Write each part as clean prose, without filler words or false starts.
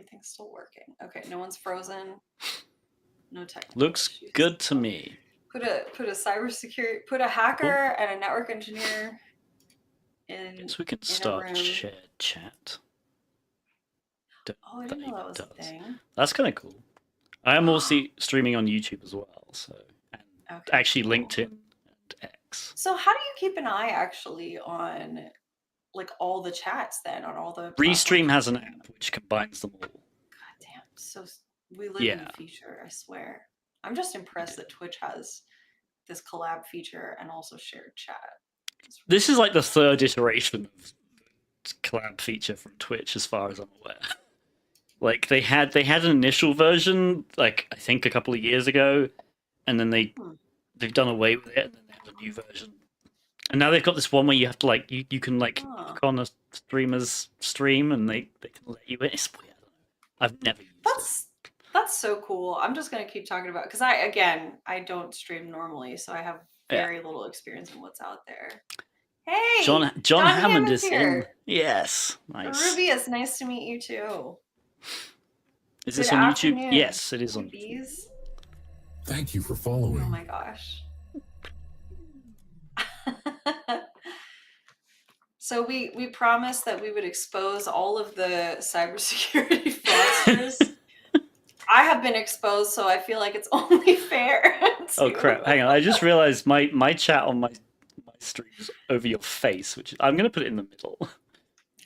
everything's still working. Okay, no one's frozen. No technical Looks issues. good to me. Put a cybersecurity, put a hacker and a network engineer in. So we can in a start room. shared chat. Oh, I didn't know that was a thing. That's kind of cool. I am also streaming on YouTube as well, so and actually cool. LinkedIn and X. So how do you keep an eye actually on like all the chats then on all the Restream has an app which combines them all. God damn, so we live in the future, I swear. I'm just impressed that Twitch has this collab feature and also shared chat. This is like the third iteration of collab feature from Twitch, as far as I'm aware. Like they had an initial version, like I think a couple of years ago, and then they've done away with it, and then they have a new version. And now they've got this one where you have to like you can like click on a streamer's stream and they can let you in. It's weird. I've never used it. That's so cool. I'm just gonna keep talking about because I don't stream normally, so I have very little experience in what's out there. Hey, John Hammond is here. Yes, nice. Tib3rius, nice to meet you too. Is this on YouTube? Yes, it is on YouTube. Thank you for following. Oh my gosh. So we promised that we would expose all of the cybersecurity fraudsters. I have been exposed, so I feel like it's only fair. Oh crap! Hang on, I just realized my chat on my stream is over your face, which I'm gonna put it in the middle.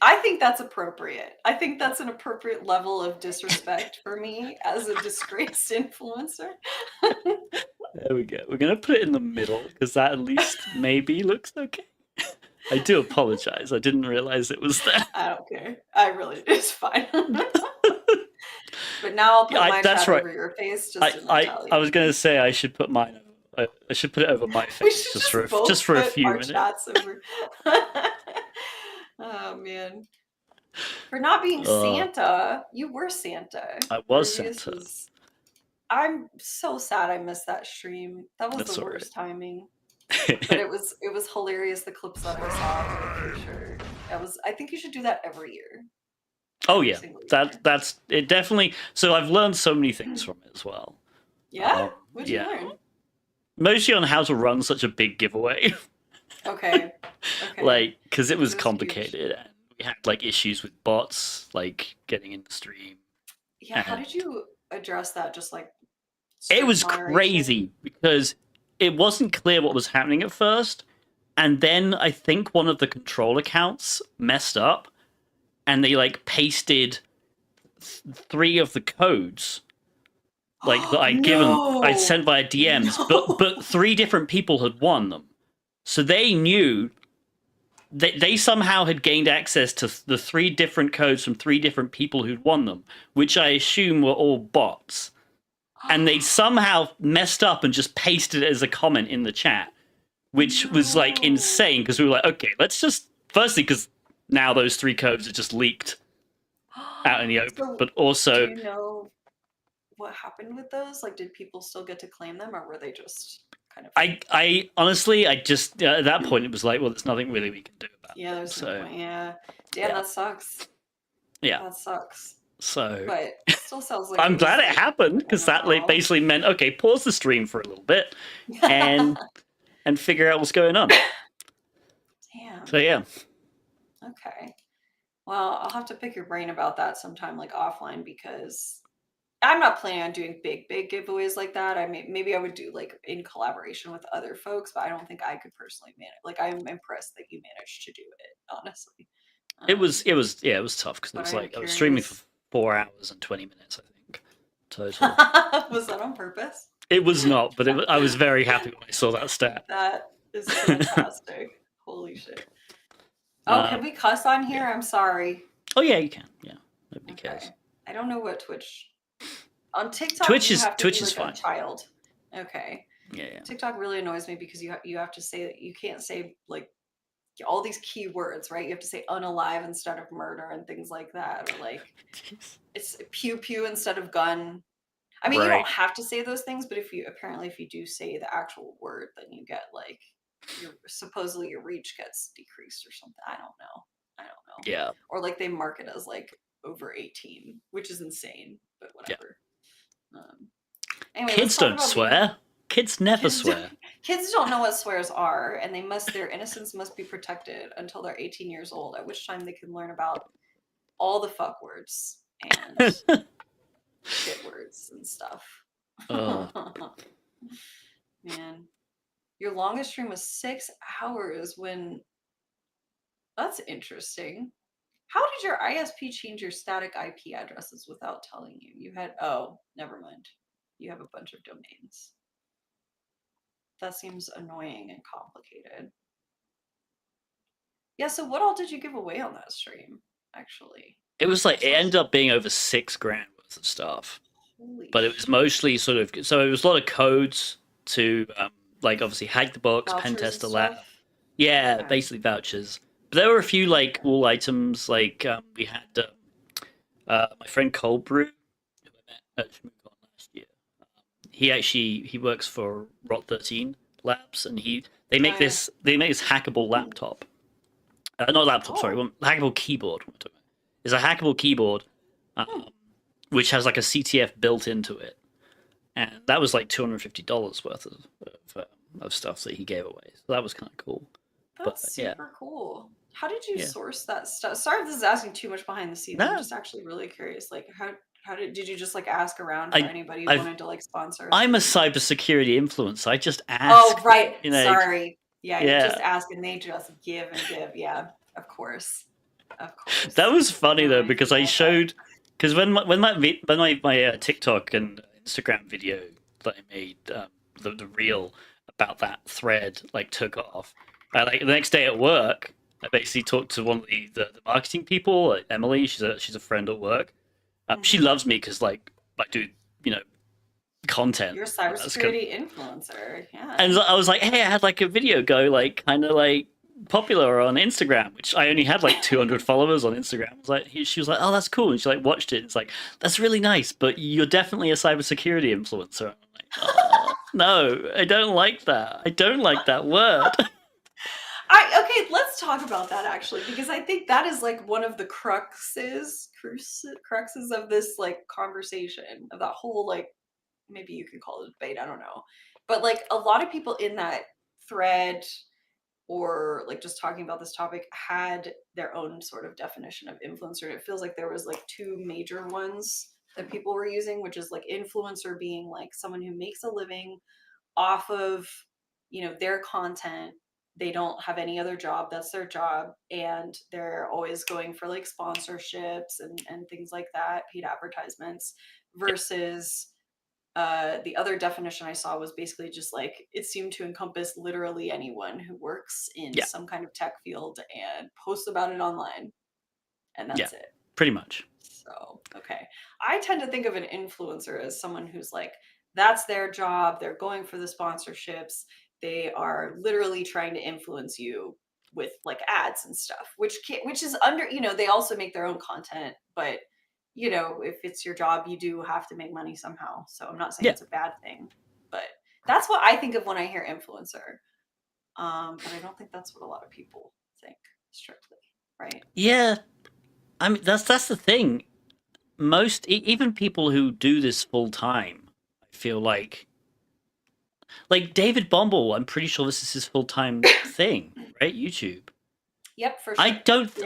I think that's appropriate. I think that's an appropriate level of disrespect for me as a disgraced influencer. There we go. We're gonna put it in the middle because that at least maybe looks okay. I do apologize. I didn't realize it was there. I don't care. It's fine. But now I'll put my chat over your face. I was gonna say I should put mine. I should put it over my face just for a few minutes. Oh man! For not being Santa, you were Santa. I was Santa. I'm so sad I missed that stream. That was the worst timing. But it was hilarious. The clips that I saw for sure. I think you should do that every year. Oh yeah, that's it. Definitely. So I've learned so many things from it as well. Yeah. What did you learn? Mostly on how to run such a big giveaway. Okay. Like, because it was complicated, and we had like issues with bots, like getting in the stream. Yeah. How did you address that? Just like it was crazy because it wasn't clear what was happening at first, and then I think one of the control accounts messed up, and they like pasted 3 of the codes. Like that I'd sent via DMs, but 3 different people had won them, so they knew they somehow had gained access to the 3 different codes from 3 different people who'd won them, which I assume were all bots, and they somehow messed up and just pasted it as a comment in the chat, which was like insane because we were like, okay, let's just firstly because now those 3 codes are just leaked out in the open, but also. Do you know what happened with those? Like, did people still get to claim them, or were they just kind of? I honestly, I just at that point it was like, well, there's nothing really we can do about it. Yeah, there's no point. Yeah, that sucks. Yeah, that sucks. So, but it still sounds like I'm glad it happened because that like basically meant okay, pause the stream for a little bit and figure out what's going on. Damn. So yeah. Okay. Well, I'll have to pick your brain about that sometime, like offline, because I'm not planning on doing big giveaways like that. I mean, maybe I would do like in collaboration with other folks, but I don't think I could personally manage. Like, I'm impressed that you managed to do it. Honestly, it was tough because it was like I was streaming for 4 hours and 20 minutes, I think, total. Was that on purpose? It was not, but I was very happy when I saw that stat. That is fantastic. Holy shit. Oh, can we cuss on here? I'm sorry. Oh yeah, you can. Yeah, nobody cares. I don't know what Twitch. On TikTok, Twitch is fine. A child. Okay. Yeah. TikTok really annoys me because you have to say that you can't say like all these key words, right? You have to say unalive instead of murder and things like that, or like it's pew pew instead of gun. I mean, you don't have to say those things, but if you do say the actual word, then you get like supposedly your reach gets decreased or something. I don't know. I don't know. Yeah. Or like they mark it as like over 18, which is insane, but Yeah. whatever. Anyway, let's Kids talk don't about swear. Kids never kids swear. kids don't know what swears are, and their innocence must be protected until they're 18 years old, at which time they can learn about all the fuck words and shit words and stuff. Oh. Man, your longest stream was 6 hours when that's interesting. How did your ISP change your static IP addresses without telling you? You had, oh, never mind. You have a bunch of domains. That seems annoying and complicated. Yeah, so what all did you give away on that stream, actually? It was like, it ended up being over $6,000 worth of stuff. Holy But it was mostly sort of, so it was a lot of codes to, like, obviously hack the box, pen vouchers and test the lab. stuff? Yeah, Okay. basically vouchers. But there were a few like cool items. Like we had my friend Cold Brew, who I met at ShmooCon last year. He works for Rot13 Labs, and they make Nice. this hackable laptop. Not laptop, sorry, Oh. hackable keyboard. It's a hackable keyboard, which has like a CTF built into it, and that was like $250 worth of stuff that he gave away. So that was kind of cool. That's yeah. super cool. How did you Yeah. source that stuff? Sorry if this is asking too much behind the scenes. No. I'm just actually really curious. Like, how did you just like ask around for anybody who wanted to like sponsor? I'm a cybersecurity influencer. I just ask. Oh, right. You know, Sorry. Yeah, you yeah. just ask and they just give and give. Yeah, of course. Of course. That was funny No, though I because I forgot that. showed because when my TikTok and Instagram video that I made the reel about that thread like took off. Like the next day at work, I basically talked to one of the marketing people, like Emily. She's a friend at work. She loves me because like I do content. You're a cybersecurity influencer. Yeah. And I was like, hey, I had like a video go like kind of like popular on Instagram, which I only had like 200 followers on Instagram. I was like, she was like, oh, that's cool. And she like watched it. It's like, that's really nice, but you're definitely a cybersecurity influencer. I'm like, oh, no, I don't like that. I don't like that word. Okay, let's talk about that actually, because I think that is like one of the cruxes of this like conversation, of that whole like, maybe you could call it a debate, I don't know. But like a lot of people in that thread or like just talking about this topic had their own sort of definition of influencer. And it feels like there was like two major ones that people were using, which is like influencer being like someone who makes a living off of, their content. They don't have any other job, that's their job, and they're always going for like sponsorships and things like that, paid advertisements, versus the other definition I saw was basically just like it seemed to encompass literally anyone who works in Yeah. some kind of tech field and posts about it online, and that's it. Pretty much. So, okay. I tend to think of an influencer as someone who's like, that's their job. They're going for the sponsorships. They are literally trying to influence you with like ads and stuff, which is under, they also make their own content, but if it's your job, you do have to make money somehow. So I'm not saying it's a bad thing, but that's what I think of when I hear influencer. But I don't think that's what a lot of people think strictly, right? Yeah. I mean, that's the thing. Most even people who do this full time, I feel like David Bombal. I'm pretty sure this is his full time thing, right? YouTube. Yep, for sure.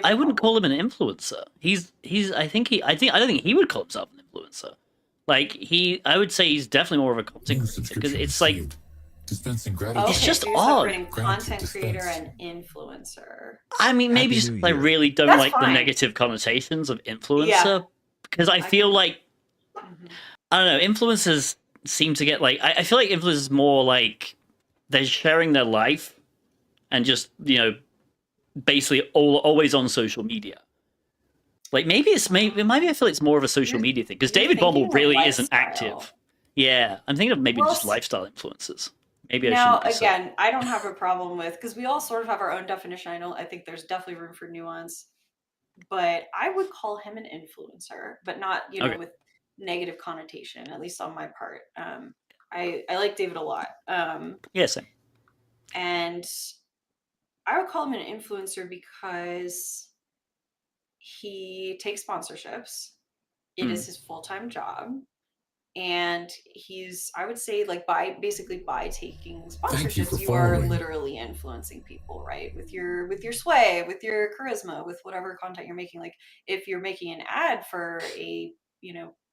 I wouldn't call him an influencer. I don't think he would call himself an influencer. I would say he's definitely more of a content creator because it's like dispensing gratitude. Okay, it's just so you're odd. separating content creator and influencer. I mean, maybe Happy just New I Year. really don't That's like the fine. negative connotations of influencer Yeah. because I feel like Mhm. I don't know, influencers seem to get like I feel like influencers more like they're sharing their life and just basically always on social media. Like maybe I feel it's more of a social media thing because you're David Bombal thinking really of isn't lifestyle. active. Yeah, I'm thinking of maybe Well, just lifestyle influencers. Maybe I Now, shouldn't be saying. again, I don't have a problem with, because we all sort of have our own definition. I think there's definitely room for nuance, but I would call him an influencer, but not, Okay. with negative connotation, at least on my part. I like David a lot. Yeah, same. And I would call him an influencer because he takes sponsorships. It is his full-time job. And he's, I would say, like, by taking Thank you sponsorships, for you are following. literally influencing people, right? With your sway, with your charisma, with whatever content you're making. Like, if you're making an ad for a,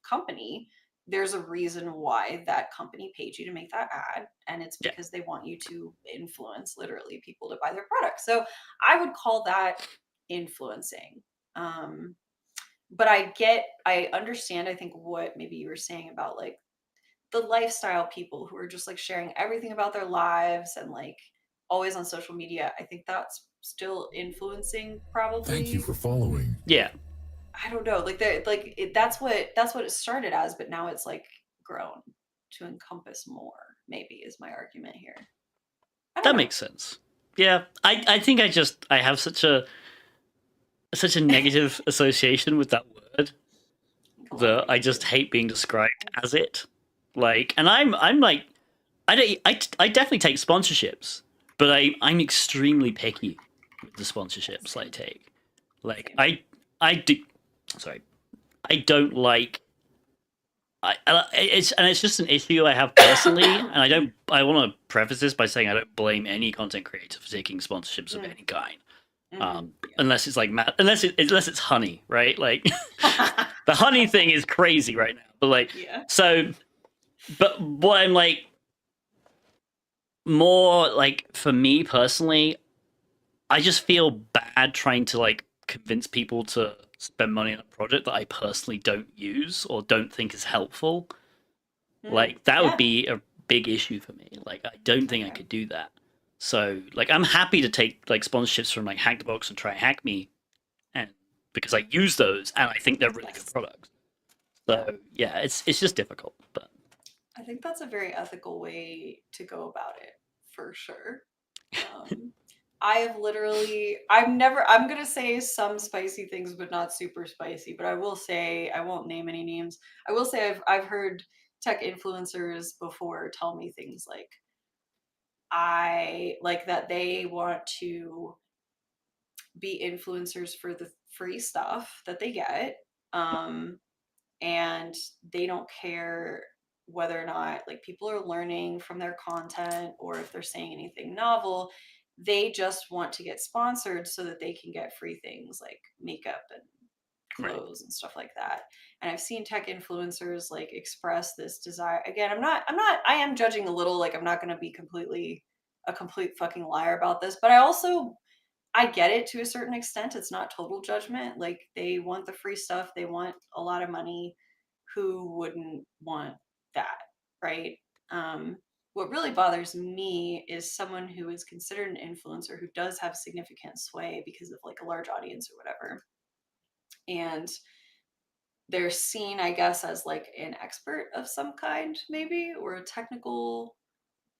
company, there's a reason why that company paid you to make that ad, and it's Yeah. because they want you to influence literally people to buy their product. So I would call that influencing. But I understand, I think, what maybe you were saying about like the lifestyle people who are just like sharing everything about their lives and like always on social media. I think that's still influencing, Thank you probably. for following. Yeah. I don't know, like that's what it started as, but now it's like grown to encompass more, maybe, is my argument here. I don't That know. makes sense. Yeah. I think I have such a negative association with that word I think a lot of that I people just do. hate being described as it. Like, and I'm like, I definitely take sponsorships, but I'm extremely picky with the sponsorships I Same. take. Like, Same. I do, sorry, I don't like. It's just an issue I have personally, and I don't. I want to preface this by saying I don't blame any content creator for taking sponsorships of Mm, any kind, mhm, unless it's like unless it's honey, right? Like yeah. the honey thing is crazy right now, but like Yeah. so. But what I'm like more like for me personally, I just feel bad trying to like convince people to spend money on a project that I personally don't use or don't think is helpful. Like that would Yeah. be a big issue for me. Like I don't think I Okay. could do that. So like I'm happy to take like sponsorships from like Hack the Box and Try Hack Me, and because I use those and I think they're really good Yes. products. Yeah. So yeah, it's just difficult. But I think that's a very ethical way to go about it, for sure. I have literally, I'm gonna say some spicy things, but not super spicy. But I will say, I won't name any names. I will say I've heard tech influencers before tell me things like, I like that they want to be influencers for the free stuff that they get. Um, and they don't care whether or not like people are learning from their content or if they're saying anything novel. They just want to get sponsored so that they can get free things like makeup and right, clothes and stuff like that. And I've seen tech influencers like express this desire. Again, I am judging a little, like I'm not going to be a complete fucking liar about this, but I get it to a certain extent. It's not total judgment. Like they want the free stuff, they want a lot of money. Who wouldn't want that, right? Um, what really bothers me is someone who is considered an influencer who does have significant sway because of like a large audience or whatever. And they're seen, I guess, as like an expert of some kind, maybe, or a technical,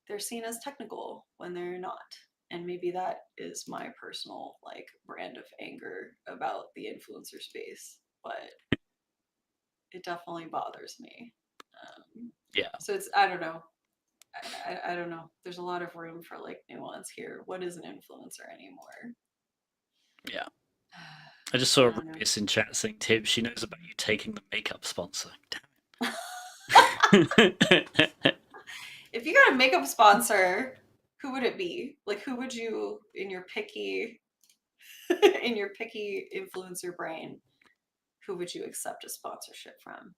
they're seen as technical when they're not. And maybe that is my personal like brand of anger about the influencer space, but it definitely bothers me. yeah, So it's, I don't know. I don't know. There's a lot of room for like nuance here. What is an influencer anymore? yeah. I just saw I don't know. Rubius in chat saying, "Tib, she knows about you taking the makeup sponsor." If you got a makeup sponsor, who would it be? Like, who would you in your picky in your picky influencer brain? Who would you accept a sponsorship from?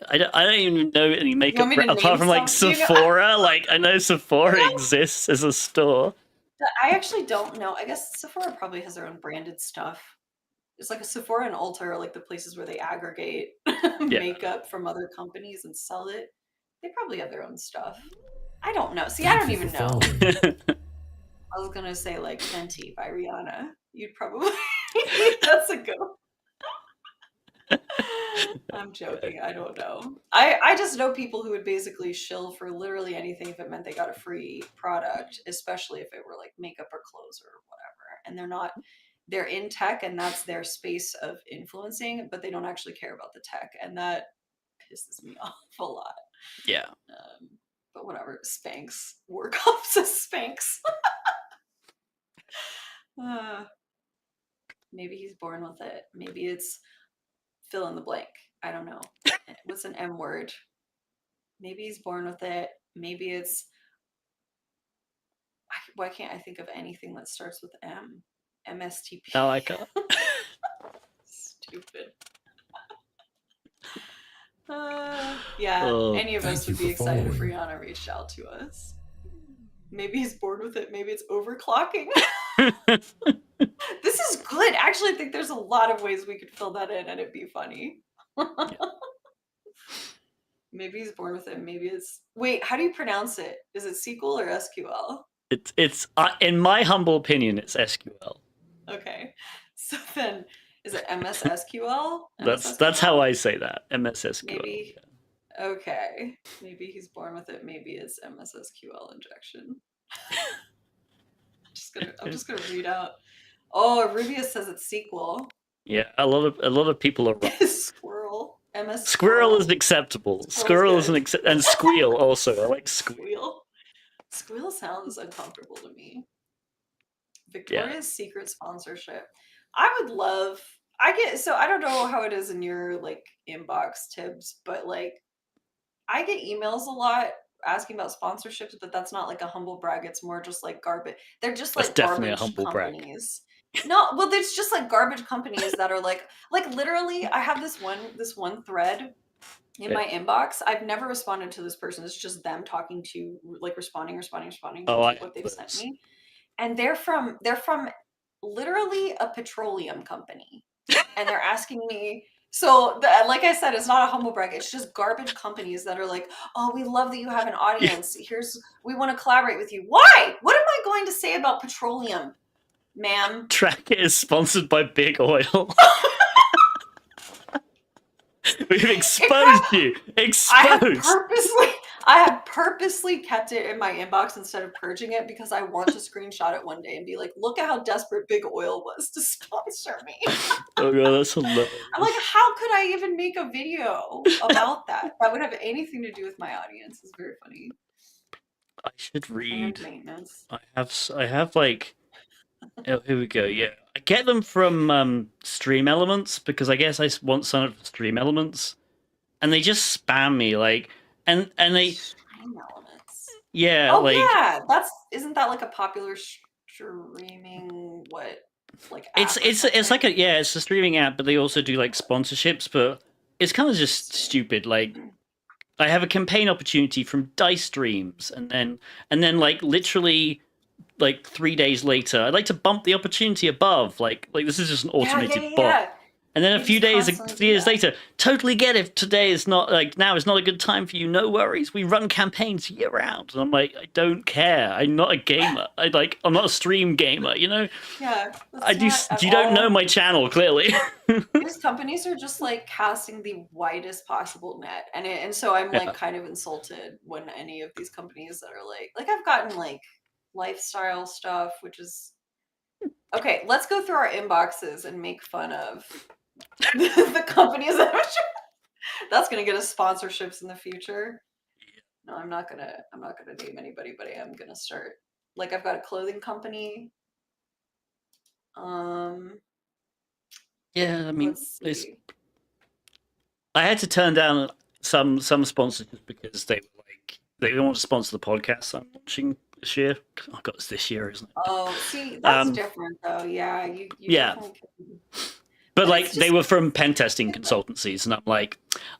I don't even know any You want makeup me to apart name from like some? Do you know? Sephora. Like I know Sephora exists as a store. I actually don't know. I guess Sephora probably has their own branded stuff. It's like a Sephora and Ulta are like the places where they aggregate Yeah, makeup from other companies and sell it. They probably have their own stuff. I don't know. See, I Thank don't you for even know. following. I was gonna say like Fenty by Rihanna. You'd probably that's a good one. I'm joking. I don't know. I just know people who would basically shill for literally anything if it meant they got a free product, especially if it were like makeup or clothes or whatever. And they're in tech and that's their space of influencing, but they don't actually care about the tech. And that pisses me off a lot. yeah. But whatever, Spanx. Work off to Spanx. uh, Maybe he's born with it. Maybe it's fill in the blank. I don't know. What's an M word? Maybe he's born with it. Maybe it's. Why can't I think of anything that starts with M? MSTP. I like it. Stupid. Yeah, any of us would be excited if Rihanna reached out to us. Maybe he's bored with it. Maybe it's overclocking. This is good. Actually, I think there's a lot of ways we could fill that in and it'd be funny. Maybe he's born with it. Maybe it's. Wait, how do you pronounce it? Is it SQL or SQL? It's in my humble opinion, it's SQL. Okay, so then is it MSSQL? That's how I say that. MSSQL. Maybe. Okay, maybe he's born with it. Maybe it's MSSQL injection. I'm just gonna read out. Oh, Rubius says it's SQL. Yeah, a lot of people are wrong. Squirrel. MS Squirrel is acceptable. Squirrel is and squeal also. I like squeal. Squeal sounds uncomfortable to me. Victoria's Secret sponsorship. I would love. So I don't know how it is in your like inbox, Tibbs, but like I get emails a lot asking about sponsorships, but that's not like a humble brag. It's more just like garbage. They're just like definitely garbage a humble companies. No, well, there's just like garbage companies that are like literally. I have this one thread in my inbox. I've never responded to this person. It's just them talking to like responding to what they've sent me, and they're from literally a petroleum company, and they're asking me. So, like I said, it's not a humble brag. It's just garbage companies that are like, "Oh, we love that you have an audience. We want to collaborate with you." Why? What am I going to say about petroleum, ma'am? Tracket is sponsored by Big Oil. We've exposed you. Exposed. I have purposely kept it in my inbox instead of purging it because I want to screenshot it one day and be like, look at how desperate Big Oil was to sponsor me. Oh god, that's hilarious. I'm like, how could I even make a video about that? That would have anything to do with my audience. It's very funny. I should read. Maintenance. I have like. Oh, here we go. Yeah, I get them from Stream Elements because I guess I want some of Stream Elements, and they just spam me like, and they. Stream Elements. Yeah. Oh like, yeah, isn't that like a popular streaming like? App it's like it's a streaming app, but they also do like sponsorships, but it's kind of just stupid. Like, I have a campaign opportunity from Dice Streams, and then like literally. Like 3 days later, I'd like to bump the opportunity above. Like this is just an automated bot. And then a few years later, totally get it. Today is not now is not a good time for you. No worries. We run campaigns year round. And I'm like, I don't care. I'm not a gamer. I'm not a stream gamer. You know. Yeah. You don't know my channel clearly. These companies are just like casting the widest possible net, and so I'm like kind of insulted when any of these companies that are like I've gotten like lifestyle stuff, which is okay. Let's go through our inboxes and make fun of the companies that are that's gonna get us sponsorships in the future. No, I'm not gonna name anybody, but I am gonna start. Like I've got a clothing company. Yeah, I mean, I had to turn down some sponsorships because they were like they didn't want to sponsor the podcast I'm launching this year. Oh god, it's this year, isn't it? Oh, see, that's different though. Yeah, you But like they were from pen testing consultancies, and I'm like,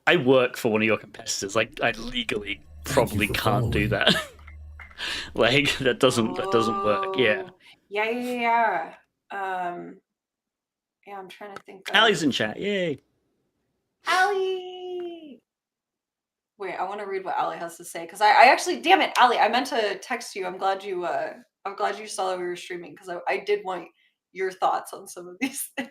I work for one of your competitors. Like I legally probably can't do that. Like that doesn't work. Yeah. Yeah. Yeah, I'm trying to think. Allie's in chat. Yay. Allie. Wait, I want to read what Allie has to say because I actually, damn it, Allie, I meant to text you. I'm glad you saw that we were streaming because I did want your thoughts on some of these things.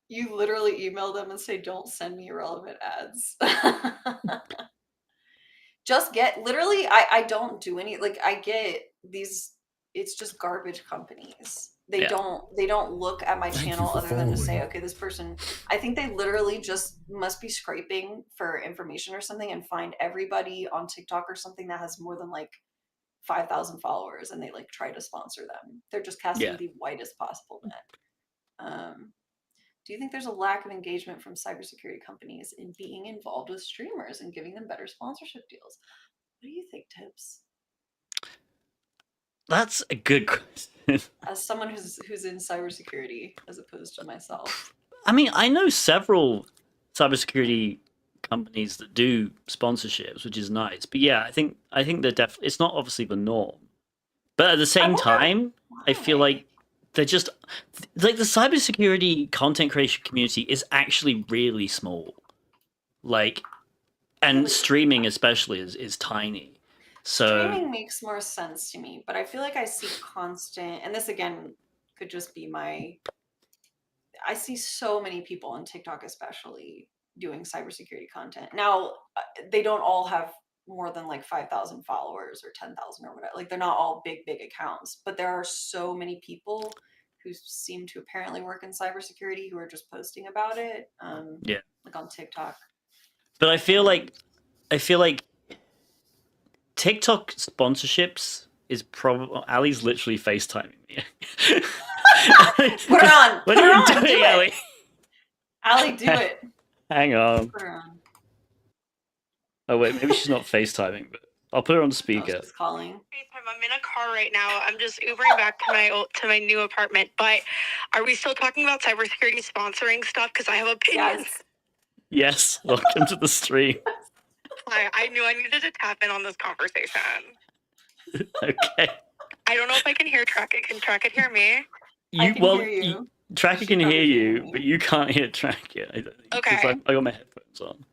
You literally email them and say, "Don't send me irrelevant ads." Just get literally. I don't do any I get these. It's just garbage companies. They don't look at my channel other than to say, okay, this person, I think they literally just must be scraping for information or something and find everybody on TikTok or something that has more than like 5,000 followers and they like try to sponsor them. They're just casting the widest possible net. Do you think there's a lack of engagement from cybersecurity companies in being involved with streamers and giving them better sponsorship deals? What do you think, Tibbs? That's a good question. As someone who's in cybersecurity as opposed to myself. I mean, I know several cybersecurity companies that do sponsorships, which is nice. But yeah, I think they're definitely, it's not obviously the norm. But at the same time, I feel like they're just like the cybersecurity content creation community is actually really small. Like, and streaming especially is tiny. So streaming makes more sense to me, but I feel like I see constant, and this again could just be I see so many people on TikTok especially doing cybersecurity content. Now, they don't all have more than like 5,000 followers or 10,000 or whatever. Like they're not all big accounts, but there are so many people who seem to apparently work in cybersecurity who are just posting about it. Like on TikTok. But I feel like TikTok sponsorships is probably Ali's literally FaceTiming me. Put her on. What are you doing, Ali? Ali, do it. Hang on. Put her on. Oh wait, maybe she's not FaceTiming, but I'll put her on speaker. She's calling. FaceTime. I'm in a car right now. I'm just Ubering back to my new apartment. But are we still talking about cybersecurity sponsoring stuff? Because I have opinions. Yes. Welcome to the stream. I knew I needed to tap in on this conversation. Okay. I don't know if I can hear Trackit. Can Trackit hear me? I can hear you. Trackit can hear you, but you can't hear Trackit. I don't think, okay. I got my headphones on.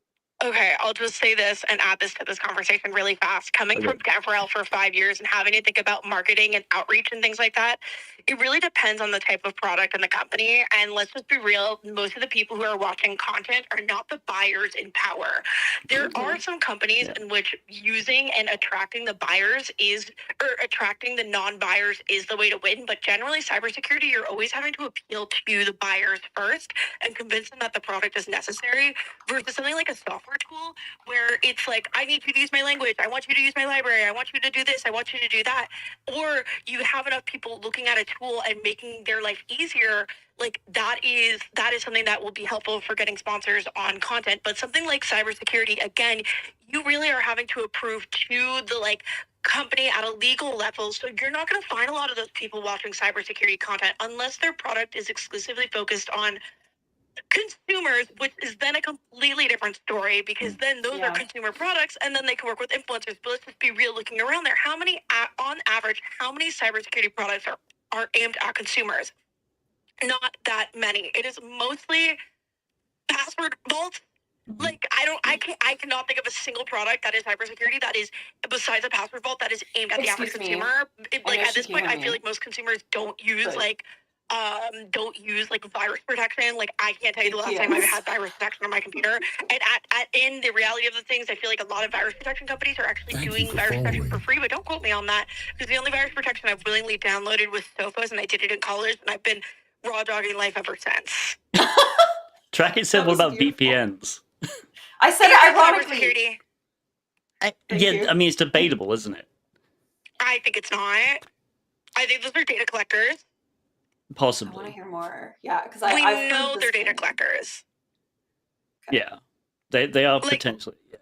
Okay, I'll just say this and add this to this conversation really fast. Coming from Tib3rius for 5 years and having to think about marketing and outreach and things like that, it really depends on the type of product and the company. And let's just be real, most of the people who are watching content are not the buyers in power. There are some companies in which using and attracting the buyers or attracting the non-buyers is the way to win. But generally, cybersecurity, you're always having to appeal to the buyers first and convince them that the product is necessary versus something like a software tool where it's like, I need you to use my language, I want you to use my library, I want you to do this, I want you to do that. Or you have enough people looking at a tool and making their life easier. Like that is something that will be helpful for getting sponsors on content. But something like cybersecurity, again, you really are having to approve to the like company at a legal level. So you're not going to find a lot of those people watching cybersecurity content unless their product is exclusively focused on consumers, which is then a completely different story because then those are consumer products and then they can work with influencers. But let's just be real, looking around there, on average, how many cybersecurity products are aimed at consumers? Not that many. It is mostly password vaults. Like I cannot think of a single product that is cybersecurity that is besides a password vault that is aimed at the average consumer. At this point, I feel like most consumers don't use virus protection. Like I can't tell you the last time I've had virus protection on my computer. And in the reality of the things, I feel like a lot of virus protection companies are actually doing virus protection for free, but don't quote me on that because the only virus protection I've willingly downloaded was Sophos, and I did it in college, and I've been raw dogging life ever since. Trackit said, "What about VPNs?" I said it ironically. I mean, it's debatable, isn't it? I think it's not. I think those are data collectors. Possibly. I want to hear more. Yeah, because we know they're data collectors. Okay. Yeah, they are potentially. Yeah.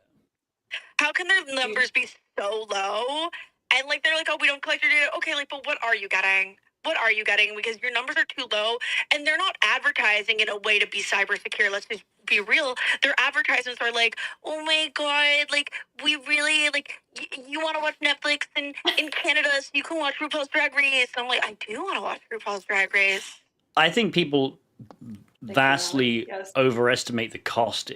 How can their numbers be so low? And they're like, oh, we don't collect your data. Okay, but what are you getting? What are you getting? Because your numbers are too low, and they're not advertising in a way to be cyber secure. Let's just be real. Their advertisements are like, oh my god, we really you want to watch Netflix in Canada, so you can watch RuPaul's Drag Race. I'm like, I do want to watch RuPaul's Drag Race. I think people vastly overestimate the cost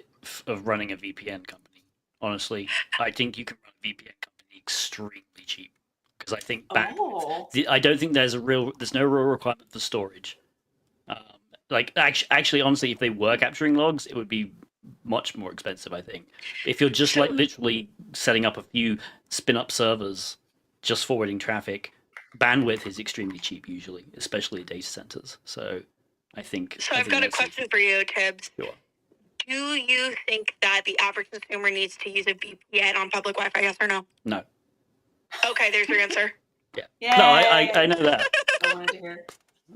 of running a VPN company. Honestly, I think you can run a VPN company extremely cheap. Because I think I don't think there's no real requirement for storage. Actually, honestly, if they were capturing logs, it would be much more expensive. I think if you're just literally setting up a few spin-up servers, just forwarding traffic, bandwidth is extremely cheap usually, especially at data centers. So I think. So I've got a question for you, Tibbs. Sure. Do you think that the average consumer needs to use a VPN on public Wi-Fi? Yes or no? No. Okay, there's your answer. Yeah. No, I know that. I wanted to hear.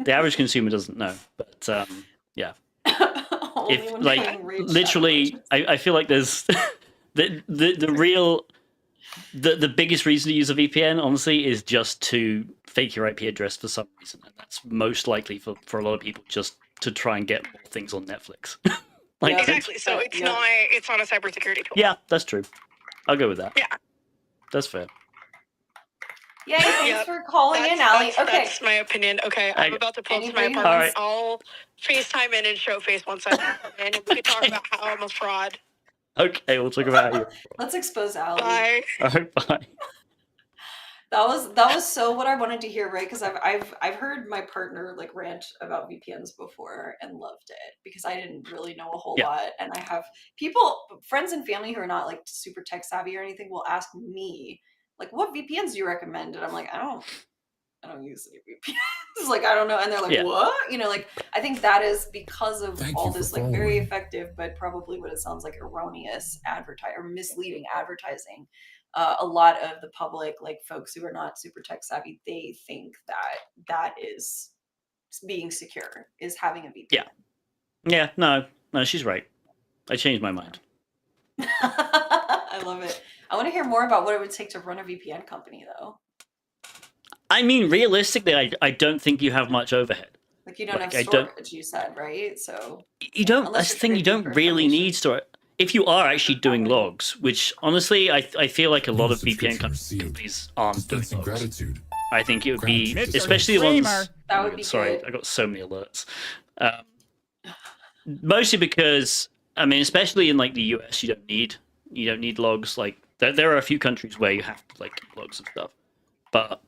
The average consumer doesn't know, but yeah. Only If when like playing Raid Shadow literally, Legends. I feel like there's the real the biggest reason to use a VPN, honestly, is just to fake your IP address for some reason, and that's most likely for a lot of people just to try and get more things on Netflix. Like Yeah. Exactly. So it's Yeah. not a cybersecurity tool. Yeah, that's true. I'll go with that. Yeah. That's fair. Yay, thanks Yep. for calling in, Allie. Okay. That's my opinion. Okay, I'm about to pull up to my Anybody apartment. Alright. I'll FaceTime in and show face once I come in, and we can talk about how I'm a fraud. Okay, we'll talk about you. Let's expose Allie. Bye. All right, bye. That was so what I wanted to hear, right? Because I've heard my partner like rant about VPNs before and loved it because I didn't really know a whole Yeah. lot, and I have friends and family who are not like super tech savvy or anything will ask me like, "What VPNs do you recommend?" And I'm like, I don't use any VPNs. Like, I don't know. And they're like, Yeah. what? Like, I think that is because of Thank all you for this, like, very following. effective, but probably what it sounds like erroneous or misleading advertising. A lot of the public, like folks who are not super tech savvy, they think that is being secure, is having a VPN. Yeah, no, she's right. I changed my mind. I love it. I want to hear more about what it would take to run a VPN company, though. I mean, realistically, I don't think you have much overhead. Like, you don't Like, have I don't- storage, you said, right? So You don't. unless That's the you're thing. You trading don't for really information. need storage. If you are actually doing logs, which honestly, I feel like a lot of VPN companies aren't doing Dispensing logs. gratitude. I think it would be, Gratitude. especially the Mr. ones. Streamer. That Oh my would God, be sorry, good. I got so many alerts. Mostly because, I mean, especially in like the US, you don't need logs. Like there are a few countries where you have to like keep logs of stuff, but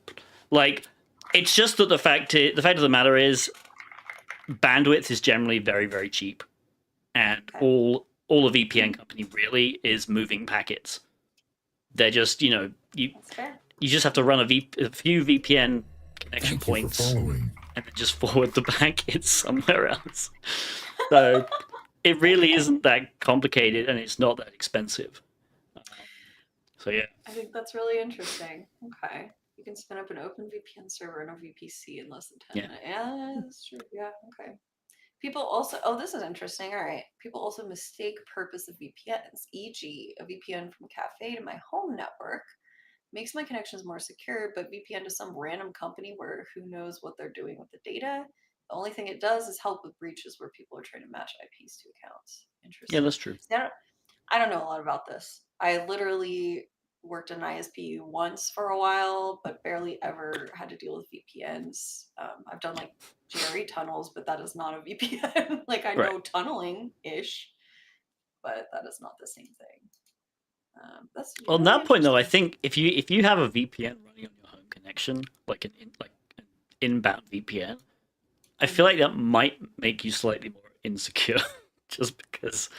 like it's just that the fact of the matter is, bandwidth is generally very, very cheap, and Okay. all a VPN company really is moving packets. They're just you That's fair. you just have to run a few VPN connection Thank you for points following. and then just forward the packets somewhere else. So it really isn't that complicated, and it's not that expensive. So yeah. I think that's really interesting. Okay. You can spin up an open VPN server and a VPC in less than 10 minutes. Yeah, that's true. Yeah, okay. People also, this is interesting. All right. People also mistake purpose of VPNs, e.g., a VPN from a cafe to my home network makes my connections more secure, but VPN to some random company where who knows what they're doing with the data. The only thing it does is help with breaches where people are trying to match IPs to accounts. Interesting. Yeah, that's true. See, I don't know a lot about this. I literally worked in ISP once for a while, but barely ever had to deal with VPNs. I've done like GRE tunnels, but that is not a VPN. Like, I know tunneling-ish, but that is not the same thing. That's Well, on really that point though, I interesting. think if you have a VPN running on your home connection, like an inbound VPN, I feel like that might make you slightly more insecure, just because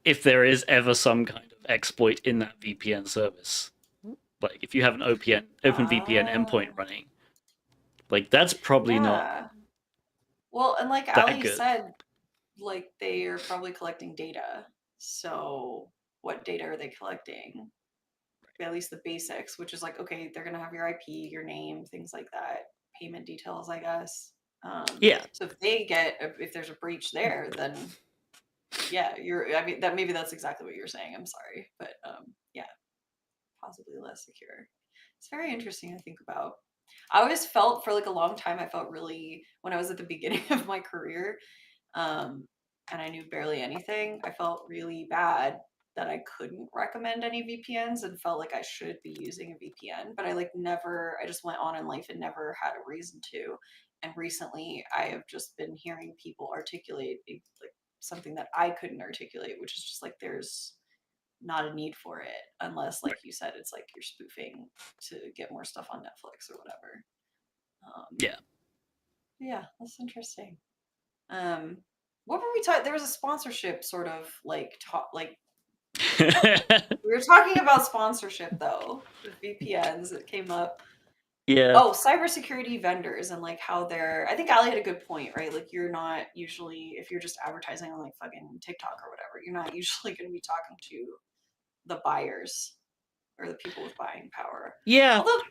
if there is ever some kind of exploit in that VPN service, like if you have an open VPN endpoint running, like that's probably not Yeah. Well, and like that Ali good. said, like they are probably collecting data. So what data are they collecting? At least the basics, which is like, okay, they're gonna have your IP, your name, things like that, payment details, I guess. Yeah. So if there's a breach there, then yeah, maybe that's exactly what you're saying. I'm sorry, but yeah, possibly less secure. It's very interesting to think about. I always felt for like a long time, I felt really, when I was at the beginning of my career, and I knew barely anything, I felt really bad that I couldn't recommend any VPNs and felt like I should be using a VPN, but I just went on in life and never had a reason to. And recently I have just been hearing people articulate like something that I couldn't articulate, which is just like there's not a need for it unless, like you said, it's like you're spoofing to get more stuff on Netflix or whatever. Yeah. Yeah, that's interesting. What were we talking? There was a sponsorship sort of like we were talking about sponsorship though with VPNs. It came up. Yeah. Oh, cybersecurity vendors and like how they're. I think Ali had a good point, right? Like you're not usually, if you're just advertising on like fucking TikTok or whatever, you're not usually going to be talking to the buyers or the people with buying power. Yeah. Although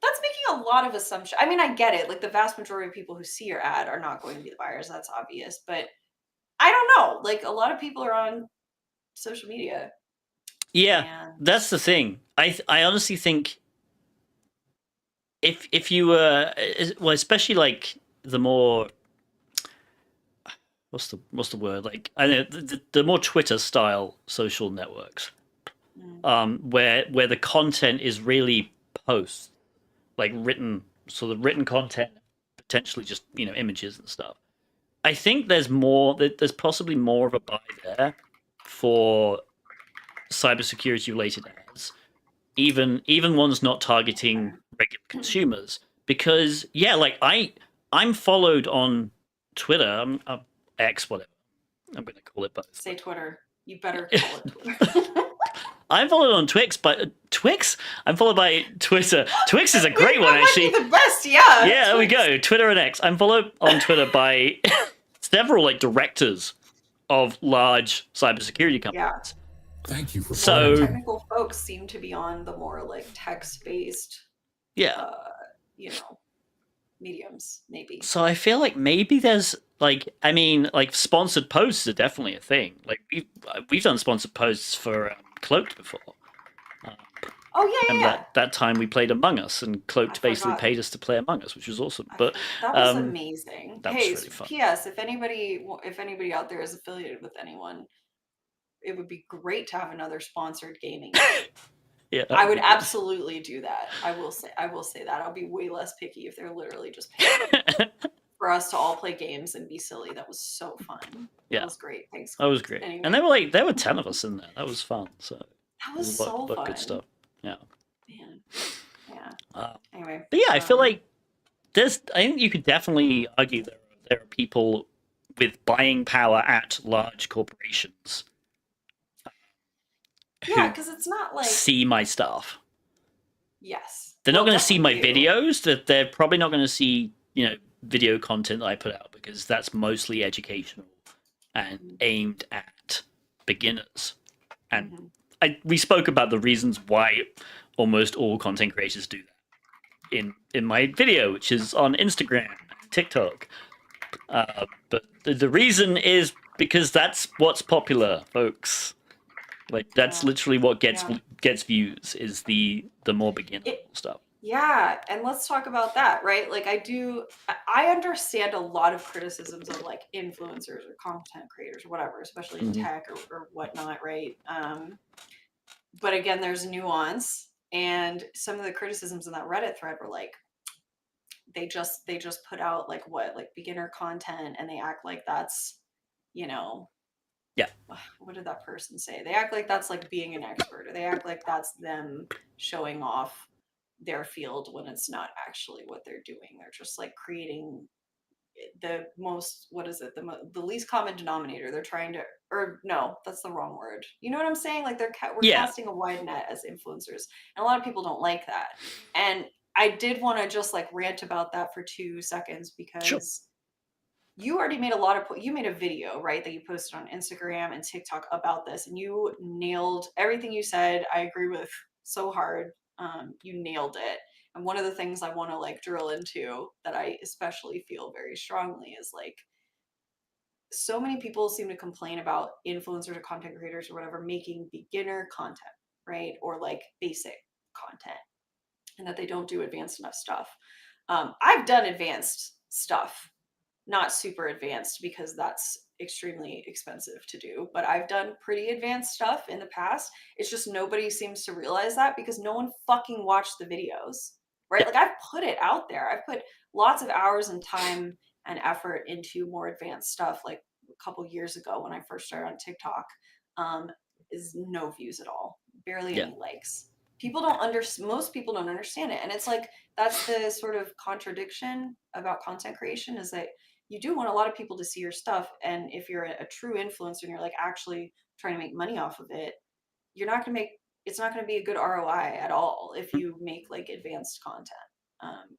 that's making a lot of assumptions. I mean, I get it. Like the vast majority of people who see your ad are not going to be the buyers. That's obvious. But I don't know. Like a lot of people are on social media. Yeah, And that's the thing. I honestly think if you well, especially like the more what's the word, like I know the more Twitter style social networks, where the content is really posts, like written, so the written content, potentially just images and stuff. I think there's possibly more of a buy there for cybersecurity related ads, even ones not targeting regular consumers, because like I'm followed on Twitter. I'm X, whatever I'm going to call it both. say Twitter. You better call it Twitter. I'm followed on Twix, but Twix. I'm followed by Twitter. Twix is a great one, actually. The best, yeah. Yeah, there we go. Twitter and X. I'm followed on Twitter by several like directors of large cybersecurity companies. Yeah. Thank you for So technical folks seem to be on the more like text-based, mediums, maybe. So I feel like maybe there's like, I mean, like sponsored posts are definitely a thing. Like we've done sponsored posts for Cloaked before. Oh yeah. That time we played Among Us, and Cloaked basically paid us to play Among Us, which was awesome. But that was amazing. That was really fun. P.S. If anybody out there is affiliated with anyone, it would be great to have another sponsored gaming game. Yeah, I would absolutely do that. I will say that. I'll be way less picky if they're literally just paying for us to all play games and be silly. That was so fun. Yeah, that was great. Thanks. That was great. Anyway. And there were 10 of us in there. That was fun. So that was so fun. Good stuff. Yeah. Man. Yeah. Anyway. But yeah, I feel like I think you could definitely argue there are people with buying power at large corporations. Yeah, because it's not like see my stuff. Yes. They're not going to see my videos. That they're probably not going to see video content that I put out, because that's mostly educational and aimed at beginners. And we spoke about the reasons why almost all content creators do that in my video, which is on Instagram and TikTok. But the reason is because that's what's popular, folks. Like that's literally what gets views, is the more beginner stuff. Yeah, and let's talk about that, right? Like I understand a lot of criticisms of like influencers or content creators or whatever, especially in tech or whatnot, right? But again, there's nuance, and some of the criticisms in that Reddit thread were like, they just put out like beginner content, and they act like that's, yeah. What did that person say? They act like that's like being an expert, or they act like that's them showing off their field when it's not actually what they're doing. They're just like creating the most, the least common denominator. They're trying to, or no, that's the wrong word. You know what I'm saying? Like we're casting a wide net as influencers, and a lot of people don't like that. And I did want to just like rant about that for 2 seconds, because you already made you made a video, right, that you posted on Instagram and TikTok about this, and you nailed everything you said. I agree with so hard. You nailed it. And one of the things I want to like drill into that I especially feel very strongly is like, so many people seem to complain about influencers or content creators or whatever making beginner content, right? Or like basic content, and that they don't do advanced enough stuff. I've done advanced stuff, not super advanced because that's extremely expensive to do, but I've done pretty advanced stuff in the past. It's just nobody seems to realize that, because no one fucking watched the videos, right? Like I've put it out there. I've put lots of hours and time and effort into more advanced stuff. Like a couple years ago when I first started on TikTok, is no views at all, barely any likes. Most people don't understand it. And it's like, that's the sort of contradiction about content creation, is that you do want a lot of people to see your stuff. And if you're a true influencer and you're like actually trying to make money off of it, it's not going to be a good ROI at all if you make like advanced content,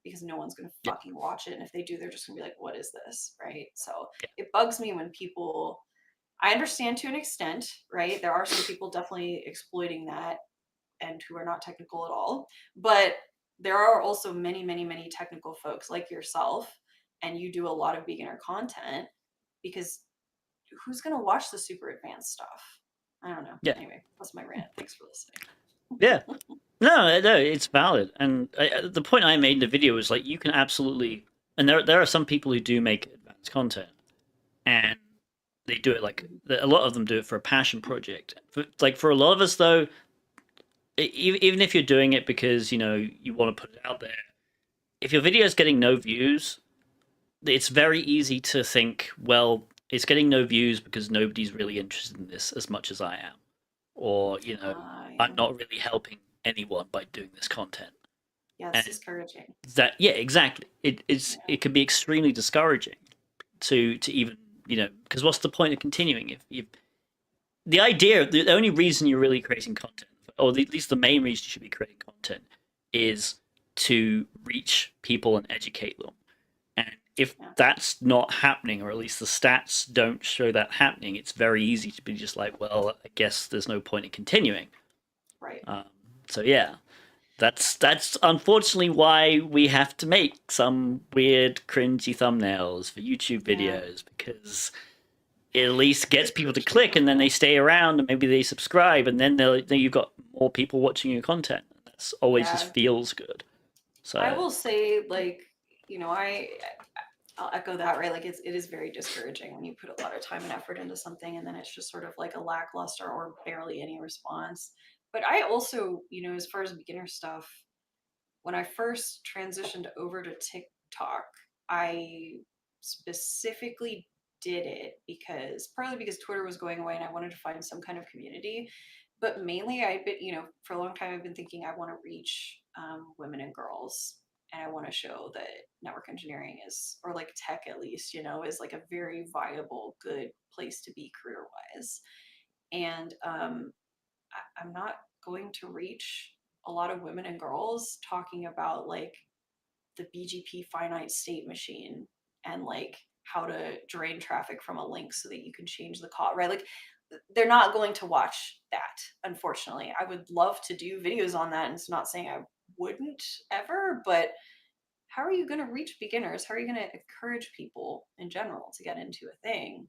because no one's going to fucking watch it. And if they do, they're just going to be like, what is this? Right. So it bugs me when I understand to an extent, right? There are some people definitely exploiting that and who are not technical at all. But there are also many, many, many technical folks like yourself, and you do a lot of beginner content, because who's going to watch the super advanced stuff? I don't know. Yeah. Anyway, that's my rant. Thanks for listening. Yeah. No, it's valid. And the point I made in the video was like, you can absolutely, and there are some people who do make advanced content, and they do it like a lot of them do it for a passion project. For a lot of us though, even if you're doing it because you want to put it out there, if your video is getting no views, it's very easy to think, well, it's getting no views because nobody's really interested in this as much as I am, or Yeah. I'm not really helping anyone by doing this content. Yeah, it's discouraging. Exactly. It can be extremely discouraging to even because what's the point of continuing if the only reason you're really creating content, or at least the main reason you should be creating content, is to reach people and educate them. And if that's not happening, or at least the stats don't show that happening, it's very easy to be just like, well, I guess there's no point in continuing. Right. So yeah, that's unfortunately why we have to make some weird, cringy thumbnails for YouTube videos, because it at least gets people to click, and then they stay around, and maybe they subscribe, and then you've got more people watching your content. That's always just feels good. So I will say, like, I'll echo that, right? Like it is very discouraging when you put a lot of time and effort into something, and then it's just sort of like a lackluster or barely any response. But I also, as far as beginner stuff, when I first transitioned over to TikTok, I specifically did it partly because Twitter was going away and I wanted to find some kind of community. But mainly for a long time, I've been thinking I want to reach women and girls. And I want to show that network engineering is, or like tech at least, is like a very viable, good place to be career-wise. And I'm not going to reach a lot of women and girls talking about like the BGP finite state machine and like how to drain traffic from a link so that you can change the call, right? Like they're not going to watch that, unfortunately. I would love to do videos on that, and it's not saying I wouldn't ever, but how are you going to reach beginners? How are you going to encourage people in general to get into a thing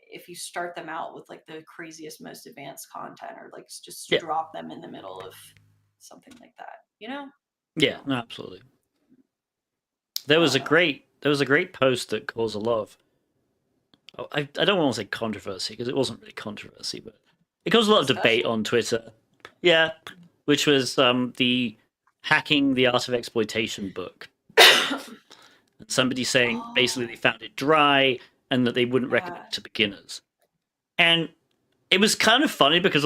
if you start them out with like the craziest, most advanced content, or like just drop them in the middle of something like that, Yeah, no, absolutely. There was a great post that caused a lot of I don't want to say controversy, because it wasn't really controversy, but it caused a lot of debate on Twitter. Yeah, which was the Hacking the Art of Exploitation book. And somebody saying basically they found it dry and that they wouldn't recommend it to beginners. And it was kind of funny because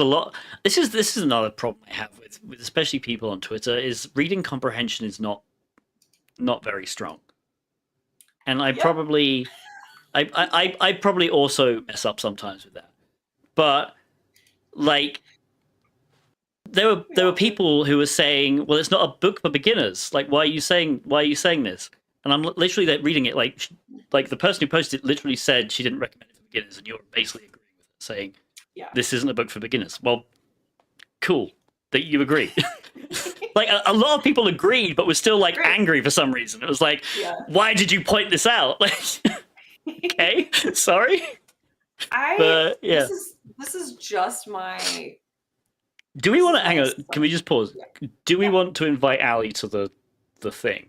this is another problem I have with especially people on Twitter, is reading comprehension is not very strong. And I probably also mess up sometimes with that. But like there were people who were saying, well, it's not a book for beginners. Like, why are you saying this? And I'm literally reading it like the person who posted it literally said she didn't recommend it for beginners, and you're basically agreeing with it, saying this isn't a book for beginners. Well, cool that you agree. Like a lot of people agreed, but were still like angry for some reason. It was like, why did you point this out? Like, okay, sorry. This is just my. Do we want to hang on? Can we just pause? Yeah. Do we want to invite Ali to the thing?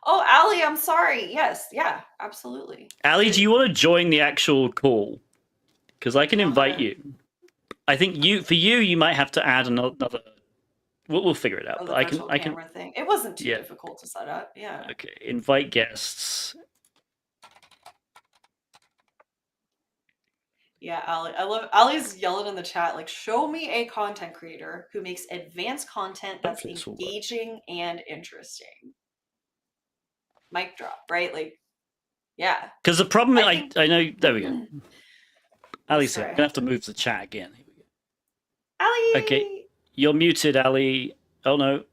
Oh, Ali, I'm sorry. Yes, yeah, absolutely. Ali, do you want to join the actual call? Because I can invite you. I think you might have to add another. We'll figure it out. Oh, but I can. Thing. It wasn't too difficult to set up. Yeah. Okay. Invite guests. Yeah, Ali. I love Ali's yelling in the chat like, "Show me a content creator who makes advanced content that's engaging and interesting." Mic drop, right? Like, yeah. Because the problem I know. There we go. Ali's here. I'm gonna have to move the chat again. Here we go. Ali. Okay, you're muted, Ali. Oh no,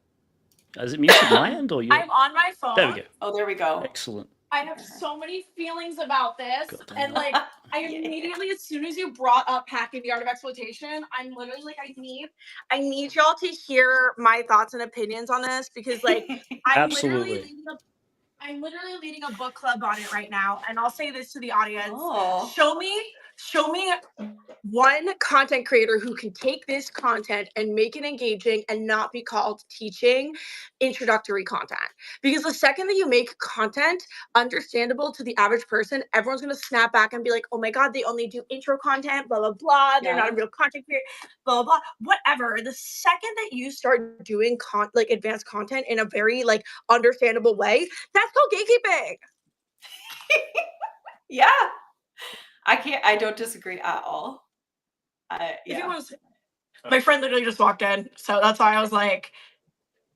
is it muted my end or you? I'm on my phone. There we go. Oh, there we go. Excellent. I have so many feelings about this. God damn And it. like, I immediately, as soon as you brought up hacking the art of exploitation, I'm literally like, I need y'all to hear my thoughts and opinions on this, because like, Absolutely. I'm literally leading a book club on it right now. And I'll say this to the audience. Oh. Show me one content creator who can take this content and make it engaging and not be called teaching introductory content. Because the second that you make content understandable to the average person, everyone's going to snap back and be like, oh my God, they only do intro content, blah, blah, blah. They're not a real content creator, blah, blah, blah, whatever. The second that you start doing like advanced content in a very like understandable way, that's called gatekeeping. Yeah. I don't disagree at all. Yeah. My friend literally just walked in, so that's why I was like,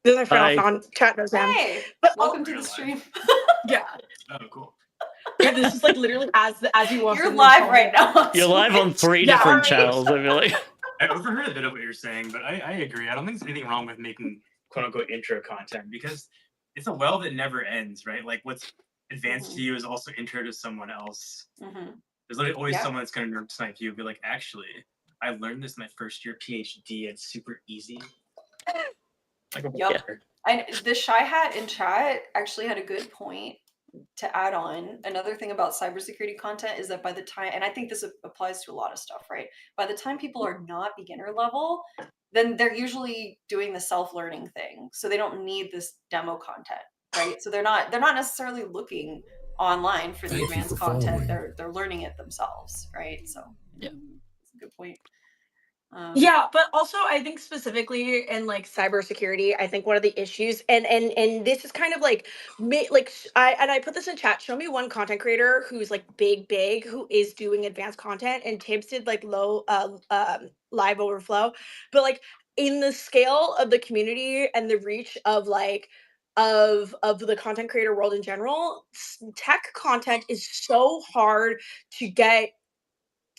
this is my friend on chat knows him. Hey, But welcome to the stream. Yeah. Oh, cool. Yeah, this is like literally as you walk in. You're live right now. You're live on 3 different channels, I feel like. I overheard a bit of what you're saying, but I agree. I don't think there's anything wrong with making quote unquote intro content, because it's a well that never ends, right? Like what's advanced to you is also intro to someone else. There's literally always someone that's going to nerd snipe you and be like, actually, I learned this my first year PhD. It's super easy. Like the Shy Hat in chat actually had a good point to add on. Another thing about cybersecurity content is that by the time, and I think this applies to a lot of stuff, right? By the time people are not beginner level, then they're usually doing the self-learning thing. So they don't need this demo content, right? So they're not necessarily looking online for the advanced content. They're learning it themselves, right? So yeah, that's a good point. Yeah, but also I think specifically in like cybersecurity, I think one of the issues, and this is kind of like I put this in chat. Show me one content creator who's like big who is doing advanced content, and Tib3rius did like low live overflow, but like in the scale of the community and the reach of like of the content creator world in general, tech content is so hard to get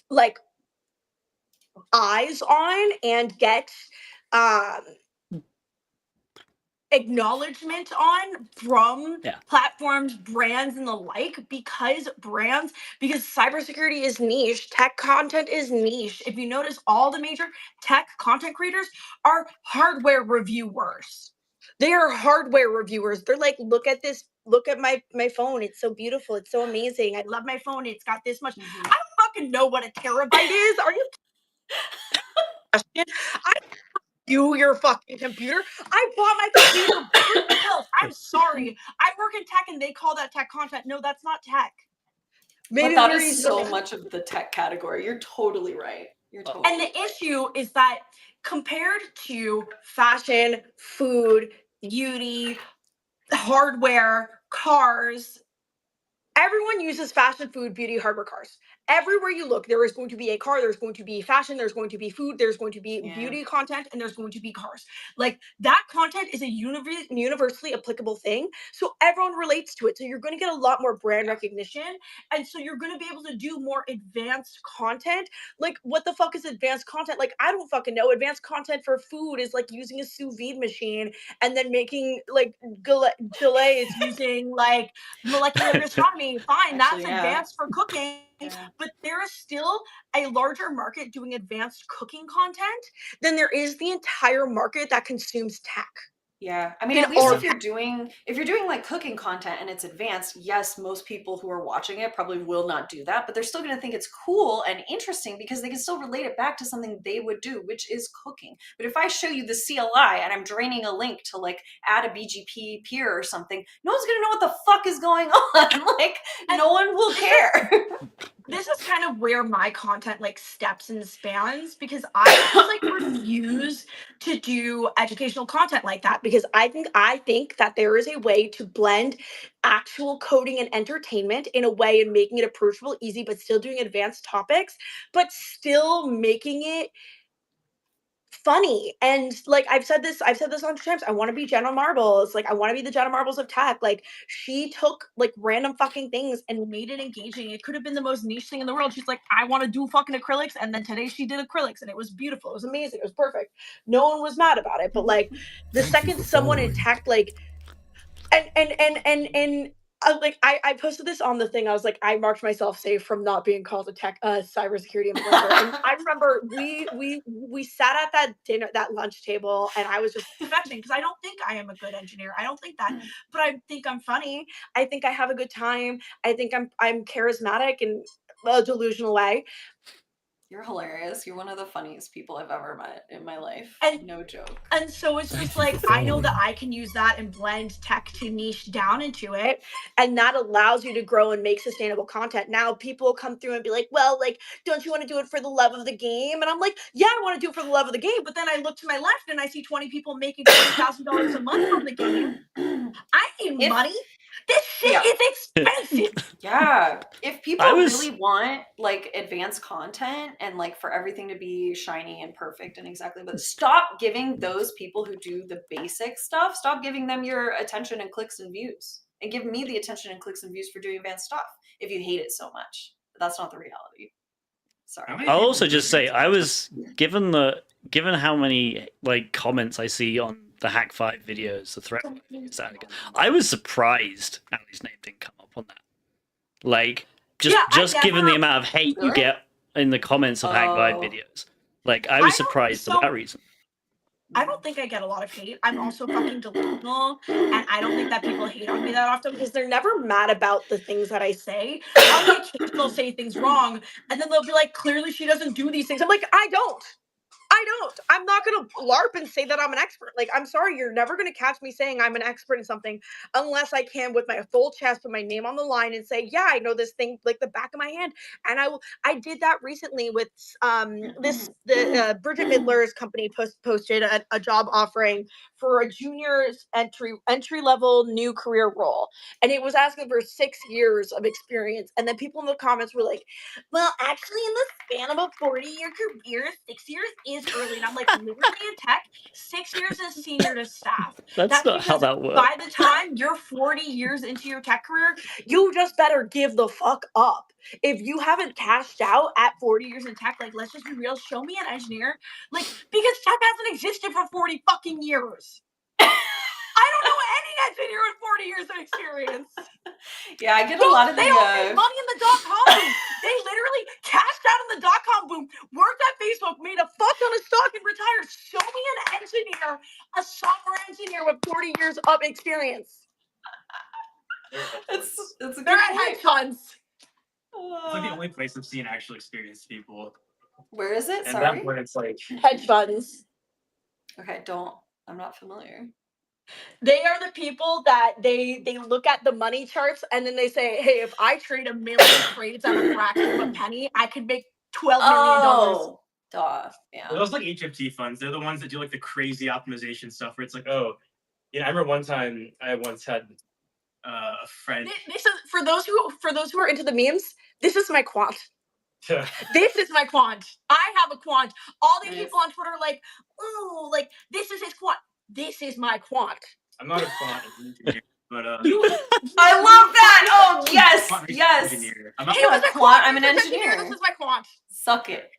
like eyes on and get acknowledgement on from platforms, brands, and the like, because cybersecurity is niche, tech content is niche. If you notice, all the major tech content creators are hardware reviewers. They are hardware reviewers. They're like, look at this, look at my phone. It's so beautiful. It's so amazing. I love my phone. It's got this much. I don't fucking know what a terabyte is. Are you I your fucking computer. I bought my computer. I'm sorry. I work in tech and they call that tech content. No, that's not tech. Maybe that is so much of the tech category. You're totally right. And the issue is that compared to fashion, food, beauty, hardware, cars, everyone uses fashion, food, beauty, hardware, cars. Everywhere you look, there is going to be a car, there's going to be fashion, there's going to be food, there's going to be beauty content, and there's going to be cars. Like, that content is a universally applicable thing, so everyone relates to it. So you're going to get a lot more brand recognition, and so you're going to be able to do more advanced content. Like, what the fuck is advanced content? Like, I don't fucking know. Advanced content for food is like using a sous vide machine and then making like gelays using like molecular astronomy. Fine, that's advanced for cooking, but there is still a larger market doing advanced cooking content than there is the entire market that consumes tech. Yeah, I mean, at least if you're doing like cooking content and it's advanced, yes, most people who are watching it probably will not do that, but they're still going to think it's cool and interesting because they can still relate it back to something they would do, which is cooking. But if I show you the CLI and I'm draining a link to like add a BGP peer or something, no one's going to know what the fuck is going on. Like, no one will care. This is kind of where my content like steps and spans, because I just like refuse to do educational content like that, because I think that there is a way to blend actual coding and entertainment in a way and making it approachable, easy, but still doing advanced topics, but still making it funny. And like I've said this on times, I want to be Jenna Marbles. Like, I want to be the Jenna Marbles of tech. Like, she took like random fucking things and made it engaging. It could have been the most niche thing in the world. She's like, I want to do fucking acrylics, and then today she did acrylics and it was beautiful. It was amazing. It was perfect. No one was mad about it. But like the second someone in tech like and I posted this on the thing. I was like, I marked myself safe from not being called a cybersecurity influencer. And I remember we sat at that lunch table, and I was just perfecting because I don't think I am a good engineer. I don't think that, but I think I'm funny. I think I have a good time. I think I'm charismatic in a delusional way. You're hilarious. You're one of the funniest people I've ever met in my life. And no joke. And so it's Thank just you like, for I know that following. I can use that and blend tech to niche down into it. And that allows you to grow and make sustainable content. Now people come through and be like, well, like, don't you want to do it for the love of the game? And I'm like, yeah, I want to do it for the love of the game. But then I look to my left and I see 20 people making $20,000 a month from the game. I need money. This shit is expensive. Yeah. If people I was- really want like advanced content and like for everything to be shiny and perfect and exactly, but stop giving those people who do the basic stuff, stop giving them your attention and clicks and views, and give me the attention and clicks and views for doing advanced stuff if you hate it so much. But that's not the reality. Sorry. I'll also just say I was given how many like comments I see on the Hack 5 videos, the threat videos, I was surprised Ali's name didn't come up on that. Like just given the amount of hate you get in the comments of Hack 5 videos. Like I was surprised for that reason. I don't think I get a lot of hate. I'm also fucking delusional, and I don't think that people hate on me that often because they're never mad about the things that I say. On the occasion, they'll say things wrong, and then they'll be like, clearly she doesn't do these things. I'm like, I don't. I'm not going to LARP and say that I'm an expert. Like, I'm sorry, you're never going to catch me saying I'm an expert in something unless I can with my full chest, put my name on the line and say, yeah, I know this thing like the back of my hand. And I did that recently with the Bridget Midler's company posted a job offering for a junior's entry level new career role. And it was asking for 6 years of experience. And then people in the comments were like, well, actually, in the span of a 40-year career, 6 years is early. And I'm like, literally in tech, 6 years is senior to staff. That's not how that works. By the time you're 40 years into your tech career, you just better give the fuck up. If you haven't cashed out at 40 years in tech, like, let's just be real, show me an engineer. Like, because tech hasn't existed for 40 fucking years. I don't know any engineer with 40 years of experience. Yeah, I get a lot of They all made money in the .com boom. They literally cashed out in the .com boom, worked at Facebook, made a fuck ton of stock, and retired. Show me an engineer, a software engineer with 40 years of experience. It's a good They're at point. hedge funds. It's like the only place I've seen actual experienced people. Where is it? And Sorry. that's where it's like Hedge funds. Okay, I'm not familiar. They are the people that they look at the money charts and then they say, hey, if I trade 1 million trades at a fraction of a penny, I could make $12 million. Oh, duh. Yeah. those like HFT funds. They're the ones that do like the crazy optimization stuff where it's like, oh, you know, I remember one time I once had a friend. This is for those who are into the memes. This is my quant. This is my quant. I have a quant. All these people on Twitter are like, ooh, like this is his quant. This is my quant. I'm not a quant engineer, but I love that. Oh yes, yes. I'm not He was a quant. I'm an engineer. This is my quant. Suck it.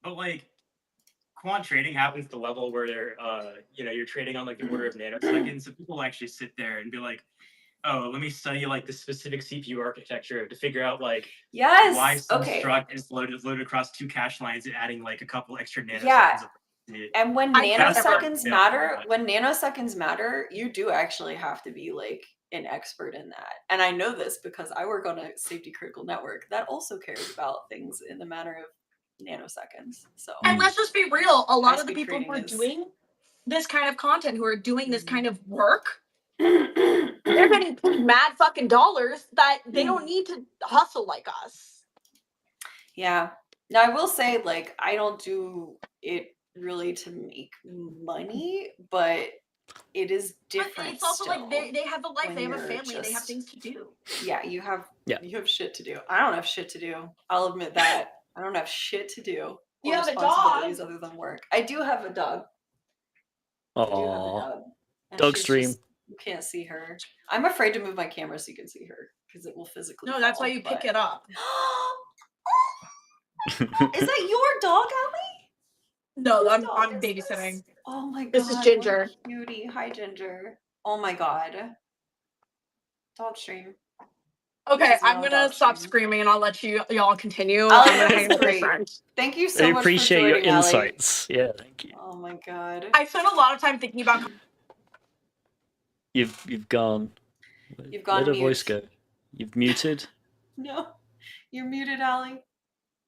But like quant trading happens at the level where they're you know, you're trading on like the order of nanoseconds. So people actually sit there and be like, oh, let me study like the specific CPU architecture to figure out like why some struct is loaded across 2 cache lines and adding like a couple extra nanoseconds. Yeah. And when nanoseconds matter, you do actually have to be like an expert in that. And I know this because I work on a safety critical network that also cares about things in the matter of nanoseconds. So and let's just be real, a lot of the people who are doing this kind of content, who are doing this kind of work, they're getting paid mad fucking dollars that they don't need to hustle like us. Yeah. Now I will say, like, I don't do it really to make money, but it is different. But it's also like they have a life, they have a family, they have things to do. Yeah, you have shit to do. I don't have shit to do. I'll admit that. I don't have shit to do. You have a dog other than work. I do have a dog. Oh, dog stream. You can't see her. I'm afraid to move my camera so you can see her because it will physically. No, that's why you pick it up. Is that your dog, Ellie? No, I'm babysitting. Oh my god. This is Ginger. Cutie. Hi, Ginger. Oh my god. Don't stream. Okay, This is I'm all gonna dog stop stream. screaming and I'll let y'all continue. Ally, I'm gonna that hang was up with great. friend. Thank you so I much appreciate for your joining, Ally. insights. Yeah, thank you. Oh my god. I spent a lot of time thinking about. You've gone. You've Where'd gone her voice mute. go? You've muted. No, you're muted, Ally.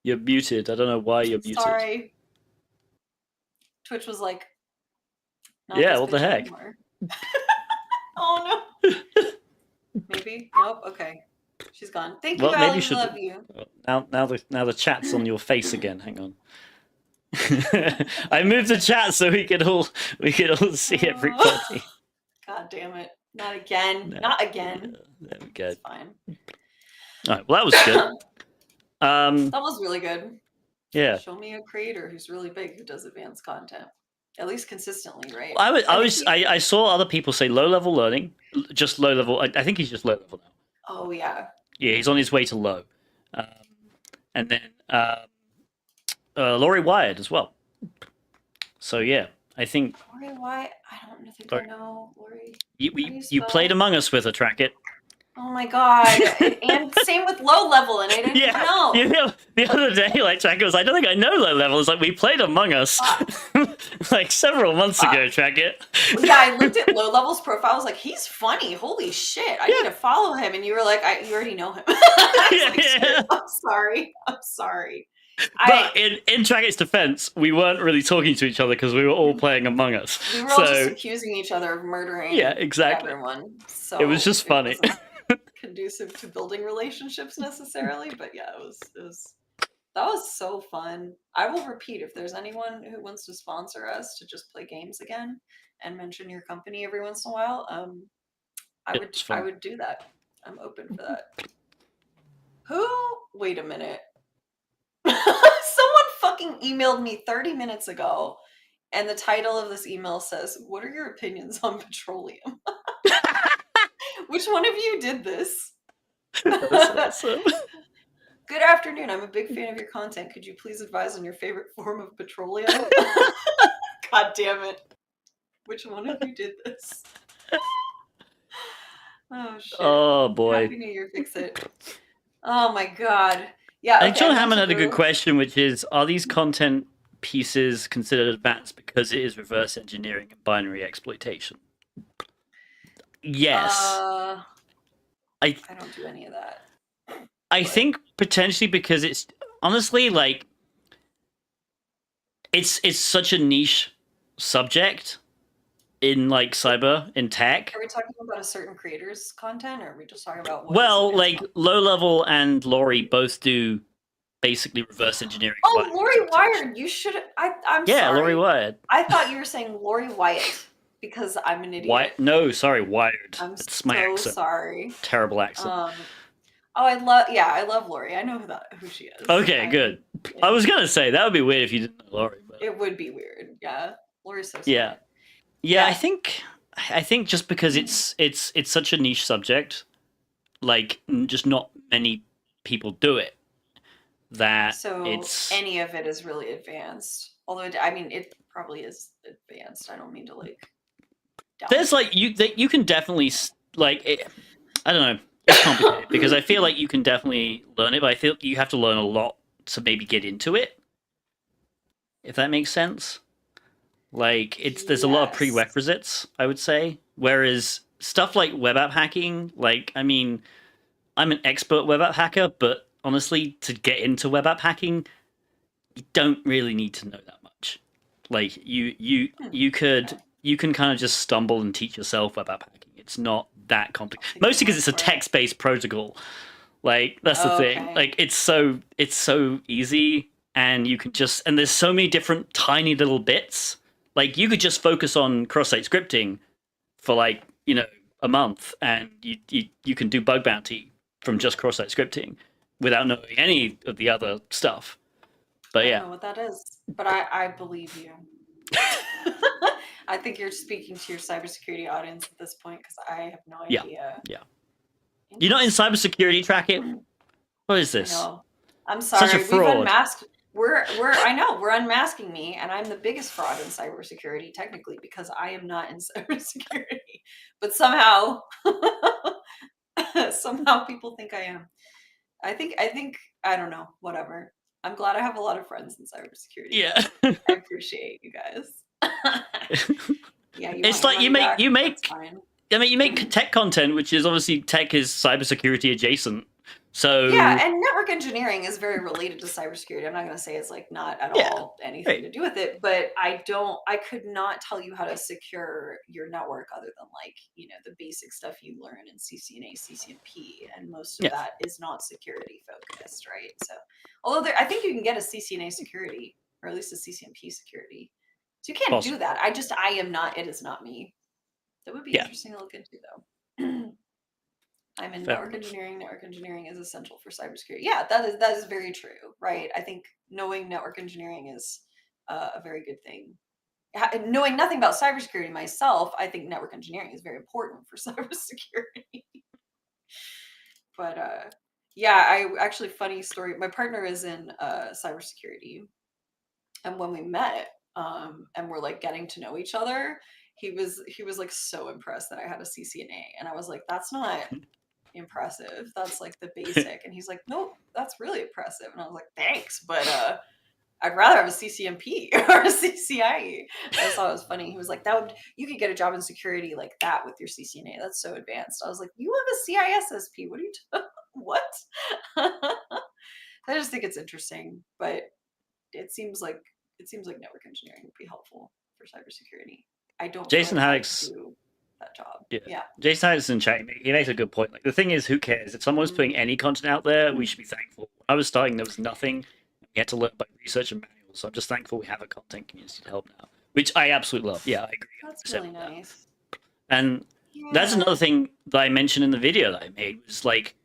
You're muted. I don't know why you're muted. Sorry. Twitch was like, not Yeah, this what the bitch heck? anymore. Oh no. Maybe. Nope. Okay. She's gone. Thank you, Well, Ally. maybe We should. love you. Now the chat's on your face again. Hang on. I moved the chat so we could all see everybody. God damn it! Not again. No. Not again. Yeah, there we go. It's fine. All right. Well, that was good. That was really good. Yeah. Show me a creator who's really big who does advanced content, at least consistently, right? I saw other people say low level learning, just low level. I think he's just low level now. Oh yeah. Yeah, he's on his way to low, and then Laurie Wired as well. So yeah, I think Lori, why? I don't think I know Lori. you played Among Us with her, Trackit. Oh my god! And same with low level, and I didn't know. Yeah, the other day, like Trackit was, I don't think I know low level. It's like we played Among Us like several months ago, Trackit. Yeah, I looked at low level's profile. I was like, he's funny. Holy shit! I need to follow him. And you were like, you already know him. I'm sorry. But in Tracket's defense, we weren't really talking to each other because we were all playing Among Us. We were all just accusing each other of murdering. Yeah, exactly. Everyone. So it was just funny. Conducive to building relationships necessarily, but yeah, that was so fun. I will repeat, if there's anyone who wants to sponsor us to just play games again and mention your company every once in a while, I would do that. I'm open for that. Wait a minute. Someone fucking emailed me 30 minutes ago, and the title of this email says, "What are your opinions on petroleum?" Which one of you did this? That's awesome. Good afternoon. I'm a big fan of your content. Could you please advise on your favorite form of petroleum? God damn it. Which one of you did this? Oh, shit. Oh, boy. Happy New Year, fix it. Oh, my God. Yeah. I think John Hammond had a good question, which is, are these content pieces considered advanced because it is reverse engineering and binary exploitation? Yes. I don't do any of that. I think potentially because it's honestly like it's such a niche subject in like cyber in tech. Are we talking about a certain creator's content, or are we just talking about like Low Level and Laurie both do basically reverse engineering. Oh, Laurie Wired. You should. I'm yeah, sorry. Laurie Wired. I thought you were saying Laurie Wyatt because I'm an idiot. No, sorry, Wired. It's my so accent. Sorry. Terrible accent. I love Laurie. I know who she is. Okay, good. I was gonna say that would be weird if you didn't know Laurie. But... It would be weird. Yeah, Laurie's so smart. Yeah. I think just because it's such a niche subject, like just not many people do it. Any of it is really advanced. Although it probably is advanced. I don't mean to like. There's like you can definitely like it, I don't know. It's complicated because I feel like you can definitely learn it, but I feel you have to learn a lot to maybe get into it. If that makes sense. Like there's a lot of prerequisites, I would say. Whereas stuff like web app hacking, like I'm an expert web app hacker, but honestly, to get into web app hacking, you don't really need to know that much. Like you can kind of just stumble and teach yourself web app hacking. It's not that complicated. Mostly because it's a text-based protocol. Like that's the thing. Like it's so easy, and you can just and there's so many different tiny little bits. Like you could just focus on cross-site scripting for like a month, and you can do bug bounty from just cross-site scripting without knowing any of the other stuff. But I don't know what that is, but I believe you. I think you're speaking to your cybersecurity audience at this point because I have no idea. Yeah. You're not in cybersecurity, Trackit? What is this? No. I'm sorry. Such a fraud. We've unmasked. I know we're unmasking me, and I'm the biggest fraud in cybersecurity technically because I am not in cybersecurity, but somehow Somehow people think I am. I think I don't know, whatever. I'm glad I have a lot of friends in cybersecurity. Yeah. I appreciate you guys. Yeah, you It's want your like you money back? make That's fine. I mean, you make tech content, which is obviously tech is cybersecurity adjacent. So Yeah, and network engineering is very related to cybersecurity. I'm not going to say it's like not at Yeah, all anything right. to do with it, but I could not tell you how to secure your network other than like, the basic stuff you learn in CCNA, CCNP, and most of Yeah. that is not security focused, right? So, although I think you can get a CCNA security or at least a CCNP security. So you can't Possible. do that. It is not me. That would be interesting to look into though. I'm in network engineering. Network engineering is essential for cybersecurity. Yeah, that is very true, right? I think knowing network engineering is a very good thing. Knowing nothing about cybersecurity myself, I think network engineering is very important for cybersecurity. But yeah, funny story. My partner is in cybersecurity, and when we met, and we're like getting to know each other, he was like so impressed that I had a CCNA, and I was like, that's not impressive. That's like the basic. And he's like, no, that's really impressive. And I was like, thanks, but I'd rather have a CCMP or a CCIE. I just thought it was funny. He was like, you could get a job in security like that with your CCNA. That's so advanced. I was like, you have a CISSP. What are you what? I just think it's interesting, but it seems like network engineering would be helpful for cybersecurity. I don't Jason feel like Haddix I do that job. Yeah. Jason Haddix in chat, he makes a good point. Like the thing is, who cares? If someone's putting any content out there, we should be thankful. When I was starting, there was nothing. We had to learn by research and manuals. So I'm just thankful we have a content community to help now, which I absolutely love. Yeah, I agree. That's really nice. And that's another thing that I mentioned in the video that I made was like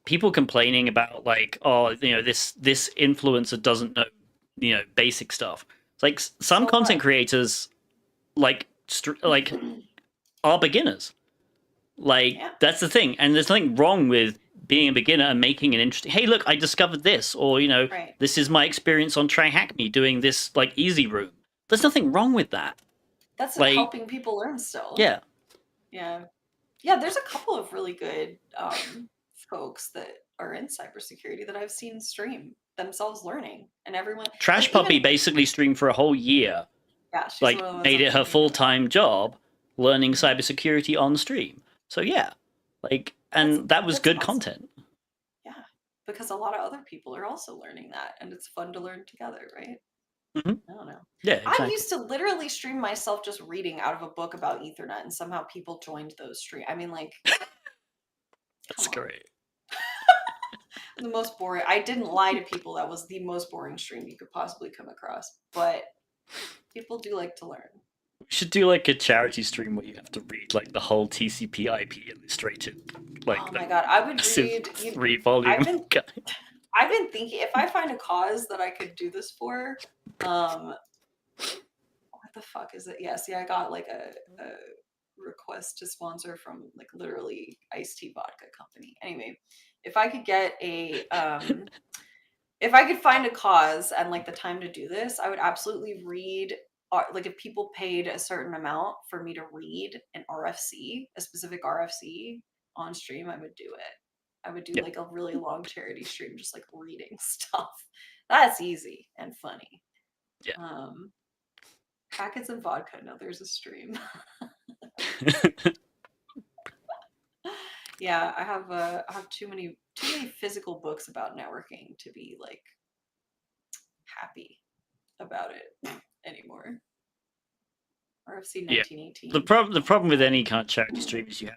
people complaining about like, oh, this influencer doesn't know, basic stuff. It's like some content creators like are beginners. Like that's the thing, and there's nothing wrong with being a beginner and making an interesting. Hey, look, I discovered this, or this is my experience on Try Hack Me doing this like easy room. There's nothing wrong with that. That's like, helping people learn still. Yeah. Yeah. Yeah. There's a couple of really good folks that are in cybersecurity that I've seen stream themselves learning, and everyone. Trash Puppy basically streamed for a whole year. Yeah, she's like made it her full-time job, learning cybersecurity on stream. So yeah, like, and that was good awesome content. Yeah, because a lot of other people are also learning that, and it's fun to learn together, right? Mm-hmm. I don't know. Yeah, exactly. I used to literally stream myself just reading out of a book about Ethernet, and somehow people joined those stream. I mean, like, that's great. The most boring. I didn't lie to people. That was the most boring stream you could possibly come across, but people do like to learn. We should do like a charity stream where you have to read like the whole TCP/IP illustrated. Like, oh my god, I would read 3-volume. I've been thinking if I find a cause that I could do this for. What the fuck is it? Yeah, see, I got like a request to sponsor from like literally iced tea vodka company. Anyway, if I could get a if I could find a cause and like the time to do this, I would absolutely read like if people paid a certain amount for me to read an RFC, a specific RFC on stream, I would do it. I would do like a really long charity stream, just like reading stuff. That's easy and funny. Yeah. Packets and vodka. No, there's a stream. Yeah, I have too many physical books about networking to be like happy about it anymore. RFC 1918. The problem with any kind of charity stream is you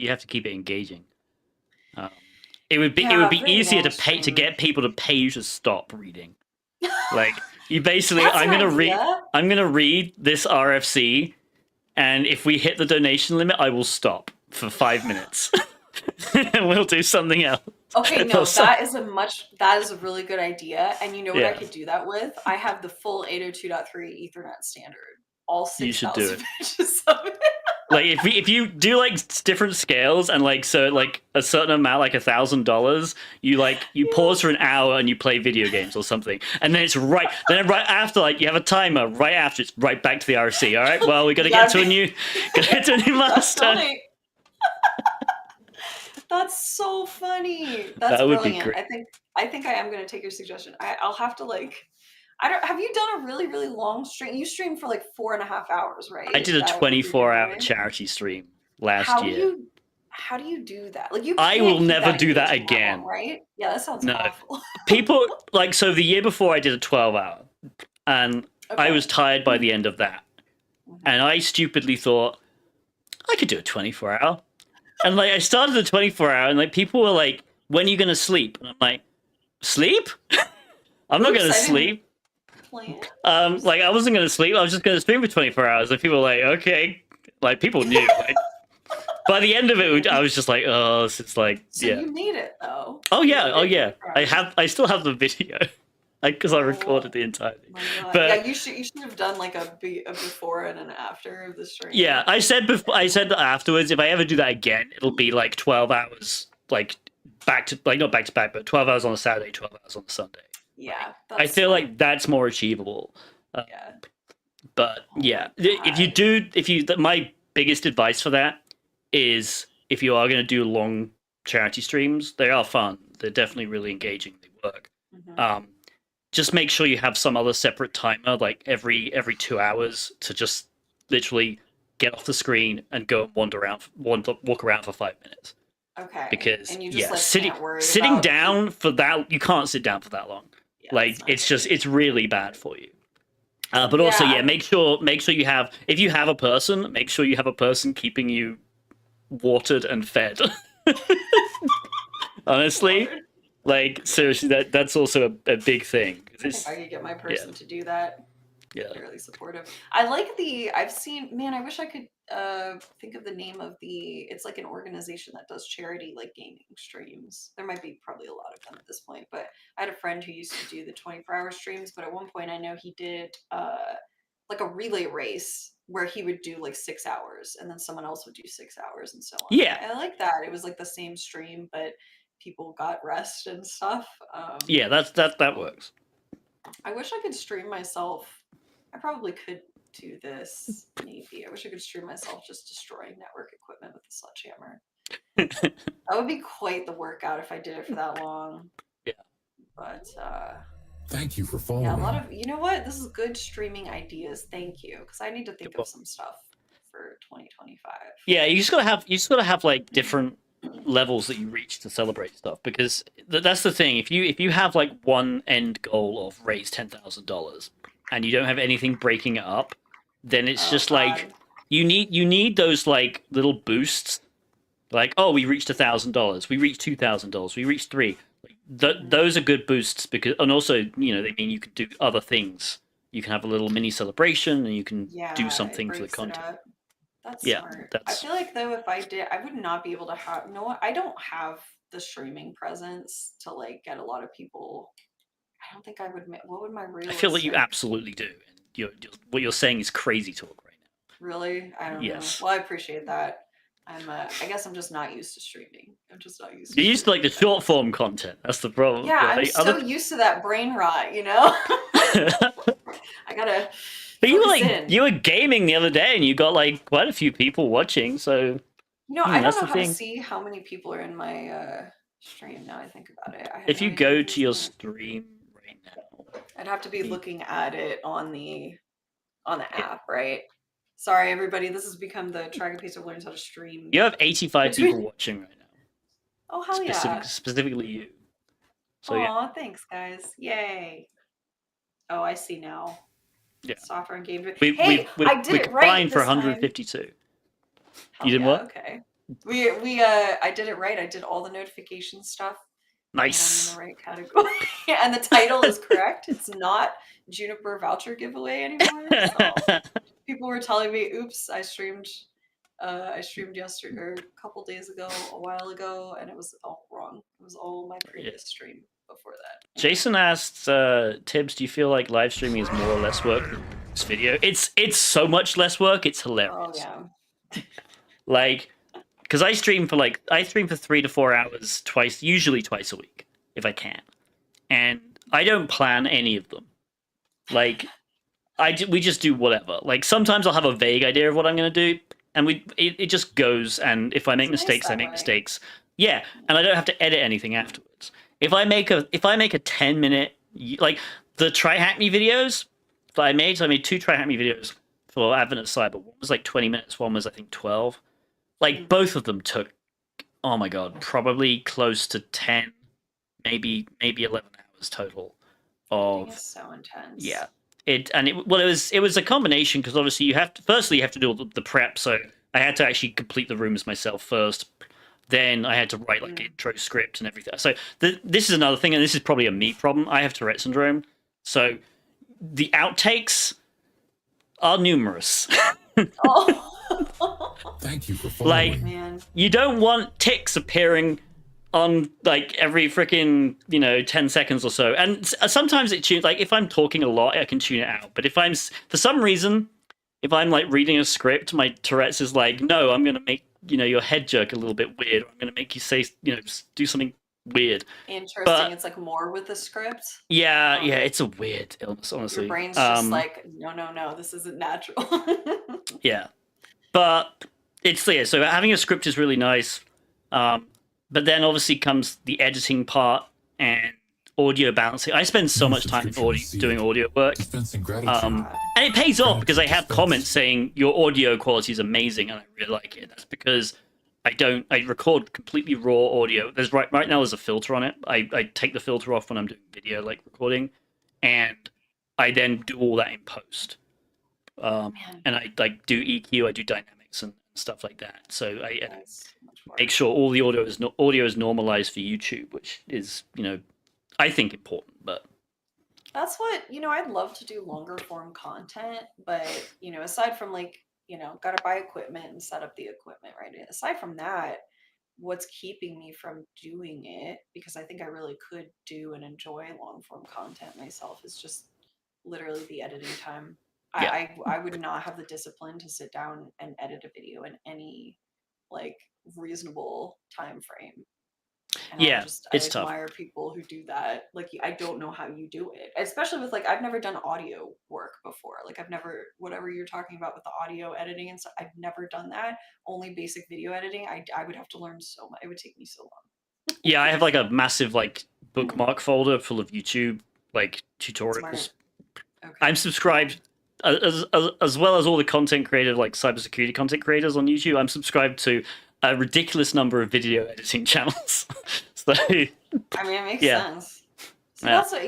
have to keep it engaging. It would be easier to get people to pay you to stop reading. Like you basically, I'm gonna read this RFC, and if we hit the donation limit, I will stop for 5 minutes, and we'll do something else. Okay, no, that is a really good idea, and you know what I could do that with? I have the full 802.3 Ethernet standard, all 6,000 pages of it. Like if you do like different scales and like so like a certain amount like $1,000, you pause for an hour and you play video games or something, and then it's right after like you have a timer right after it's right back to the RFC. All right, well we gotta get to a new milestone. That's so funny. That's That would be brilliant. great. I think I am gonna take your suggestion. I'll have to like I don't have you done a really, really long stream? You streamed for like 4.5 hours, right? I did a That with your 24-hour giveaway? charity stream last How do year. you do that? Like you I can't will keep never do that engagement long, again. right? Yeah, that sounds No. awful. People like, so the year before I did a 12-hour, and I Okay. was tired by the end of that, Mhm. and I stupidly thought I could do a 24-hour, and like I started a 24-hour, and like people were like, "When are you gonna sleep?" And I'm like, "Sleep? I'm not Oops, gonna I didn't sleep." plan. Like I wasn't gonna sleep. I was just gonna stream for 24 hours, and people were like, "Okay." Like people knew. Like, by the end of it, I was just like, "Oh, it's like, So yeah." you made it though. Oh You yeah, made oh it yeah. 24 hours. I still have the video, because I Oh recorded the entire thing. my God. But Yeah, you should have done like a before and an after of the stream. yeah, I said that afterwards, if I ever do that again, it'll be like 12 hours, like back to like not back to back, but 12 hours on a Saturday, 12 hours on a Sunday. Yeah. I That's feel smart. like that's more achievable. Yeah. But Oh yeah, my my biggest advice for that is if you are going to do long charity streams, they are fun. They're definitely really engaging. They work. Mhm. Just make sure you have some other separate timer, like every 2 hours, to just literally get off the screen and go and walk around for 5 minutes. Okay. Because And you just like sitting can't worry sitting about down for that, you can't sit down for that long. Yeah, Like that's not good. it's really bad for you. But also, Yeah, yeah, make sure you have, if you have a person, make sure you have a person keeping you watered and fed. Honestly, like seriously, that's also a big thing. I think I could get my person to do that. Yeah. Fairly supportive. I like I've seen, man, I wish I could think of the name of it's like an organization that does charity like gaming streams. There might be probably a lot of them at this point, but I had a friend who used to do the 24-hour streams, but at one point I know he did like a relay race where he would do like 6 hours and then someone else would do 6 hours and so on. Yeah. I like that. It was like the same stream, but people got rest and stuff. Yeah, that works. I wish I could stream myself. I probably could do this, maybe. I wish I could stream myself just destroying network equipment with a sledgehammer. That would be quite the workout if I did it for that long. Yeah. But Thank you for following. yeah, a lot of, you know what? This is good streaming ideas. Thank you, because I need to think of some stuff for 2025. Yeah, you just gotta have like different levels that you reach to celebrate stuff, because that's the thing. If you have like one end goal of raise $10,000 and you don't have anything breaking it up, then it's just like you need those like little boosts, like, oh, we reached $1,000, we reached $2,000, we reached $3,000. Those are good boosts, because, and also, you know, they mean you can do other things. You can have a little mini celebration, and you can do something for the content. That's Yeah, smart. I that's feel like though if I did, I would not be able to have. No, I don't have the streaming presence to like get a lot of people. I don't think I would. What would my real? I feel like you absolutely do. And what you're saying is crazy talk right now. Really? I don't know. Well, I appreciate that. I guess I'm just not used to streaming. I'm just not used to You're used to like the short form content. That's the problem. Yeah, I'm so used to that brain rot, you know? I gotta. But you were gaming the other day and you got like quite a few people watching, so I don't know how to see how many people are in my stream now I think about it. If you go to your stream right now, I'd have to be looking at it on the app, right? Sorry, everybody. This has become the TracketPacer learns how to stream. You have 85 people watching right now. Oh, hell yeah. Specifically you. So, aw, thanks, guys. Yay. Oh, I see now. Yeah. Software and game. I did it right. Combined for 152. You did what? Okay. I did it right. I did all the notification stuff. Nice. I'm in the right category. And the title is correct. It's not Juniper voucher giveaway anymore. So people were telling me, oops, I streamed yesterday or a couple days ago, a while ago, and it was all wrong. It was all my previous stream before that. Jason asked, Tibbs, do you feel like live streaming is more or less work than this video? It's so much less work, it's hilarious. Oh yeah. Like, because I stream for 3 to 4 hours usually twice a week, if I can. And I don't plan any of them. Like, we just do whatever. Like, sometimes I'll have a vague idea of what I'm going to do, and it just goes, and if I make mistakes, I make mistakes. Yeah, and I don't have to edit anything afterwards. If I make a 10-minute, like the Try Hack Me videos that I made, so I made 2 Try Hack Me videos for Advent of Cyber. One was like 20 minutes, one was I think 12. Like both of them took, oh my god, probably close to 10, maybe 11 hours total Editing is of so intense. yeah. It was a combination because obviously you have to do all the prep. So I had to actually complete the rooms myself first. Then I had to write like intro script and everything. So this is another thing, and this is probably a me problem. I have Tourette syndrome, so the outtakes are numerous. Oh. Thank you for Like, following. Man. you don't want ticks appearing on like every freaking 10 seconds or so, and sometimes it tunes. Like if I'm talking a lot, I can tune it out. But if I'm for some reason, if I'm like reading a script, my Tourette's is like, no, I'm gonna make your head jerk a little bit weird. I'm gonna make you say do something weird. Interesting. But it's like more with the script. yeah, it's a weird illness, honestly. Your brain's just like, no, this isn't natural. Yeah, but it's clear. So having a script is really nice. But then obviously comes the editing part and audio balancing. I spend so much time in doing audio work. Dispensing gratitude. And it pays off because I have comments saying your audio quality is amazing and I really like it. That's because I record completely raw audio. There's right now there's a filter on it. I take the filter off when I'm doing video like recording, and I then do all that in post. And I like do EQ, I do dynamics and stuff like that. So I make sure all the audio is normalized for YouTube, which is I think important. But that's what I'd love to do longer form content, but aside from like gotta buy equipment and set up the equipment, right? Aside from that, what's keeping me from doing it, because I think I really could do and enjoy long form content myself, is just literally the editing time. Yeah. I would not have the discipline to sit down and edit a video in any like reasonable time frame. And yeah, I it's tough. admire people who do that. Like, I don't know how you do it, especially with like, I've never done audio work before. Like, I've never, whatever you're talking about with the audio editing and stuff, I've never done that. Only basic video editing. I would have to learn so much. It would take me so long. Yeah, I have like a massive like bookmark folder full of YouTube like tutorials. Smart. Okay. I'm subscribed as well as all the content creators, like cybersecurity content creators on YouTube. I'm subscribed to a ridiculous number of video editing channels. So I mean, it makes sense. So that's the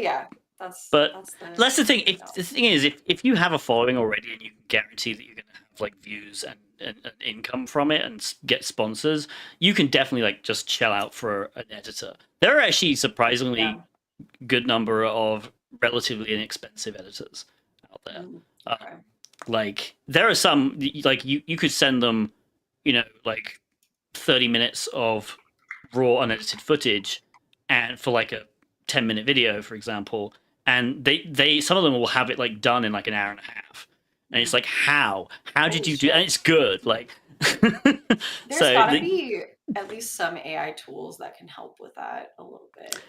thing. The thing is, if you have a following already and you can guarantee that you're going to have like views and income from it and get sponsors, you can definitely like just shell out for an editor. There are actually surprisingly good number of relatively inexpensive editors out there. Okay. Like there are some like you could send them, like 30 minutes of raw unedited footage, and for like a 10-minute video, for example, and they some of them will have it like done in like an hour and a half, and it's like how did you do? And it's good. Like there's gotta be at least some AI tools that can help with that a little bit.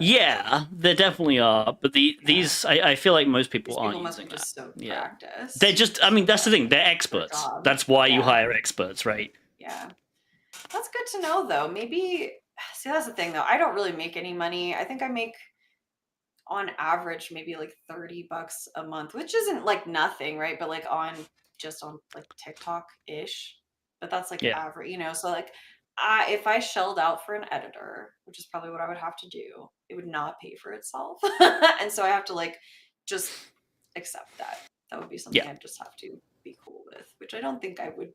Yeah, there definitely are, but these I feel like most people aren't must using be just that. So practiced. They're just, I mean, that's the thing. They're experts. That's why you hire experts, right? Yeah, that's good to know, though. Maybe see, that's the thing, though. I don't really make any money. I think I make on average maybe like $30 a month, which isn't like nothing, right? But like on like TikTok ish, but that's like average, So like. If I shelled out for an editor, which is probably what I would have to do, it would not pay for itself. And so I have to like just accept that. That would be something I'd just have to be cool with, which I don't think it's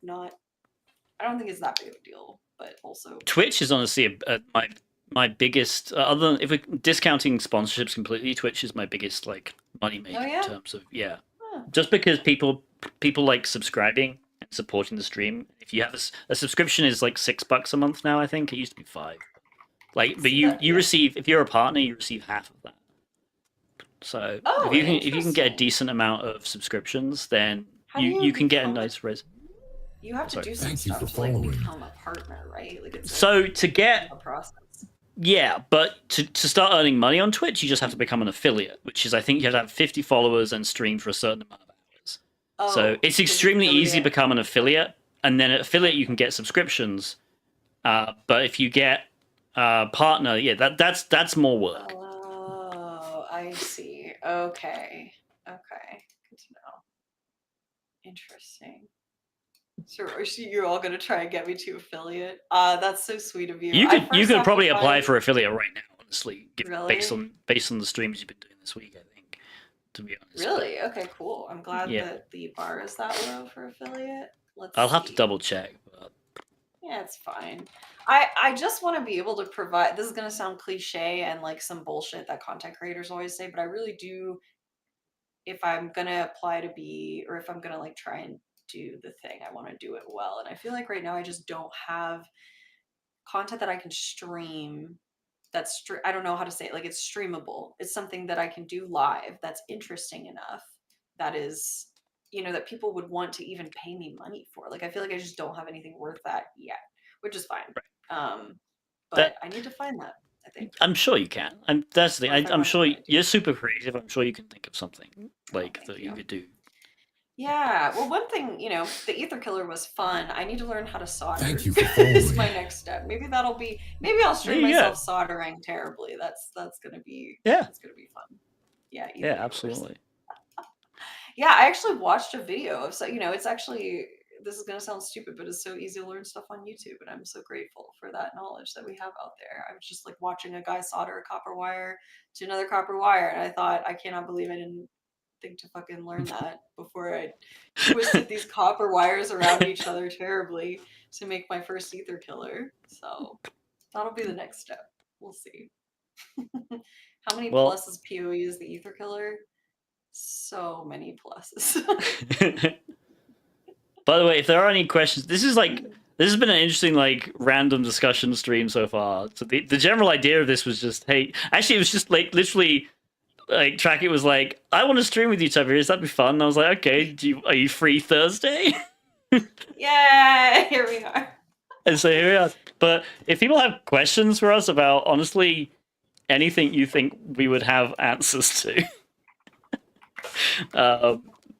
that big of a deal, but also Twitch is honestly my biggest, other than if we're discounting sponsorships completely, Twitch is my biggest like money maker in terms of just because people like subscribing and supporting the stream. If you have a subscription is like $6 a month now, I think it used to be 5. Like, but you receive, if you're a partner, you receive half of that. So if you can get a decent amount of subscriptions, then you can get a nice res. You have to do some stuff to like become a partner, right? Like it's so to get a process. Yeah, but to start earning money on Twitch, you just have to become an affiliate, which is I think you have to have 50 followers and stream for a certain amount of hours. So it's extremely easy to become an affiliate, and then at affiliate you can get subscriptions, But if you get partner, yeah, that's more work. Oh, I see. Okay. Good to know. Interesting. So you're all gonna try and get me to affiliate? That's so sweet of you. You I could first have probably to apply find. for affiliate right now, honestly, Really? based on the streams you've been doing this week. I think, to be honest. Really? Okay, cool. I'm But, glad yeah, that the bar is that low for affiliate. Let's I'll have to see. double check. But... Yeah, it's fine. I just want to be able to provide. This is gonna sound cliche and like some bullshit that content creators always say, but I really do. If I'm gonna apply to be, or if I'm gonna like try and do the thing, I want to do it well. And I feel like right now I just don't have content that I can stream. I don't know how to say it. Like it's streamable. It's something that I can do live. That's interesting enough. That is, that people would want to even pay me money for. Like I feel like I just don't have anything worth that yet, which is fine. But that I need to find that. I think. I'm sure you can. That's the Or if thing. I I'm run sure out of you're ideas. super creative. I'm sure you can think of something like Thank that you you. could do. Yeah. Well, one thing, the ether killer was fun. I need to learn how to solder. Thank you for Is following. my next step. Maybe I'll stream There you go. myself soldering terribly. That's gonna be Yeah. That's gonna be fun. Yeah. Ether Yeah, killers. absolutely. Yeah, I actually watched a video of it's actually, this is gonna sound stupid, but it's so easy to learn stuff on YouTube, and I'm so grateful for that knowledge that we have out there. I was just like watching a guy solder a copper wire to another copper wire, and I thought, I cannot believe I didn't think to fucking learn that before I twisted these copper wires around each other terribly to make my first ether killer. So that'll be the next step. We'll see. How many Well, pluses PoE is the ether killer? So many pluses. by the way, if there are any questions, this has been an interesting like random discussion stream so far. So the general idea of this was just, hey, actually it was just like literally like Trackit was like, I want to stream with you, Tib3rius, that'd be fun. And I was like, okay, are you free Thursday? Yeah, here we are. And so here we are. But if people have questions for us about honestly anything you think we would have answers to,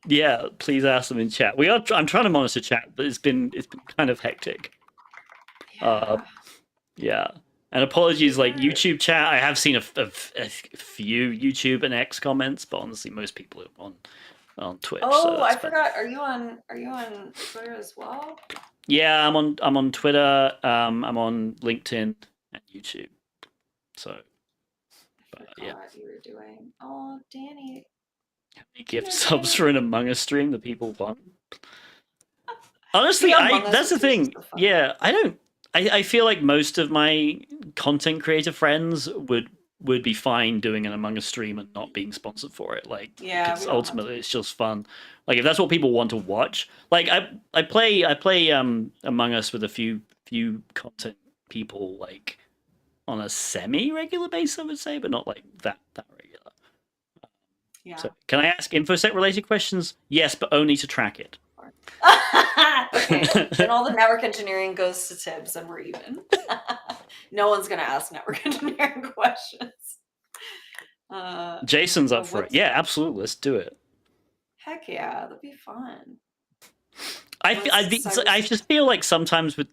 yeah, please ask them in chat. I'm trying to monitor chat, but it's been kind of hectic. Yeah. And apologies, like YouTube chat. I have seen a few YouTube and X comments, but honestly, most people are on Twitch. Oh, so I forgot. Are you on Twitter as well? Yeah, I'm on Twitter. I'm on LinkedIn and YouTube. So, I forgot you were doing. Oh, Danny. How many gift subs for an Among Us stream that people want? Honestly, that's the thing. Yeah, I feel like most of my content creator friends would be fine doing an Among Us stream and not being sponsored for it. Like, because ultimately it's just fun. Like, if that's what people want to watch, like I play Among Us with a few content people, like on a semi-regular basis, I would say, but not like that regular. Yeah. So, can I ask InfoSec related questions? Yes, but only to Trackit. Okay, then all the network engineering goes to Tibbs, and we're even. No one's gonna ask network engineering questions. Jason's up for it. Yeah, absolutely. Let's do it. Heck yeah, that'd be fun. I just feel like sometimes with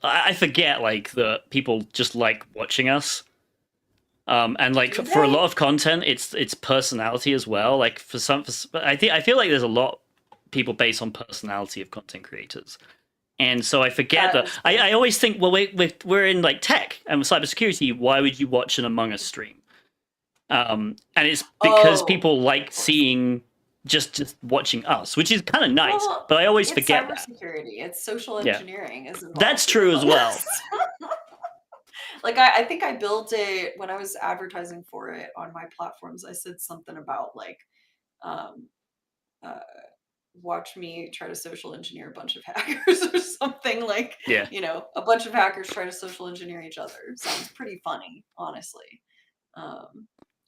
I forget like that people just like watching us. And like for a lot of content, it's personality as well. Like I feel like there's a lot of people based on personality of content creators, and so I forget that. I always think, well, we're in like tech and cybersecurity. Why would you watch an Among Us stream? And it's because people like seeing just watching us, which is kind of nice. Well, but I always forget that cybersecurity. It's social engineering. Is that's true as well. Like I think I built it when I was advertising for it on my platforms. I said something about like, watch me try to social engineer a bunch of hackers or something, like, a bunch of hackers try to social engineer each other. Sounds pretty funny, honestly.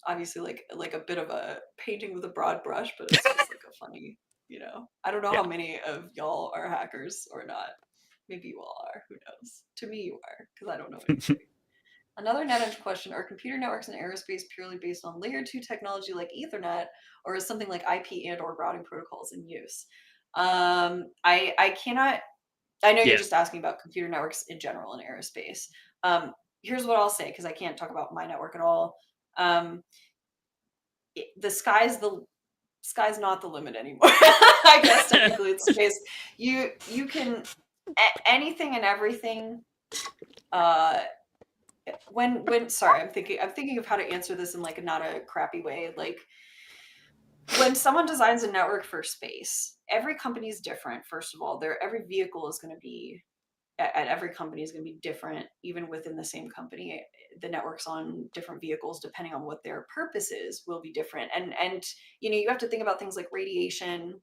Obviously like a bit of a painting with a broad brush, but it's just like a funny, I don't know how many of y'all are hackers or not. Maybe you all are, who knows? To me you are, because I don't know anything. Another NetEdge question, are computer networks in aerospace purely based on layer 2 technology like Ethernet, or is something like IP and or routing protocols in use? I cannot I know you're Yeah. just asking about computer networks in general in aerospace. Here's what I'll say, because I can't talk about my network at all. The sky's not the limit anymore. I guess technically it's space. You can anything and everything. Sorry, I'm thinking of how to answer this in like not a crappy way. Like when someone designs a network for space, every company is different. First of all, every vehicle is going to be at every company is going to be different, even within the same company. The networks on different vehicles, depending on what their purpose is, will be different. And you have to think about things like radiation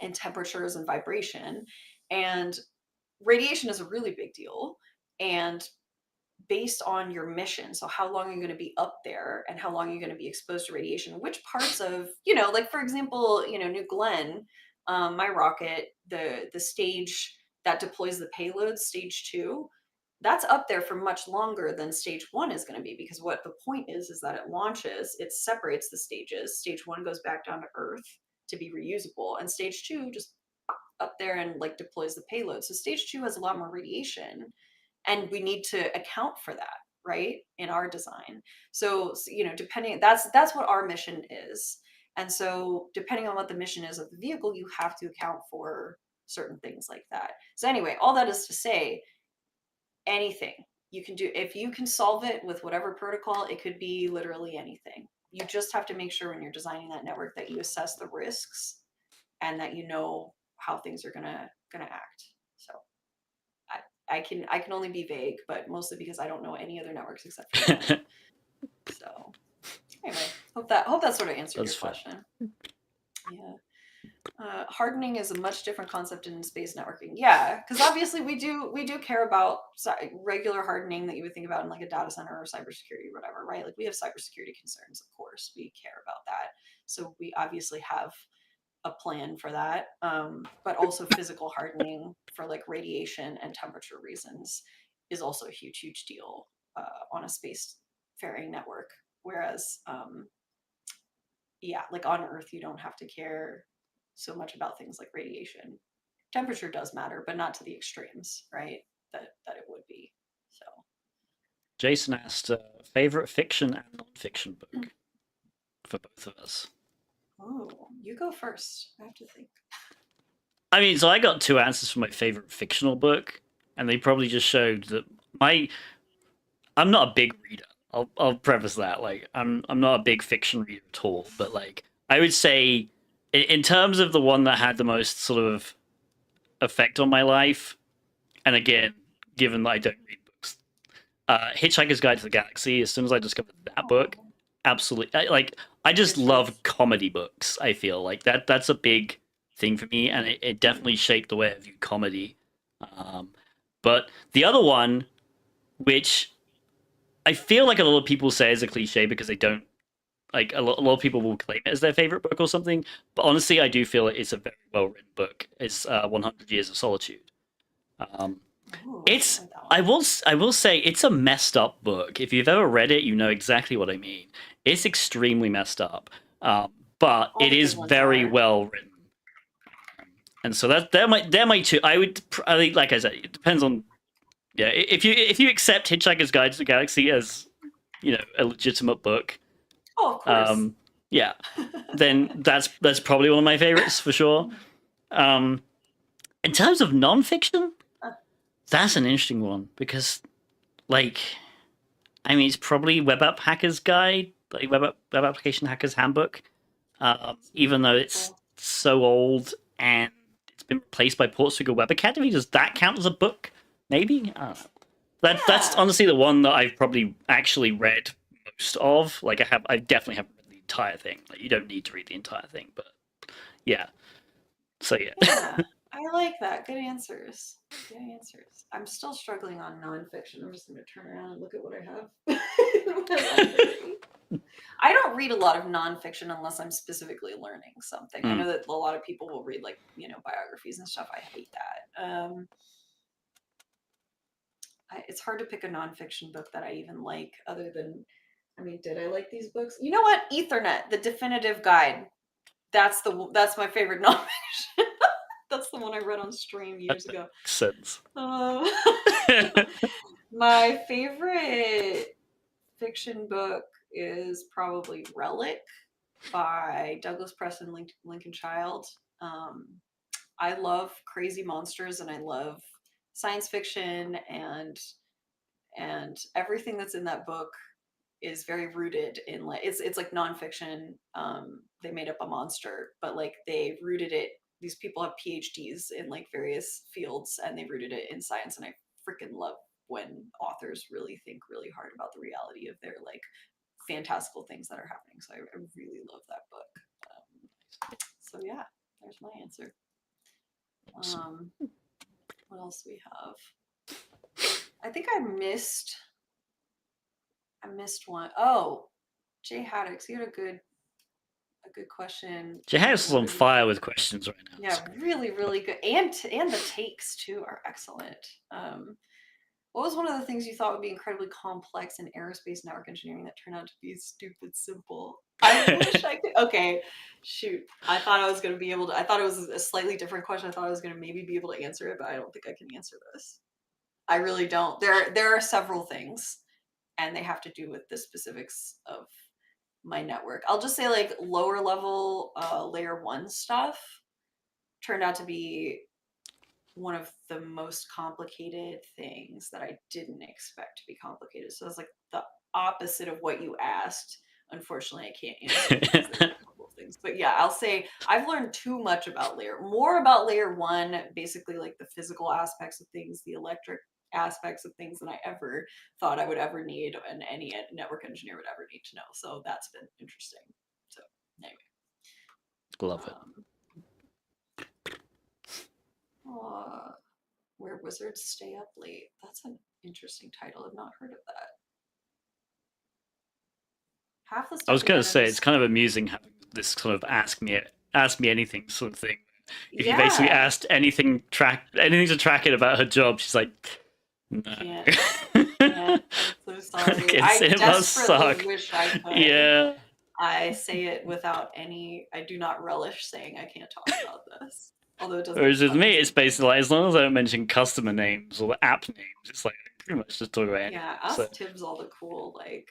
and temperatures and vibration. And radiation is a really big deal. And based on your mission, so how long are you going to be up there and how long are you going to be exposed to radiation, which parts of, like for example, New Glenn, my rocket, the stage that deploys the payload, stage 2, that's up there for much longer than stage 1 is going to be, because what the point is that it launches, it separates the stages. Stage 1 goes back down to Earth to be reusable, and stage 2 just up there and like deploys the payload. So stage 2 has a lot more radiation, and we need to account for that, right, in our design. So depending, that's what our mission is. And so depending on what the mission is of the vehicle, you have to account for certain things like that. So anyway, all that is to say, anything you can do, if you can solve it with whatever protocol, it could be literally anything. You just have to make sure when you're designing that network that you assess the risks and that you know how things are gonna act. So I can only be vague, but mostly because I don't know any other networks except for that. So anyway, hope that sort of answered your question. Yeah. Hardening is a much different concept in space networking. Yeah, because obviously we do care about regular hardening that you would think about in like a data center or cybersecurity or whatever, right? Like we have cybersecurity concerns, of course. We care about that. So we obviously have a plan for that, but also physical hardening for like radiation and temperature reasons is also a huge deal on a spacefaring network. Whereas, like on Earth, you don't have to care so much about things like radiation. Temperature does matter, but not to the extremes, right? That it would be. So, Jason asked, favorite fiction and non-fiction book for both of us. Oh, you go first. I have to think. I mean, so I got 2 answers for my favorite fictional book, and they probably just showed that I'm not a big reader. I'll preface that. Like, I'm not a big fiction reader at all. But like, I would say, in terms of the one that had the most sort of effect on my life, and again, given that I don't read books, Hitchhiker's Guide to the Galaxy. As soon as I discovered that book, absolutely, I just love comedy books. I feel like that's a big thing for me, and it definitely shaped the way I view comedy. But the other one, which I feel like a lot of people say is a cliche because they don't like a lot of people will claim it as their favorite book or something. But honestly, I do feel it's a very well written book. It's 100 Years of Solitude. It's I will say it's a messed up book. If you've ever read it, you know exactly what I mean. It's extremely messed up, but it is very well written. And so they're my 2. Like I said, it depends on. Yeah, if you accept Hitchhiker's Guide to the Galaxy as a legitimate book, of course, yeah, then that's probably one of my favorites for sure. In terms of nonfiction, that's an interesting one because, like, I mean, it's probably Web App Hacker's Guide, like Web Application Hacker's Handbook, even though it's so old and it's been replaced by Portugal Web Academy. Does that count as a book? Maybe. I don't know. That's honestly the one that I've probably actually read most of. Like I definitely haven't read the entire thing. Like you don't need to read the entire thing, but yeah. So yeah. Yeah, I like that. Good answers. Good answers. I'm still struggling on nonfiction. I'm just going to turn around and look at what I have. I don't read a lot of nonfiction unless I'm specifically learning something. I know that a lot of people will read like biographies and stuff. I hate that. It's hard to pick a nonfiction book that I even like, other than, I mean, did I like these books? You know what? Ethernet, the definitive guide. That's my favorite nonfiction. That's the one I read on stream years ago. Makes sense. My favorite fiction book is probably Relic by Douglas Preston Lincoln Child. I love crazy monsters and I love science fiction, and everything that's in that book is very rooted in like it's like nonfiction. They made up a monster, but like they rooted it. These people have PhDs in like various fields, and they rooted it in science. And I freaking love when authors really think really hard about the reality of their like fantastical things that are happening. So I really love that book. So yeah, there's my answer. What else do we have? I think I missed one. Oh, Jay Haddix, you had a good question. Jay Haddix is on fire with questions right now. Yeah, really, really good, and the takes too are excellent. What was one of the things you thought would be incredibly complex in aerospace network engineering that turned out to be stupid simple? I wish I could. Okay, shoot. I thought I was going to be able to. I thought it was a slightly different question. I thought I was going to maybe be able to answer it, but I don't think I can answer this. I really don't. There are several things, and they have to do with the specifics of my network. I'll just say like lower level layer 1 stuff turned out to be one of the most complicated things that I didn't expect to be complicated. So it's like the opposite of what you asked. Unfortunately, I can't answer because there are a couple of things. But yeah, I'll say I've learned too much about more about layer 1, basically like the physical aspects of things, the electric aspects of things than I ever thought I would ever need, and any network engineer would ever need to know. So that's been interesting. So anyway. Love it. Where wizards stay up late. That's an interesting title. I've not heard of that. Half the stuff I was going to say it's kind of amusing having this kind of ask me anything sort of thing. If you basically asked anything to track it about her job, she's like, no. Can't. I'm so sorry. I it must suck. Wish I could. Yeah. I say it without any. I do not relish saying I can't talk about this. Although it doesn't. Whereas with me, it's basically like, as long as I don't mention customer names or app names, it's like pretty much just talk about anything. Yeah, ask Tibs all the cool like.